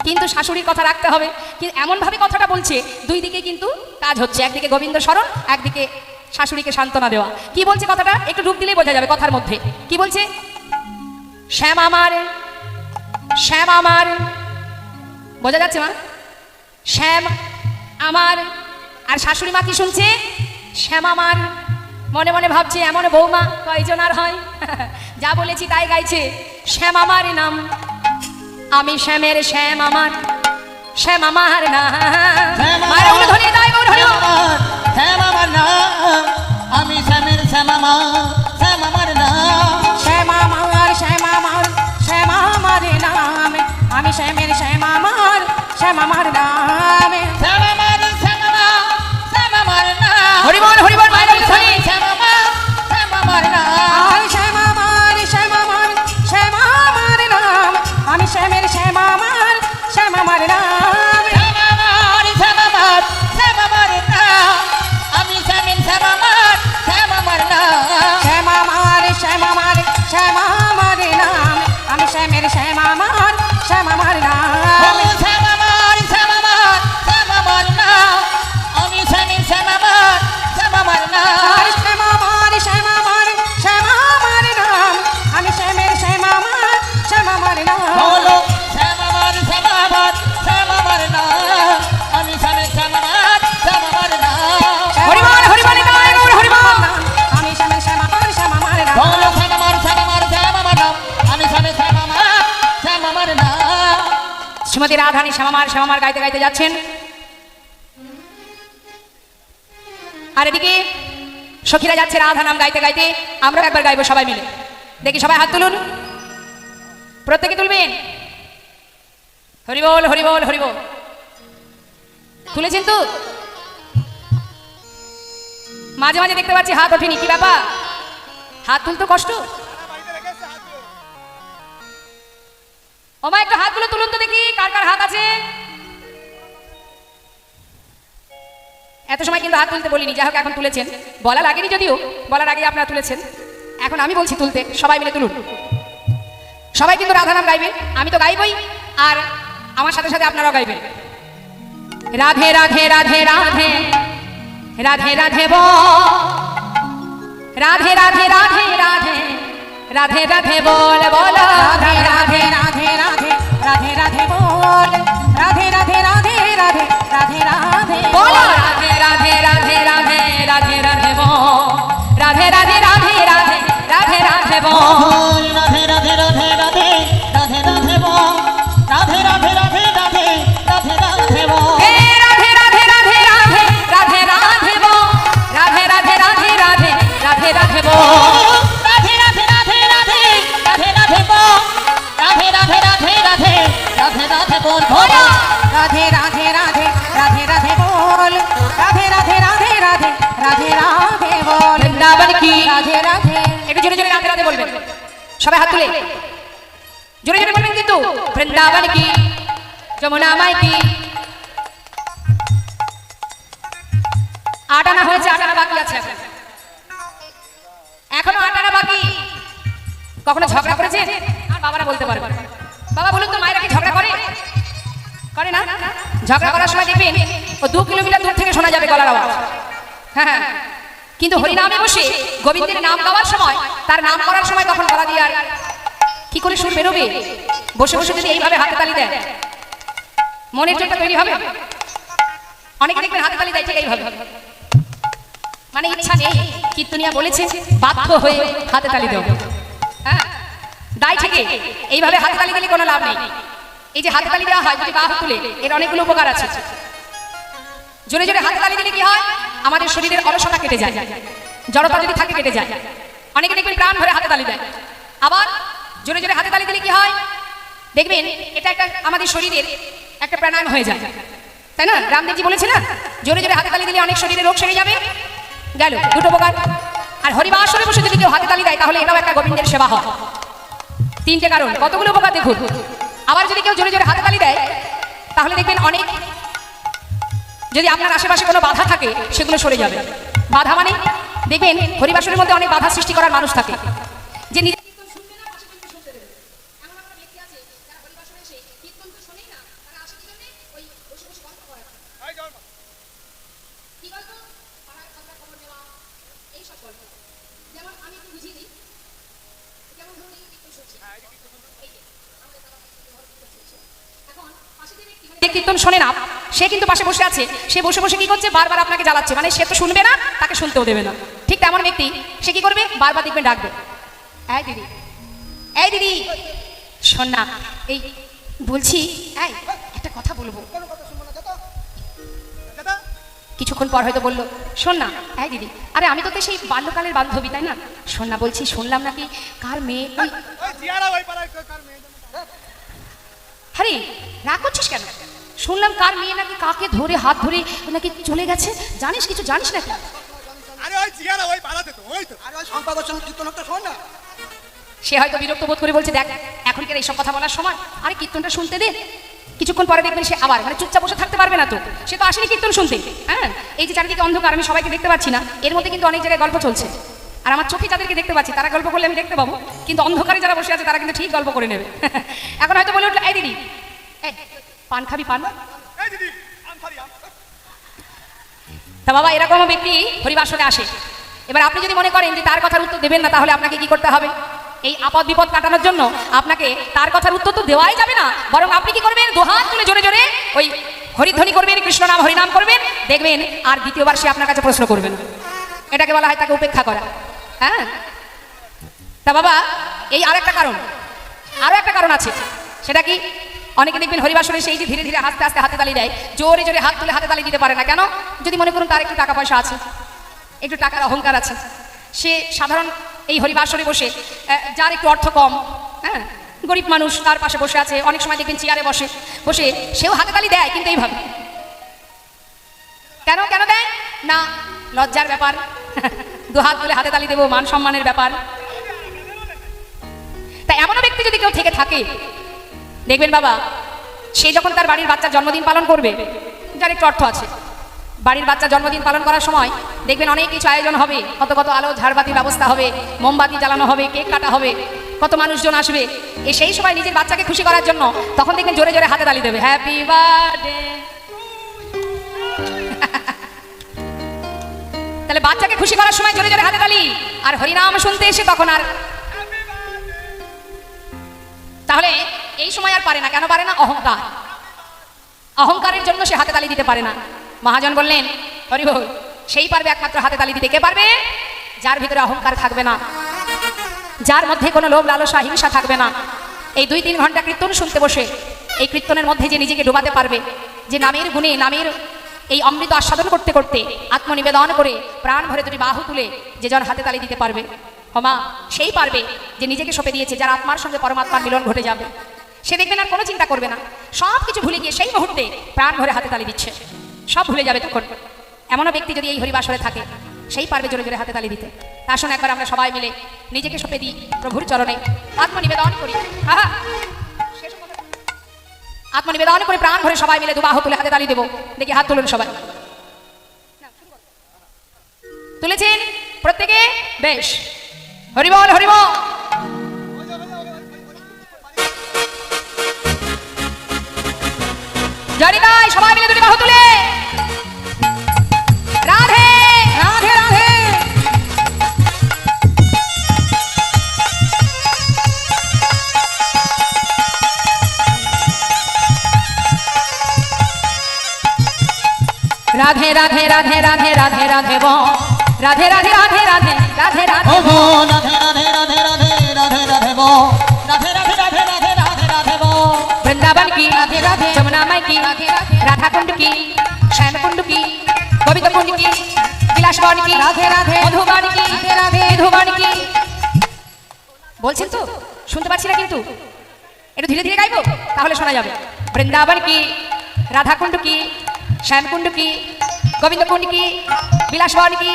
কিন্তু শাশুড়ির কথা রাখতে হবে। কিন্তু এমনভাবে কথাটা বলছে দুই দিকে কিন্তু কাজ হচ্ছে, একদিকে গোবিন্দ স্মরণ, একদিকে শাশুড়িকে সান্ত্বনা দেওয়া। কি বলছে কথাটা একটু রূপ দিলেই বোঝা যাবে কথার মধ্যে। কি বলছে? শ্যাম আমার, শ্যাম আমার, বোঝা যাচ্ছে মা? শ্যাম আমার। আর শাশুড়ি মা কি শুনছে? শ্যাম আমার। মনে মনে ভাবছে এমন বৌমা কয়জন আর হয়। যা বলেছি তাই গাইছে, শ্যাম আমার নাম, আমি শ্যামের শ্যাম আমার, শ্যাম আমার না। মায়েরা উলু ধরিয়ে দাও, গৌর হরি বল। শ্যাম আমার নাম, আমি শ্যামের শ্যাম আমার, শ্যাম আমার নাম। শ্যামা মার শ্যামা মার শ্যামা মার নাম, আমি শ্যামের শ্যামা মার শ্যামা মার নাম। শ্যাম আমার, শ্যাম আমার, শ্যাম আমার নাম। হরি বল, হরি বল, মায়েরা উলু ধরি। শ্যাম আমার, শ্যাম আমার নাম। আর শ্যামা মার শ্যামা মার শ্যামা মার নাম, আমি শ্যামের শ্যামা মার শ্যামা মার নাম। শ্যাম আমার, শ্যাম আমার, শ্যাম আমার নাম। আমি শ্যামের শ্যাম আমার, শ্যাম আমার নাম। শ্যামা মার শ্যামা মার শ্যামা মার নাম, আমি শ্যামের শ্যামা মার শ্যামা মার নাম। ও শ্যাম আমার, শ্যাম আমার, শ্যাম আমার নাম। আমি শ্যামের শ্যাম আমার, শ্যাম আমার নাম। আর শ্যামা মার শ্যামা মার শ্যামা মার নাম, আমি শ্যামের শ্যামা মার শ্যামা মার নাম। বলো শ্যাম আমার, শ্যাম আমার, শ্যাম আমার নাম। আমি শ্যামের শ্যাম আমার, শ্যাম আমার নাম। হরি বল, হরি বল, গৌর হরি বল। আমি শ্যামের শ্যামা মার শ্যামা মার নাম। বলো শ্যাম আমার, শ্যাম আমার, শ্যাম আমার নাম। আমি শ্যামের শ্যাম আমার, শ্যাম আমার নাম। শ্রীমতী রাধারানী শ্যামামার শ্যামামার গাইতে গাইতে যাচ্ছেন। আর এদিকে সখীরা যাচ্ছে রাধা নাম গাইতে গাইতে। আমরা একবার গাইবো সবাই মিলে, দেখি সবাই হাত তুলুন, প্রত্যেকে তুলবেন। হরি বল, হরি বল, হরি বল। তুলেছেন তো? মাঝে মাঝে দেখতে পাচ্ছি হাত ওঠেনি, কি ব্যাপার? হাত তুলতে কষ্ট? সারা বাড়িতে রেখে এসছে হাতগুলো। ওমা একটু হাতগুলো তুলুন তো দেখি কার কার হাত আছে। এত সময় কিন্তু হাত তুলতে বলিনি, যাই হোক এখন তুলেছেন। বলা লাগেনি, যদিও বলার আগে আপনারা তুলেছেন। এখন আমি বলছি তুলতে, সবাই মিলে তুলুন। সবাই কিন্তু রাধা নাম গাইবেন, আমি তো গাইবই, আর আমার সাথে সাথে আপনারাও গাইবেন। রাধে রাধে রাধে রাধে রাধে রাধে বল, রাধে রাধে রাধে রাধে রাধে রাধে বল বল। রাধে রাধে রাধে রাধে রাধে রাধে বল, রাধে রাধে রাধে রাধে রাধে রাধে বলো রাধে রাধে রাধে রাধে রাধে রাধে বল, রাধে রাধে রাধে রাধে রাধে রাধে বল। রাধে রাধে রাধে রাধে রাধে রাধে বল, রাধে রাধে রাধে রাধে রাধে রাধে বল। হে রাধে রাধে রাধে রাধে রাধে রাধে বল, রাধে রাধে রাধে রাধে রাধে রাধে বল। রাধে রাধে রাধে রাধে রাধে রাধে বল, রাধে রাধে রাধে রাধে রাধে রাধে বল। বলো রাধে রাধে রাধে রাধে রাধে বল, রাধে রাধে রাধে রাধে রাধে রাধে বল। বৃন্দাবন কি রাধে রাধে একটু জোরে জোরে রাধে রাধে বলবেন, সবাই হাত তুলে জোরে জোরে বলবেন কিন্তু। বৃন্দাবন কি, যমুনা মাই কি। আটানা হয়েছে, আটানা বাকি আছে এখন। এখনো আটানা বাকি। কখনো ঝগড়া করেছেন? আর বাবারা বলতে পারবে। বাবা বলুন তো, মায়েরা কি ঝগড়া করে? করে না? ঝগড়া করার সময় দেখবেন ও 2 কিলোমিটার দূর থেকে শোনা যাবে গলার আওয়াজ। হ্যাঁ, কিন্তু হরিনামে বসে গোবিন্দের নাম গাওয়ার সময়, তার নাম করার সময় তখন গলা দিয়ে আর কি করে সুর বেরোবে? বসে বসে যদি এইভাবে হাতে তালি দেয়, মনের জোরটা তৈরি হবে। অনেকে দেখবেন হাতে তালি দেয় ঠিক এইভাবে, মানে ইচ্ছা নেই, কীর্তনিয়া বলেছে বাধ্য হয়ে হাতে তালি দেব। হ্যাঁ, দায় ঠিকই, এইভাবে হাতে তালি দিলে কোনো লাভ নেই। এই যে হাতে তালি দেওয়া হয় যদি বাহু তুলে, এর অনেকগুলো উপকার আছে। জোরে জোরে হাতে তালি দিলে কি হয়? আমাদের শরীরের অলসতা কেটে যায়, জড়তা যদি থাকে কেটে যায়। অনেকে দেখবেন প্রাণ ভরে হাতে তালি দেয়। আবার জোরে জোরে হাতে তালি দিলে কি হয় দেখবেন, এটা একটা আমাদের শরীরের একটা প্রাণায়াম হয়ে যায়, তাই না? রামদেবজি বলেছে না, জোরে জোরে হাতে তালি দিলে অনেক শরীরের রোগ সেরে যাবে। গেল দুটো উপকার। আর হরিবাসরে বসে যদি কেউ হাতে তালি দেয় তাহলে এটাও একটা গোবিন্দের সেবা হয়। তিনটে কারণ, কতগুলো উপকার দেখুন। আবার যদি কেউ জোরে জোরে হাতে তালি দেয় তাহলে দেখবেন অনেক, যদি আপনার আশেপাশে কোনো বাধা থাকে সেগুলো সরে যাবে। বাধা মানে দেখবেন হরিবাসরের মধ্যে অনেক বাধা সৃষ্টি করার মানুষ থাকে, যে নিজে এই জল মা। কীর্তন শোনে না, সে কিন্তু পাশে বসে আছে, সে বসে বসে কি করছে, বারবার আপনাকে জ্বালাচ্ছে। মানে সে তো শুনবে না, তাকে শুনতেও দেবে না। ঠিক তেমন ব্যক্তি সে কি করবে, বারবার দেখবেন ডাকবে, এই দিদি, এই দিদি শোন না, এই বলছি, এই একটা কথা বলবো। কোনো কথা শুনবো না, দাদা। দাদা কিছুক্ষণ পর হয়তো বললো, শোন না, এই দিদি, আরে আমি তো সেই বাল্যকালের বান্ধবী, তাই না? শোন না, বলছি শুনলাম নাকি কার মেয়ে, ওই ওই জিয়ারা ওই পাড়ায় কার মেয়ে জানো? আরে রাগ করছিস কেন? শুনলাম কার মেয়ে নাকি কাকে ধরে হাত ধরে নাকি চলে গেছে। জানিস কিছু, জানিস নাকি? আরে ওই জিয়ারা ওই পাড়াতে তো, ওই তো। আর ওই সম্পাদক সঙ্গে কীর্তন একটা শোন না। সে হয়তো বিরক্ত বোধ করে বলছে, দেখ এখনকার এইসব কথা বলার সময়, আরে কীর্তনটা শুনতে দে। কিছুক্ষণ পরে দেখবেন সে আবার, মানে চুপচাপ বসে থাকতে পারবে না তো, সে তো আসেনি কীর্তন শুনতে। হ্যাঁ, এই যে চারিদিকে অন্ধকার, আমি সবাইকে দেখতে পাচ্ছি না, এর মধ্যে কিন্তু অনেক জায়গায় গল্প চলছে। আর আমার চোখে যাদেরকে দেখতে পাচ্ছি তারা গল্প করলে আমি দেখতে পাবো, কিন্তু অন্ধকারে যারা বসে আছে তারা কিন্তু ঠিক গল্প করে নেবে। এখন হয়তো বলে উঠলো, এই দিদি, এই পান খাবি, পান? এই দিদি আম খাবি আম। তা বাবা, এরকম ব্যক্তি হরিবাসরে আসে। এবার আপনি যদি মনে করেন যে তার কথার উত্তর দেবেন না, তাহলে আপনাকে কি করতে হবে? এই আপদ বিপদ কাটানোর জন্য আপনাকে তার কথার উত্তর তো দেওয়াই যাবে না, বরং আপনি কি করবেন, দুহাত তুলে জোরে জোরে ওই হরিধ্বনি করবেন, কৃষ্ণ নাম হরিনাম করবেন, দেখবেন আর দ্বিতীয়বার সে আপনার কাছে প্রশ্ন করবেন। এটাকে বলা হয় তাকে উপেক্ষা করা। হ্যাঁ, তা বাবা, এই আরেকটা কারণ, আরো একটা কারণ আছে। সেটা কি? অনেকে দেখবেন হরিবাসরে সেই যে ধীরে ধীরে আস্তে আস্তে হাতে তালি দেয়, জোরে জোরে হাত তুলে হাতে তালি দিতে পারে না। কেন? যদি মনে করুন তার একটু টাকা পয়সা আছে, একটু টাকার অহংকার আছে, সে সাধারণ এই হরিবাসরে বসে, যার একটু অর্থ কম, হ্যাঁ, গরিব মানুষ তার পাশে বসে আছে, অনেক সময় দেখবেন চেয়ারে বসে বসে সেও হাতে তালি দেয়, কিন্তু এইভাবে। কেন কেন দেয় না? লজ্জার ব্যাপার, দুহাত তুলে হাতে তালি দেবো, মান সম্মানের ব্যাপার। তাই এমনও ব্যক্তি যদি কেউ থেকে থাকে, দেখবেন বাবা, সে যখন তার বাড়ির বাচ্চার জন্মদিন পালন করবে, যার একটু অর্থ আছে, বাড়ির বাচ্চা জন্মদিন পালন করার সময় দেখবেন অনেক কিছু আয়োজন হবে, কত কত আলো ঝাড়বাতির ব্যবস্থা হবে, মোমবাতি জ্বালানো হবে, কেক কাটা হবে, কত মানুষজন আসবে। সেই সময় নিজের বাচ্চাকে খুশি করার জন্য তখন দেখবেন জোরে জোরে হাতে তালি দেবে, হ্যাপি বার্থডে। তাহলে বাচ্চাকে খুশি করার সময় জোরে জোরে হাতে তালি, আর হরিনাম শুনতে এসে তখন আর, তাহলে এই সময় আর পারে না। কেন পারে না? অহংকার, অহংকারের জন্য সে হাতে তালি দিতে পারে না। মহাজন বললেন, হরি বল, সেই পারবে একমাত্র হাতে তালি দিতে। কে পারবে? যার ভিতরে অহংকার থাকবে না, যার মধ্যে কোনো লোভ লালসা হিংসা থাকবে না। এই 2-3 ঘন্টা কীর্তন শুনতে বসে এই কীর্তনের মধ্যে যে নিজেকে ডুবাতে পারবে, যে নামের গুণে, নামের এই অমৃত আস্বাদন করতে করতে আত্মনিবেদন করে প্রাণ ভরে দুটি বাহু তুলে যে জন হাতে তালি দিতে পারবে, হমা সেই পারবে যে নিজেকে সঁপে দিয়েছে, যার আত্মার সঙ্গে পরমাত্মার মিলন ঘটে যাবে। সে দেখবেন আর কোনো চিন্তা করবে না, সব কিছু ভুলে গিয়ে সেই মুহূর্তে প্রাণ ভরে হাতে তালি দিচ্ছে, সব ভুলে যাবে তখন। এমনও ব্যক্তি যদি এই হরিবাসরে থাকে, সেই পারবে জোরে জোরে হাতে তালি দিতে। তা আসুন একবার আমরা সবাই মিলে নিজেকে সঁপে দিই প্রভুর চরণে, আত্মনিবেদন করি। আত্মনিবেদন করে প্রাণ ভরে সবাই মিলে দুবাহু তুলে হাতে তালি দেবো। দেখি হাত তুলুন সবাই। তুলেছেন প্রত্যেকে? বেশ, হরিবল হরিবল। জয় নিতাই, সবাই মিলে দুটি বাহু তুলে রাধে রাধে রাধে। রাধে রাধে রাধে রাধে রাধে রাধে বল, রাধে রাধে রাধে রাধে রাধে রাধে ও গো রাধে রাধে রাধে রাধে রাধে রাধে গো রাধে রাধে রাধে রাধে রাধে রাধে গো वृंदावन की राधे राधे जमुना माई की राधे राधे राधा कुंड की श्याम कुंड की गोविंद कुंड की বিলাসবন की राधे राधे মধুবন की राधे राधे মধুবন की বলছেন তো শুনতে পাচ্ছি না কিন্তু একটু ধীরে ধীরে গাইবো তাহলে শোনা যাবে বৃন্দাবন की राधा कुंड की श्याम कुंड की गोविंद कुंड की বিলাসবন की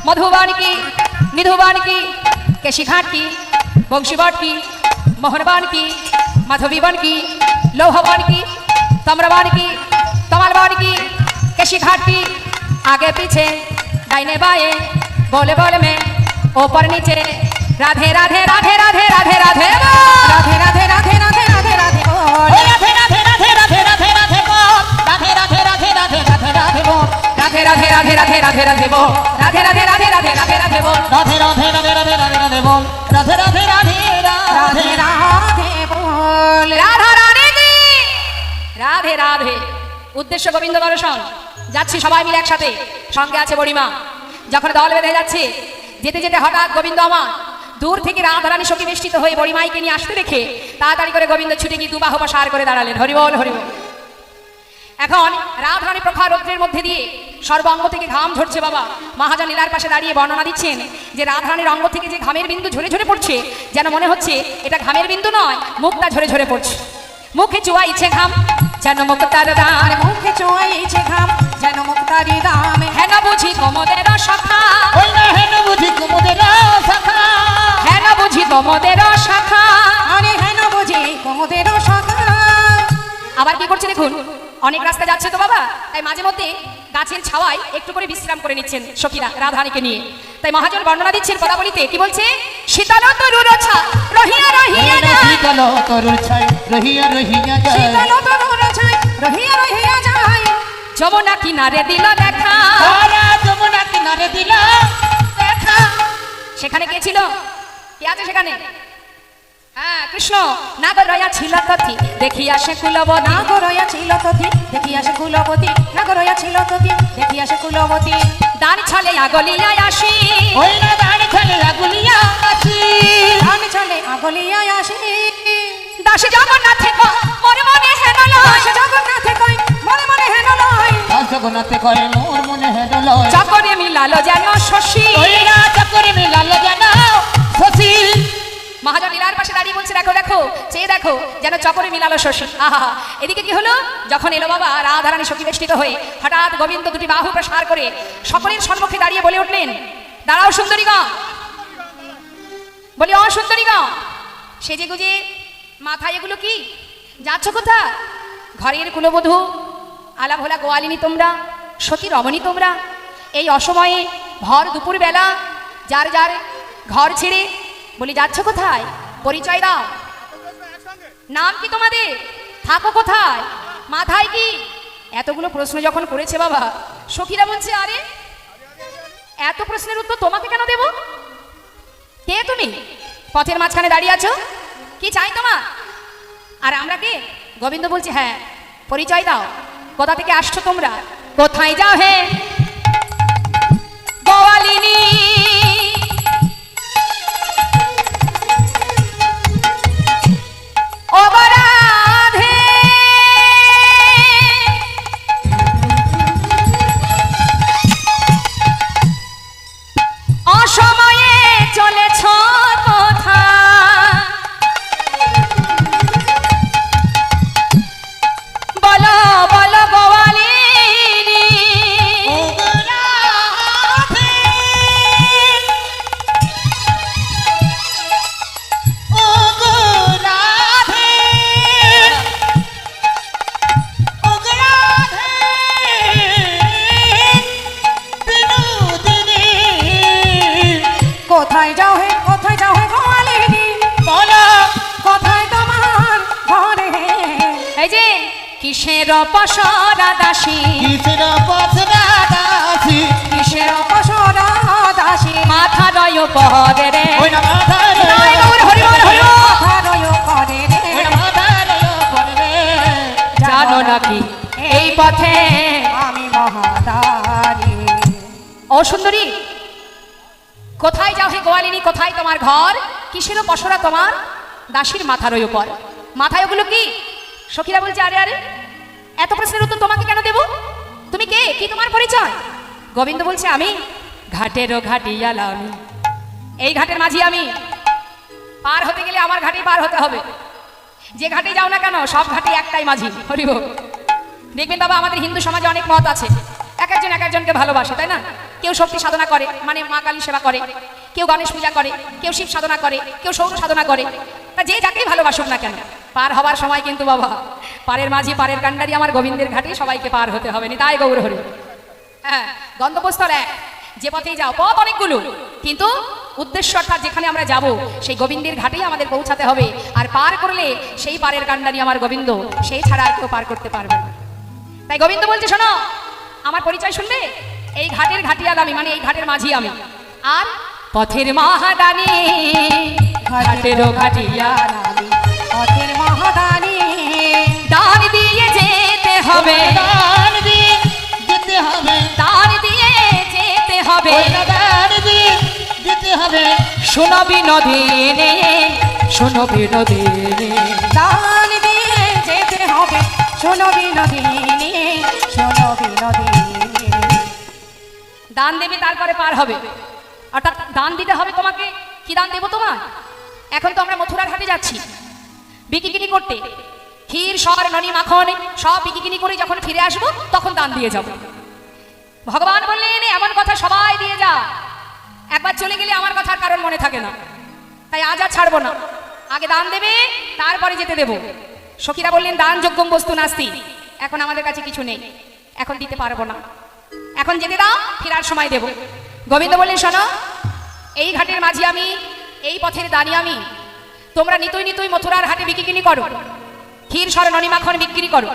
मधुबन की निधुबन की केशी घाट की बंशीबट की मोहनबन की माधवीवन की लोहबन की तम्रबन की तमालबन की केशी घाट की आगे पीछे दाहिने बाएं बोले बोले में ऊपर नीचे राधे राधे राधे राधे राधे राधे राधे राधे राधे राधे राधे राधे बोल राधे राधे राधे राधे राधे राधे गो राधे राधे राधे राधे राधे राधे गो राधे राधे राधे राधे राधे राधे बोल राधे राधे राधे राधे राधे राधे बोल राधे राधे राधे राधे राधे राधे बोल राधे राधे राधे राधे राधे राधे बोल রাধা রাধে কি রাধে রাধে উদ্দেশ্য গোবিন্দ দর্শন যাচ্ছি সবাই মিলে একসাথে সঙ্গে আছে বড়িমা যখন দল বেঁধে যাচ্ছে যেতে যেতে হঠাৎ গোবিন্দ আমার দূর থেকে রাধারানী সখী বেষ্টিত হয়ে বড়িমাইকে নিয়ে আসতে দেখে তাড়াতাড়ি করে গোবিন্দ ছুটে গিয়ে দুবাহু প্রসার করে দাঁড়ালেন হরিবল হরিবল এখন রাধারানী প্রখর রৌদ্রের মধ্যে দিয়ে সর্বাঙ্গ থেকে ঘাম ঝরছে বাবা মহাজন লীলার পাশে দাঁড়িয়ে বর্ণনা দিচ্ছেন যে রাধারানীর অঙ্গ থেকে যে ঘামের বিন্দু ঝরে ঝরে পড়ছে যেন মনে হচ্ছে এটা ঘামের বিন্দু নয় মুখটা ঝরে ঝরে পড়ছে মুখে চুয়াইছে ঘাম যেন মুক্তার আর দান মুখে চুয়াইছে ঘাম যেন মুক্তারি দামে হেন বুঝি কমদের শাখা ওই না হেন বুঝি কুমুদের শাখা হেন বুঝি কমদের শাখা আরে হেন বুঝি কুমুদের শাখা আবার কি করছে দেখুন অনেক রাস্তা যাচ্ছে তো বাবা তাই মাঝে মধ্যে গাছের ছাওয়ায় একটু করে বিশ্রাম করে নিচ্ছেন সখীরা রাধারানীকে নিয়ে তাই মহাজন বর্ণনা দিচ্ছেন পদাবলিতে কি বলছে শীতল তরুর ছা রহিয়া রহিয়া যায় শীতল তরুর ছাই রহিয়া রহিয়া যায় শীতল তরুর ছাই রহিয়া রহিয়া যায় যমুনা কিনারে দিল দেখা তারা যমুনা কিনারে দিল দেখা সেখানে কে ছিল কে আছে সেখানে হ্যাঁ কৃষ্ণ নাগর রয়া ছিল তথি দেখিয়া সে কুলবতী নাগরয়া ছিল তথি দেখিয়া সে কুলবতী নাগরয়া ছিল তথি দেখিয়া সে কুলবতী দান ছলে আগলিয়া আসি ওই না দাঁড়ি ছেলে আগুলিয়া আছি ধান চলে আগলিয়া আসি দাসী জগন্নাথে গো মনে মনে হেন লয় জগন্নাথে কই মনে মনে হেন লয় জগন্নাথে কয় মোর মনে হেন লয় চকরে মিলালো যেন শশী ওই না চকরে মিলাল যেন শশী মহাজন লীলার পাশে দাঁড়িয়ে বলছে দেখো দেখো চেয়ে দেখো যেন চকরে মিলালো শশী আহা এদিকে কি হলো যখন এলো বাবা রাধারানী সখী বেষ্টিত হয়ে হঠাৎ গোবিন্দ দুটি বাহু প্রসার করে সকলের সম্মুখে দাঁড়িয়ে বলে উঠলেন দাঁড়াও সুন্দরীগণ বলি ও সুন্দরীগণ সেজে গুজে মাথায় এগুলো কি যাচ্ছ কোথা ঘরের কুলবধূ আলা ভোলা গোয়ালিনী তোমরা সতী রমণী তোমরা এই অসময়ে ভর দুপুর বেলা যার যার ঘর ছেড়ে বলি যাচ্ছ কোথায় পরিচয় দাও নাম কি তোমাদের থাকো কোথায় মাথায় কি এতগুলো প্রশ্ন যখন করেছে বাবা সখীরা বলছে আরে এত প্রশ্নের উত্তর তোমাকে কেন দেব কে তুমি পথের মাঝখানে দাঁড়িয়ে আছো কি চাই তোমার আর আমরা কে গোবিন্দ বলছে হ্যাঁ পরিচয় দাও কোথা থেকে আসছো তোমরা কোথায় যাও হে গোয়ালিনী অবরাধে অসময়ে চলেছ কোথা বলো বলো গোয়ালিনী কোথায় যাও হে গোয়ালিনী কোথায় তোমার ঘরে এই যে কিসের পসরা দাসী কিসের পছরা দাসী কিসের অপসরা দাসী মাথা রয় পহরে রে ওই না মাথার জয় গৌর হরিবল হরিবল মাথারয় করে রে ওই না মাথার পড়বে জানো নাকি এই পথে আমি মহাদারি ও সুন্দরী কোথায় যাও হে গোয়ালিনী, কোথায় তোমার ঘর, কিসেরও পসরা তোমার দাসীর মাথার ওই উপর। মাথায় ওগুলো কি? সখীরা বলছে আরে আরে, এত প্রশ্নের উত্তর তোমাকে কেন দেব? তুমি কে, কি তোমার পরিচয়? গোবিন্দ বলছে আমি ঘাটেরও ঘাটিয়ালা, আমি এই ঘাটের মাঝি। আমি পার হতে গেলে আমার ঘাটে পার হতে হবে। যে ঘাটে যাও না কেন সব ঘাটে একটাই মাঝি। হরিব। দেখবেন বাবা, আমাদের হিন্দু সমাজে অনেক মত আছে, এক একজন এক একজনকে ভালোবাসে, তাই না? কেউ শক্তি সাধনা করে, মানে মা কালী সেবা করে, কেউ গণেশ পূজা করে, কেউ শিব সাধনা করে, কেউ সৌর সাধনা করে। তা যে যাকেই ভালোবাসুক না কেন, পার হবার সময় কিন্তু বাবা পারের মাঝি, পারের কান্ডারি আমার গোবিন্দের ঘাটে সবাইকে পার হতে হবে। নি তাই গৌর হরি। হ্যাঁ, গন্তব্যস্থল এক, যে পথেই যাও, পথ অনেকগুলো, কিন্তু উদ্দেশ্য অর্থাৎ যেখানে আমরা যাব সেই গোবিন্দের ঘাটেই আমাদের পৌঁছাতে হবে। আর পার করলে সেই পারের কান্ডারি আমার গোবিন্দ, সেই ছাড়া আর কেউ পার করতে পারবে না। তাই গোবিন্দ বলছে শোনো, আমার পরিচয় শুনবে, এই ঘাটের ঘাটিয়াল আমি, মানে এই ঘাটের মাঝি আমি। আর পথের মহাদানী, ঘাটেরও ঘাটিয়াল আমি, পথের মহাদানী, দান দিয়ে যেতে হবে, দান দিয়ে যেতে হবে, দান দিয়ে যেতে হবে, ওই দান দিয়ে যেতে হবে। শোনো বিনোদিনী, শোনো বিনোদিনী, দান দিয়ে যেতে হবে, শোনো বিনোদিনী, শোনো বিনোদিনী। দান দেবে তারপরে পার হবে, অর্থাৎ দান দিতে হবে তোমাকে। কি দান দেবো তোমার? এখন তো আমরা মথুরার হাটে যাচ্ছি বিকিকিনি করতে, ক্ষীর সর ননি মাখন সব বিকিকিনি করে যখন ফিরে আসবো তখন দান দিয়ে যাব। ভগবান বললেন এমন কথা সবাই দিয়ে যা, একবার চলে গেলে আমার কথার কারণ মনে থাকে না, তাই আজ আর ছাড়বো না, আগে দান দেবে তারপরে যেতে দেব। সখীরা বললেন দান যোগ্যম বস্তু নাস্তি, এখন আমাদের কাছে কিছু নেই, এখন দিতে পারবো না, এখন যেতে দাও, ফেরার সময় দেব। গোবিন্দ বললেন শোনো, এই ঘাটের মাঝি আমি, এই পথের দানি আমি, তোমরা নিতই নিতই মথুরার হাটে বিক্রি করো, ক্ষীর সর ননি মাখন বিক্রি করো,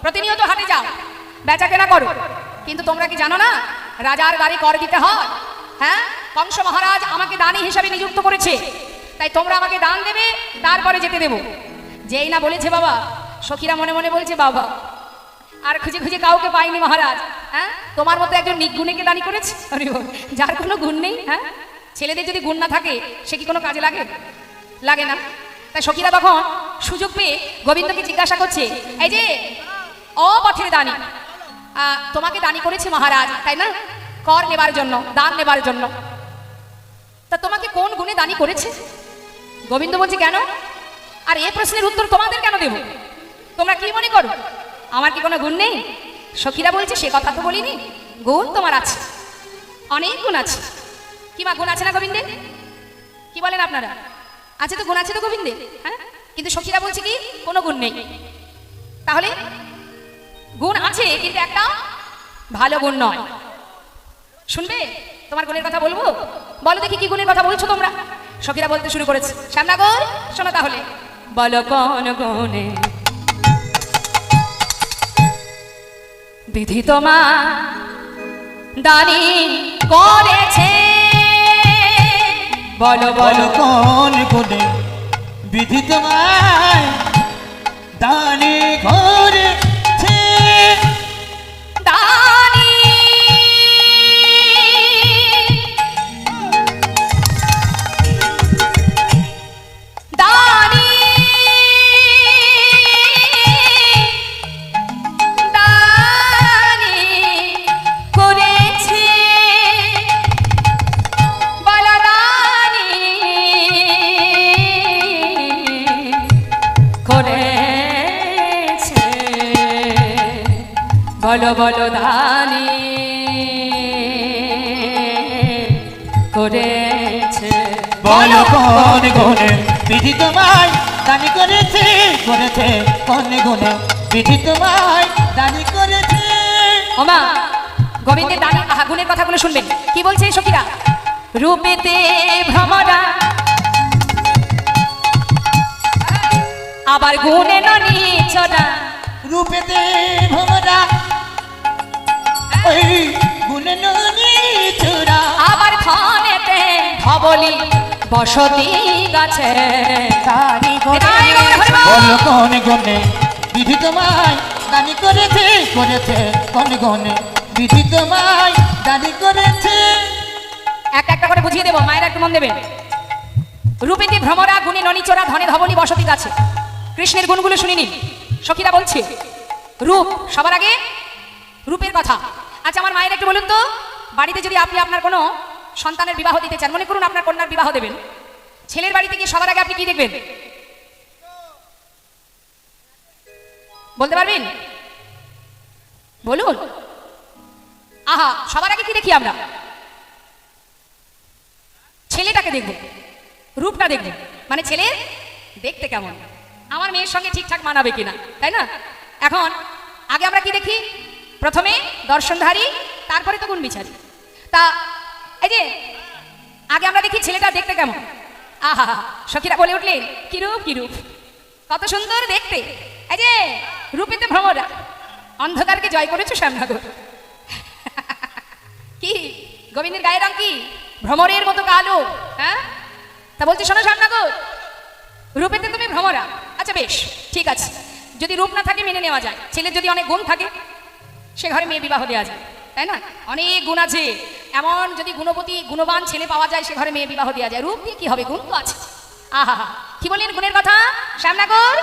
প্রতিনিয়ত হাটে যাও, বেচা কেনা করো, কিন্তু তোমরা কি জানো না রাজার গাড়ি কর দিতে হয়? হ্যাঁ, কংস মহারাজ আমাকে দানি হিসাবে নিযুক্ত করেছে, তাই তোমরা আমাকে দান দেবে তারপরে যেতে দেব। যেই না বলেছে বাবা, সখীরা মনে মনে বলছে বাবা আর খুঁজে খুঁজে কাউকে পাইনি মহারাজ। হ্যাঁ, তোমার মতো একজন নিগুণীকে দানি করেছে, যার কোনো গুণ নেই। হ্যাঁ, ছেলেদের যদি গুণ না থাকে সে কি কোনো কাজে লাগে? লাগে না। তাই সখীরা তখন সুযোগ পেয়ে গোবিন্দকে জিজ্ঞাসা করছে, এই যে ও পথের দানি, তোমাকে দানি করেছে মহারাজ, তাই না? কর নেবার জন্য, দান নেবার জন্য, তা তোমাকে কোন গুণে দানি করেছে? গোবিন্দ বলছে কেন? আর এই প্রশ্নের উত্তর তোমাদের কেন দেব? তোমরা কি মনে করো আমার কি কোনো গুণ নেই? সখীরা বলছে সে কথা তো বলিনি, গুণ তোমার আছে, অনেক গুণ আছে। কি মা, গুণ আছে না গোবিন্দে? কি বলেন আপনারা? আছে তো, গুণ আছে তো গোবিন্দে। হ্যাঁ, কিন্তু সখীরা বলছে কি কোনো গুণ নেই। তাহলে গুণ আছে কিন্তু একটা ভালো গুণ নয়। শুনবে তোমার গুণের কথা বলবো? বলো দেখি কি গুণের কথা বলছো তোমরা। সখীরা বলতে শুরু করেছে, শ্যামনগর শোনো তাহলে, বলো কোন গুণে বিধি তোমার দানি করেছে, বলো বলো বলো কোন গুণে বিধি তোমায় দানি করেছে, দানি দানি দানি করেছে, বলো দানি করেছে, বলো বলো দানি করেছে, বলো কোন গুণে বিধি তোমায় দানি করেছে, করেছে কোন গুণে বিধি তোমায় দানি করেছে। ওমা গোবিন্দের দানি গুণের কথাগুলো শুনবেন কি বলছে সখীরা। রূপেতে ভ্রমরা আবার গুণে ননি চড়া, রূপেতে ভ্রমরা ওই গুণে ননি চূড়া, আবার ক্ষণেতে ধবলি বসতি গাছে, দানি এটাই গৌর হরি বল। বলো কোন গুণে বিধি তোমায় দানি করেছে, করেছে কোন গুণে বিধি তোমায় দানি করেছে। একটা একটা করে বুঝিয়ে দেবো, মায়েরা একটু মন দেবেন। রূপেতে ভ্রমরা, গুণে ননিচোরা, ধনে ধবলি বসতি গাছে। কৃষ্ণের গুণগুলো শুনিনি, সখীরা বলছে রূপ সবার আগে, রূপের কথা। আচ্ছা আমার মায়ের একটু বলুন তো, বাড়িতে যদি আপনি আপনার কোনো সন্তানের বিবাহ দিতে চান, মনে করুন আপনার কন্যার বিবাহ দেবেন, ছেলের বাড়িতে গিয়ে সবার আগে আপনি কি দেখবেন বলতে পারবেন? বলুন। আহা, সবার আগে কি দেখি আমরা? ছেলেটাকে দেখব, রূপটা দেখব, মানে ছেলে দেখতে কেমন, আমার মেয়ের সঙ্গে ঠিকঠাক মানাবে কিনা, তাই না? এখন আগে আমরা কি দেখি? প্রথমে দর্শনধারী, তারপরে তো গুণ বিচারি। তা এই যে আগে আমরা দেখি ছেলেটা দেখতে কেমন। আহা, সখীরা বলে উঠলেন কি রূপ, কি রূপ, কত সুন্দর দেখতে। এই যে রূপেতে ভ্রমরা, অন্ধকারকে জয় করেছো শ্যামনগর। কি গোবিন্দের গায়ের রং কি? ভ্রমরের মতো কালো। হ্যাঁ, তা বলছি শোনো শ্যামনগর, রূপেতে তুমি ভ্রমরা। আচ্ছা বেশ, ঠিক আছে, যদি রূপ না থাকে মেনে নেওয়া যায়, ছেলের যদি অনেক গুণ থাকে সে ঘরে মেয়ে বিবাহ দেওয়া যায়, তাই না? অনেক গুণ আছে, এমন যদি গুণবতী গুণবান ছেলে পাওয়া যায় সে ঘরে মেয়ে বিবাহ দেওয়া যায়। রূপ দিয়ে কি হবে, গুণ তো আছে। আহা, কি বললেন গুণের কথা শ্যামনগর?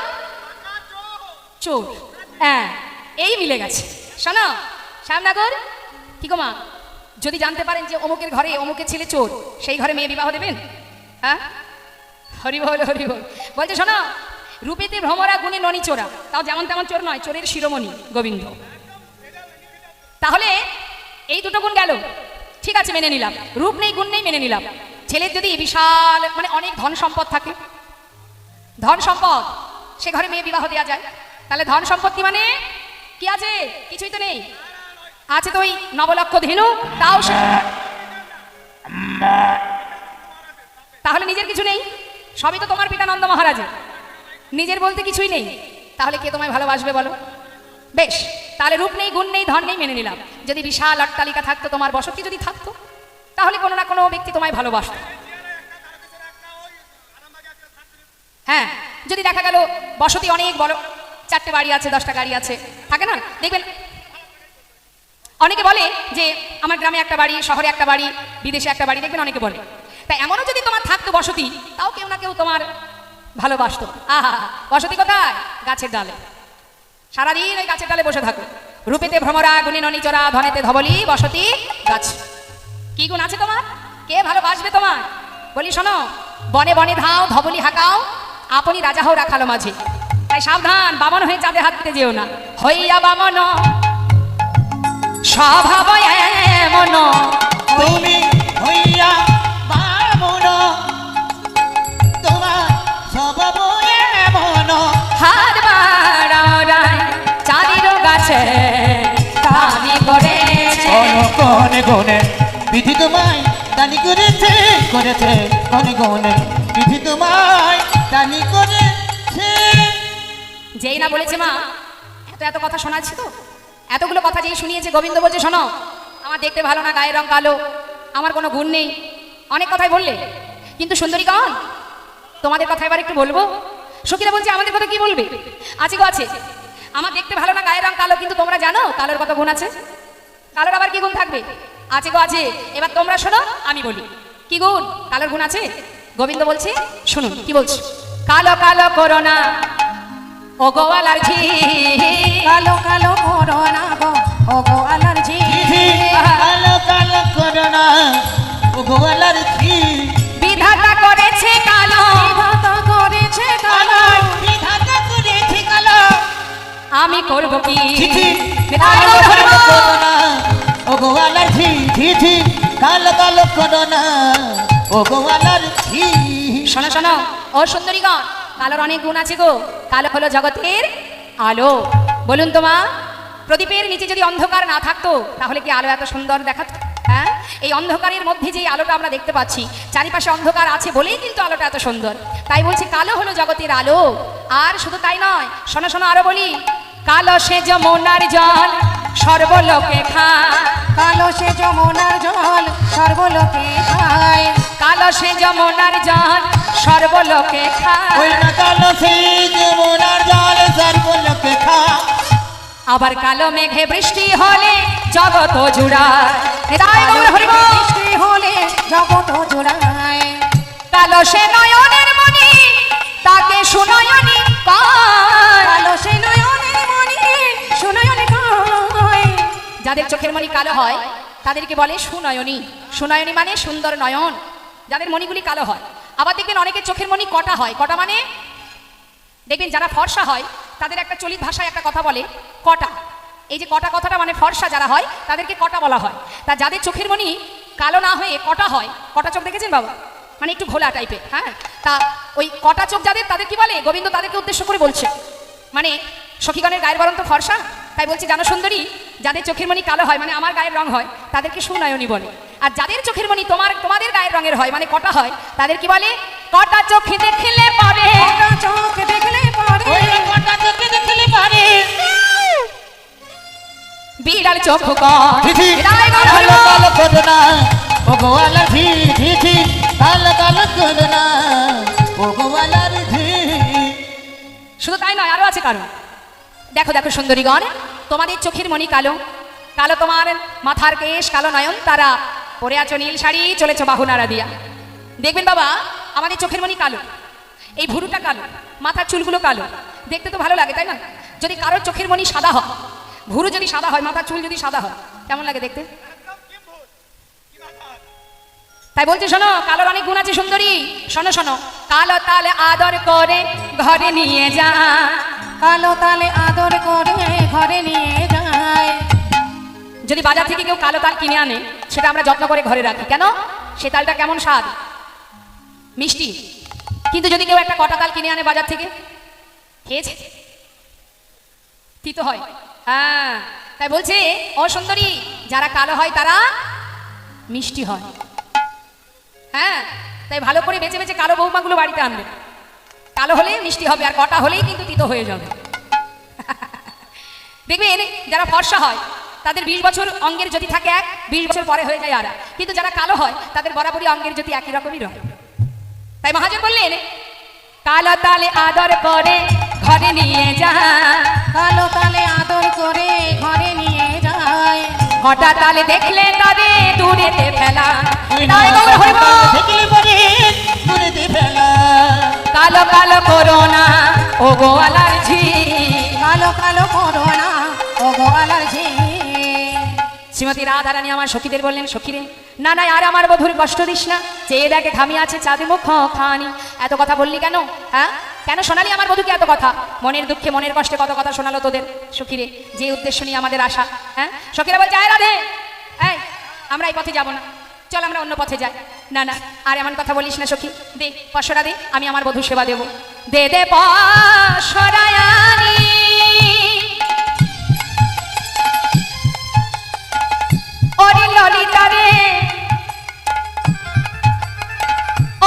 চোর। হ্যাঁ, এই মিলে গেছে। শোনো শ্যামনগর, কি গো মা, যদি জানতে পারেন যে অমুকের ঘরে অমুকের ছেলে চোর, সেই ঘরে মেয়ে বিবাহ দেবেন? হ্যাঁ, হরি বল, হরি বল। বলছে শোনো, রূপেতে ভ্রমরা, গুণে ননি চোরা, তাও যেমন তেমন চোর নয়, চোরের শিরোমণি গোবিন্দ। তাহলে এই দুটো গুণ গেল, ঠিক আছে মেনে নিলাম। রূপ নেই, গুণ নেই, মেনে নিলাম। ছেলের যদি বিশাল মানে অনেক ধন সম্পদ থাকে, ধন সম্পদ, সে ঘরে মেয়ে বিবাহ দেওয়া যায়। তাহলে ধন সম্পত্তি মানে কি আছে? কিছুই তো নেই। আছে তো ওই নবলক্ষ ধেনু, তাও সে, তাহলে নিজের কিছু নেই, সবই তো তোমার পিতা নন্দ মহারাজের, নিজের বলতে কিছুই নেই। তাহলে কে তোমায় ভালোবাসবে বলো? বেশ, তাহলে রূপ নেই, গুণ নেই, ধন নেই, মেনে নিলাম। যদি বিশাল অট্টালিকা থাকতো, তোমার বসতি যদি থাকতো, তাহলে কোনো না কোনো ব্যক্তি তোমায় ভালোবাসত। হ্যাঁ, যদি দেখা গেল বসতি অনেক বড়, 4টে বাড়ি আছে, 10টা গাড়ি আছে, থাকে না? দেখবেন অনেকে বলে যে আমার গ্রামে একটা বাড়ি, শহরে একটা বাড়ি, বিদেশে একটা বাড়ি, দেখবেন অনেকে বলে। তাই এমনও যদি তোমার থাকতো বসতি, তাও কেউ না কেউ তোমার ভালোবাসতো। আহা, বসতি কোথায়? গাছের ডালে, সারাদিন ওই গাছের ডালে বসে থাকো। রূপেতে ভ্রমরা, গুণে ননিচরা, ধনেতে ধবলি বসতি গাছ। কি গুণ আছে তোমার? কে ভালোবাসবে তোমার? বলি শোনো, বনে বনে ধাও, ধবলি হাঁকাও, আপনি রাজা হও রাখালো মাঝে। তাই সাবধান, বামন হয়ে চাঁদে হাত দিতে যেও না। হইয়া বামন স্বভাব এমন, তুমি হইয়া বামন, তোমার স্বভাব এমন। হাত বাড়ায় চাঁদের গাছে দানি করেছে, কোনে কোনে বিধি তোমায় দানি করেছে, করেছে কোনে কোনে বিধি তোমায় দানি করেছে। যেই না বলেছে মা, এত এত কথা শোনাচ্ছে তো, এতগুলো কথা যেই শুনিয়েছে, গোবিন্দ বলছে শোনো, আমার দেখতে ভালো না, গায়ের রং কালো, আমার কোনো গুণ নেই, অনেক কথাই বললে, কিন্তু সুন্দরী কন, তোমাদের কথা এবার একটু বলবো। সখীরা বলছে আমাদের কথা কি বলবে? আছে গো আছে, আমার দেখতে ভালো না, গায়ের রং কালো, কিন্তু তোমরা জানো কালোর কত গুণ আছে? কালোর আবার কি গুণ থাকবে? আছে গো আছে। এবার তোমরা শোনো, আমি বলি কি গুণ, কালোর গুণ আছে। গোবিন্দ বলছে শুনুন কি বলছে। কালো কালো করো না ও গো অ্যালার্জি, কালো কালো করো না গো, ও গো অ্যালার্জি। কালো কালো করো না ও গোয়ালার ঝি, বিধাতা করেছে কালো, বিধাতা করেছে কালো, বিধাতা করেছে কালো, আমি করব কি? ঝি কালো কালো ধর্ম। করো না ও গোয়ালার ঝি, ঝি কালো কালো করো না ও গোয়ালার ঝি। শোনো শোনো ও সুন্দরীগণ, কালোর অনেক গুণ আছে গো, কালো হলো জগতের আলো। বলুন তো মা, প্রদীপের নিচে যদি অন্ধকার না থাকতো তাহলে কি আলো এত সুন্দর দেখাতো? হ্যাঁ, এই অন্ধকারের মধ্যে যে আলোটা আমরা দেখতে পাচ্ছি, চারিপাশে অন্ধকার আছে বলেই কিন্তু আলোটা এত সুন্দর। তাই বলছি কালো হলো জগতের আলো। আর শুধু তাই নয়, শোনো শোনো আরো বলি, কালো সে যমুনার জল সর্বলোকে খায়, কালো সে যমুনার জল সর্বলোকে খায়, কালো সে যমুনার জল সর্বলোকে খায়, ওই না কালো সেই যমুনার জল সর্বলোকে খা। আবার কালো মেঘে বৃষ্টি হলে জগৎ জুড়ায়। হৃদয় গৌর হরি বল। বৃষ্টি হলে জগত জোড়ায়। কালো সে নয়নের মণি তাকে সুনয়নী কয়। কালো সে নয়নের মণি সুনয়নে কয়। যাদের চোখের মণি কালো হয় তাদেরকে বলে সুনয়নী। সুনয়নী মানে সুন্দর নয়ন, যাদের মণিগুলি কালো হয়। আবার দেখবেন অনেকের চোখের মণি কটা হয়। কটা মানে দেখবেন যারা ফর্সা হয় তাদের একটা চলিত ভাষায় একটা কথা বলে কটা। এই যে কটা কথাটা মানে ফর্সা যারা হয় তাদেরকে কটা বলা হয়। তা যাদের চোখের মণি কালো না হয়ে কটা হয়, কটা চোখ দেখেছেন বাবা, মানে একটু ঘোলা টাইপের, হ্যাঁ, তা ওই কটা চোখ যাদের তাদের কি বলে, গোবিন্দ তাদেরকে উদ্দেশ্য করে বলছে। মানে সখীগণের গায়ের বরণ তো ফর্সা, তাই বলছে জানো সুন্দরী, যাদের চোখের মণি কালো হয় মানে আমার গায়ের রং হয় তাদেরকে সুনয়নী বলে। আর যাদের চোখের মণি তোমাদের গায়ের রঙের হয় মানে কটা হয় তাদের কি বলে, কটা চোখ দেখলে পারে। কটা চোখ দেখলে পরে। ওই কটা চোখে দেখলে পারে। বিড়াল চোখ ঝিঝি কালো কালো করোনা ও গোয়ালার ঝি ঝি কালো কালো করোনা ও গোয়ালার ঝি। শুধু তাই নয়, আরো আছে কারণ। দেখো দেখো সুন্দরীগণ, তোমাদের চোখের মণি কালো, কালো তোমার মাথার কেশ, কালো নয়ন তারা, পরে আছো নীল শাড়ি, চলেছো বাহুনারা দিয়া। দেখবেন বাবা আমাদের চোখের মণি কালো, এই ভুরুটা কালো, মাথার চুলগুলো কালো, দেখতে তো ভালো লাগে তাই না? যদি কারোর চোখের মণি সাদা হয়, ভুরু যদি সাদা হয়, মাথার চুল যদি সাদা হয়, কেমন লাগে দেখতে? তাই বলছি শোনো, কালোর অনেক গুণ আছে সুন্দরী। শোনো শোনো, কালো তালে আদর করে ঘরে নিয়ে যা। কালো তালে আদর করে ঘরে নিয়ে যায়। যদি বাজার থেকে কেউ কালো তাল কিনে আনে সেটা আমরা যত্ন করে ঘরে রাখি। কেন? সে তালটা কেমন স্বাদ, মিষ্টি। কিন্তু যদি কেউ একটা কটা তাল কিনে আনে বাজার থেকে, খেয়েছে, তিতো হয়। হ্যাঁ, তাই বলছে ও সুন্দরী, যারা কালো হয় তারা মিষ্টি হয়। হ্যাঁ, তাই ভালো করে বেছে বেছে কালো বৌমাগুলো বাড়িতে আনবে। কালো হলে মিষ্টি হবে, আর কটা হলেই কিন্তু তিতো হয়ে যাবে। দেখবেন যারা ফর্সা হয় তাদের 20 বছর অঙ্গের যদি থাকে এক, 20 বছর পরে হয়ে যায় আর। কিন্তু যারা কালো হয় তাদের বরাবরই অঙ্গের যদি একই রকমই রয়। তাই মহাজন বললেন, কালো তালে আদর করে ঘরে নিয়ে যা। কালো তালে আদর করে ঘরে নিয়ে যায়। কটা তালে দেখলে তারে দূরেতে ফেলা। তাই গৌর হরিবল। দেখলে পারে দূরেতে ফেলা। কালো কালো করোনা ও গোয়ালার ঝি। কালো কালো করোনা ও গোয়ালার ঝি। শ্রীমতী রাধারানী আমার সখীদের বললেন, সখীরে না না আর আমার বধুর কষ্ট দিস না, চেয়ে দেখে ঘামি আছে চাঁদে মুখ খানি। এত কথা বললি কেন? হ্যাঁ, কেন শোনালি আমার বধুকে এত কথা? মনের দুঃখে মনের কষ্টে কত কথা শোনালো তোদের সখীরে, যে উদ্দেশ্য নিয়ে আমাদের আশা। হ্যাঁ, সখীরা বলছে আয় রাধে, এই আমরা এই পথে যাব না, চল আমরা অন্য পথে যাই। না না আর এমন কথা বলিস না সখী, দে পশরা দে, আমি আমার বধূ সেবা দেব। দে দে পশরায়ানি। ওরে ললিতা রে,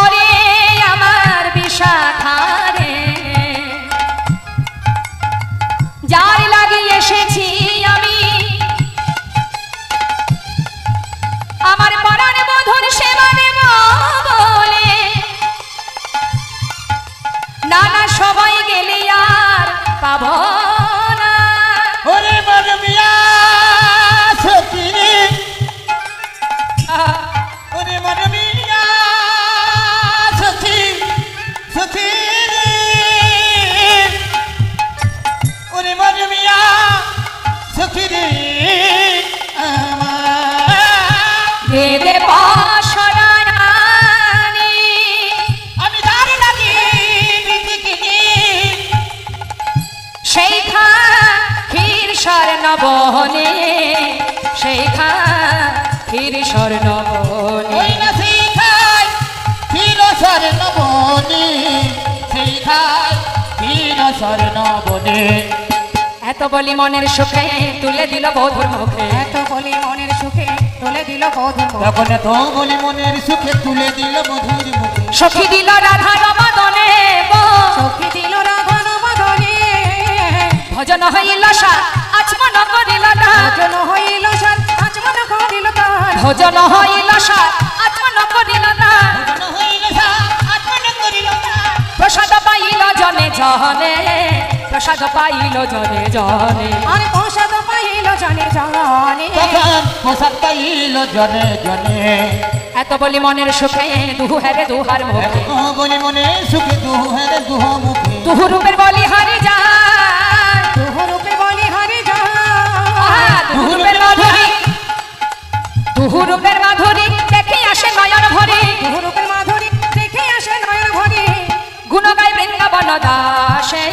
ওরে আমার বিষাখা রে, যার লাগি এসেছি আমি, আমার পরাণ বধুর সেবা দেব বলে। না না সবাই গেলে আর পাব না। ওরে মরমিয়া সখী রে, ওরে মরমিয়া সখী সখী রে, ওরে মরমিয়া সখী রে আমার। দে দে পশরায়ানি। আমি যার লাগি বিদিকিনি সেইখা ক্ষীর স্বর্ণবনে, সেইখা ক্ষীর স্বর্ণবনে। ওই না সেই খাই ক্ষীর স্বর্ণ বনে, সেই খাই ক্ষীর স্বর্ণ বনে। এত বলি মনের সুখে তুলে দিল বধুর মুখে। এত বলি মনের সুখে তুলে দিল বধুর মুখে। তখন তো বলি মনের সুখে তুলে দিল মধুর মুখে। সখী দিল রাধার বদনে গো, সখী দিল রাধার বদনে। ভজন হইল সার আচমন করিল দান। ভজন হইল সার আচমন করিল দান। ভজন হইল সার আচমন করিল দান। ভজন হইল সার আচমন করিল দান। প্রসাদ পাইল জনে জনে, প্রসাদ পাইল জনে জনে। আর প্রসাদ পাইল জনে জনে। তখন প্রসাদ পাইল জনে জনে। এত বলি মনের সুখে দুহু হেরে দুহার মুখে ও বলি মনে সুখে দুহু হেরে দুহু মুখে দুহু রূপের বলি হারি যায় দুহু রূপে বলি হারি যা দুহু রূপের মাধুরী দুহু রূপের মাধুরী দেখে আসে নয়ন ভরে দুহু রূপের মাধুরী দেখে আসে নয়ন ভরে গুণ গায় বৃন্দাবন দাসে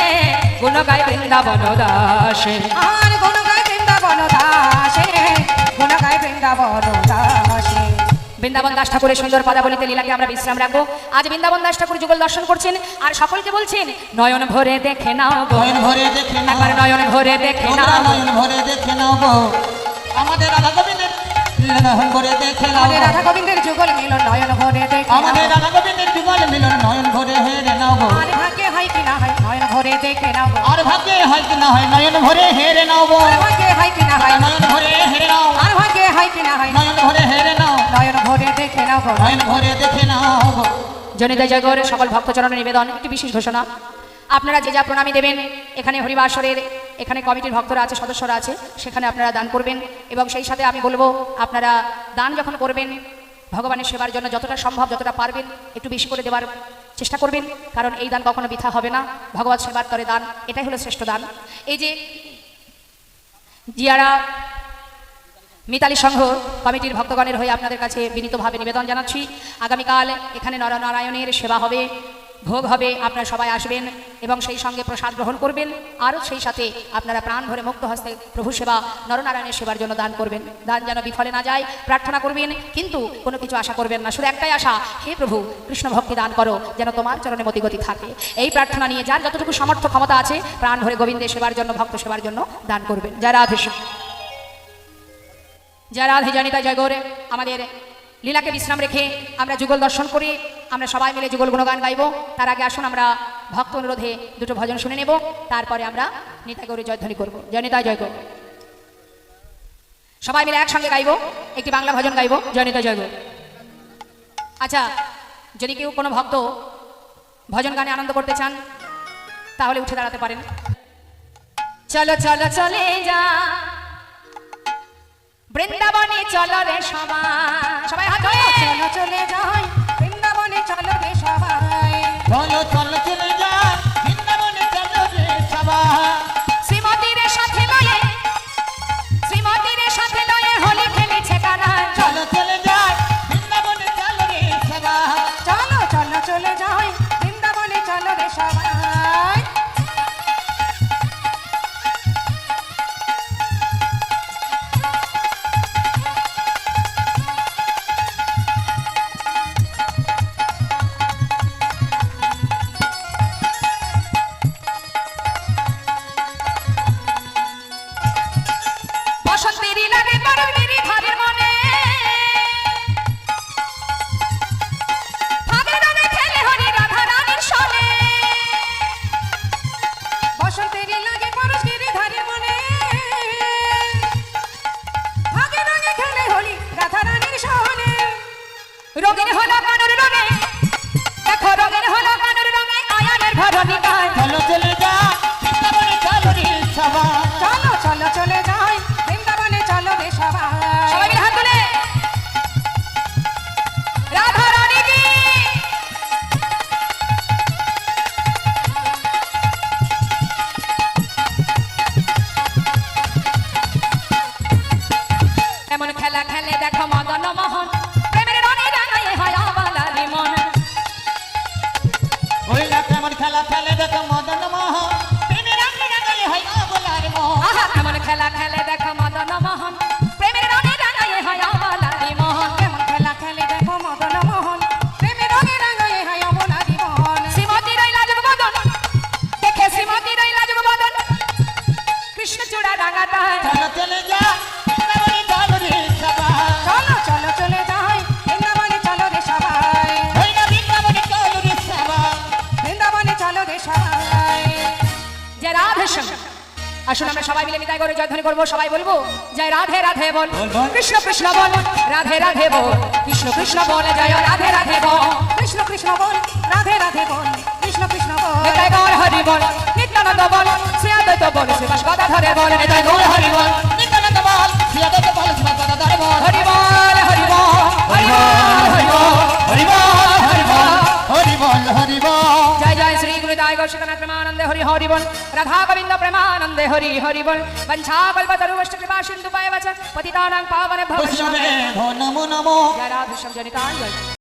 গুণ গায় বৃন্দাবন দাসে আর গুণ গায় বৃন্দাবন দাসে গুণ গায় বৃন্দাবন দাসে বৃন্দাবন দাস ঠাকুরের সুন্দর পদাবলিতে লীলাকে আমরা বিশ্রাম রাখবো। আজ বৃন্দাবন দাস ঠাকুর যুগল দর্শন করছেন আর সকলকে বলছেন নয়ন ভরে দেখে নাও গো নয়ন ভরে দেখে নাও একবার নয়ন ভরে দেখে নাও নয়ন ভরে দেখে নাও গো আমাদের রাধা গোবিন্দের নয়ন ভরে দেখে নাও আমাদের রাধা গোবিন্দের যুগল মিলন নয়ন ভরে দেখে আমাদের রাধা গোবিন্দের যুগল মিলন নয়ন ভরে হেরে নাও গো আর ভাগ্যে হয় কি না হয় নয়ন ভরে দেখে নাও আর ভাগ্যে হয় কি না হয় নয়ন ভরে হেরে নাও গো আর ভাগ্যে হয় কি না হয় নয়ন ভরে হেরে নাও আর ভাগ্যে হয় কি না হয় নয়ন ভরে হেরে নাও নয়ন ভরে দেখে নাও গো নয়ন ভরে দেখে নাও গো জনিত জয়গৌর সকল ভক্তচরণের নিবেদন একটি বিশেষ ঘোষণা আপনারা যে যা প্রণামী দেবেন এখানে হরিবাসরের এখানে কমিটির ভক্তরা আছে সদস্যরা আছে সেখানে আপনারা দান করবেন এবং সেই সাথে আমি বলবো আপনারা দান যখন করবেন ভগবানের সেবার জন্য যতটা সম্ভব যতটা পারবেন একটু বেশি করে দেওয়ার চেষ্টা করবেন কারণ এই দান কখনো বৃথা হবে না ভগবত সেবার তরে দান এটাই হলো শ্রেষ্ঠ দান। এই যে জিয়ারা মিতালি সংঘ কমিটির ভক্তগণের হয়ে আপনাদের কাছে বিনীতভাবে নিবেদন জানাচ্ছি আগামীকাল এখানে নরনারায়ণের সেবা হবে ভোগ হবে আপনারা সবাই আসবেন এবং সেই সঙ্গে প্রসাদ গ্রহণ করবেন আরও সেই সাথে আপনারা প্রাণ ভরে মুক্ত হস্তে প্রভু সেবা নরনারায়ণের সেবার জন্য দান করবেন দান যেন বিফলে না যায় প্রার্থনা করবেন কিন্তু কোনো কিছু আশা করবেন না শুধু একটাই আশা হে প্রভু কৃষ্ণ ভক্তি দান করো যেন তোমার চরণে মতিগতি থাকে এই প্রার্থনা নিয়ে যার যতটুকু সামর্থ্য ক্ষমতা আছে প্রাণ ভরে গোবিন্দের সেবার জন্য ভক্ত সেবার জন্য দান করবেন যারা রাধে জয় রাধে জনিতা জয় গৌরে আমাদের লীলাকে বিশ্রাম রেখে আমরা যুগল দর্শন করি আমরা সবাই মিলে যুগল গুণগান গাইব তার আগে আসুন আমরা ভক্ত অনুরোধে দুটো ভজন শুনে নেব তারপরে আমরা নিতাই গৌরী জয়ধ্বনি করবো জয় নিতাই জয় গৌর সবাই মিলে একসঙ্গে গাইব একটি বাংলা ভজন গাইব জয় নিতাই জয় গৌর। আচ্ছা যদি কেউ কোনো ভক্ত ভজন গানে আনন্দ করতে চান তাহলে উঠে দাঁড়াতে পারেন। চলো চলো চলে যা বৃন্দাবনে চলো রে সবাই হাত ধরে চলো চলে যাই বৃন্দাবনে চলো রে সবাই চলো চলো চলে যা বৃন্দাবনে চলো রে সবাই শ্রীমতীর সাথে লয়ে হোলি খেলেছে কানাই চলো চলে যা বৃন্দাবনে চলো রে সবাই চলো চলো চলে যাই বৃন্দাবনে চলো রে সবাই বসন্তেরই লাগে বরণেরই ঘরের মনে ফাগে রঙে খেলে হরি রাধা রানীর সনে বসন্তেরই লাগে পরশগিরি ধারের মনে ভাগে রঙে খেলে হোলি রাধা রানীর সহনে রঙিন হলো কানুর রঙে দেখো রঙিন হলো কানুর রঙে আয়ানের ভরণী গায় চলো চলে যা বৃন্দাবনে চলো রে সবাই চলো চলো চলে যাই বৃন্দাবনে চলো রে সবাই সবাই মিলে হাত তুলে রাধা রানী কি এমন খেলা খেলে দেখো মদন মোহন প্রেমের রঙে রাঙায় হয় আবালারি মন ওই না কেমন খেলা খেলে দেখো মদন মোহন প্রেমের রঙে রাঙালে হয় না বলার মোহ আহা এমন খেলা খেলে দেখো মদন মোহন প্রেমের রঙে রাঙায় হয় আবালারি মন কেমন খেলা খেলে দেখো মদন মোহন প্রেমে রঙে রাঙায় হয় অবলারি মোহন শ্রীমতী রইলা যুগবদন দেখে শ্রীমতী রইলা যুগবদন কৃষ্ণ চূড়া রাঙাটায় চলো চলে যা বৃন্দাবনে চলো রে সবাই চলো চলো চলে যাই বৃন্দাবনে চলো রে সবাই ওই না বৃন্দাবনে চলো রে সবাই বৃন্দাবনে চলো রে সবাই জয় রাধে শ্যাম আসুন আমরা সবাই মিলে নিতাই করে জয়ধ্বনি করবো সবাই বলবো জয় রাধে রাধে বল কৃষ্ণ কৃষ্ণ বল রাধে রাধে বল কৃষ্ণ কৃষ্ণ বল জয় রাধে রাধে বল কৃষ্ণ কৃষ্ণ বল রাধে রাধে বল কৃষ্ণ কৃষ্ণ বল নিতাই গৌর হরি বল নিত্যানন্দ বল শ্রী অদ্বৈত বল শ্রীবাস গদাধরের বল নিতাই গৌর হরি বল নিত্যানন্দ বল শ্রী অদ্বৈত বল শ্রী গদাধর বল হরি বল হরি বল হরি বল হরি কৌশিকনাথ প্রেমানন্দে হরি হরি বল, রাধা গোবিন্দ প্রেমানন্দে হরি হরি বল। বঞ্ছা কল্পতরুশ্চ কৃপা সিন্ধু পায় বচ পতিতানাং পাবনেভ্যো বৈষ্ণবে নমো নমো। জয় রাধেশ্যাম জনিতাঞ্জলি।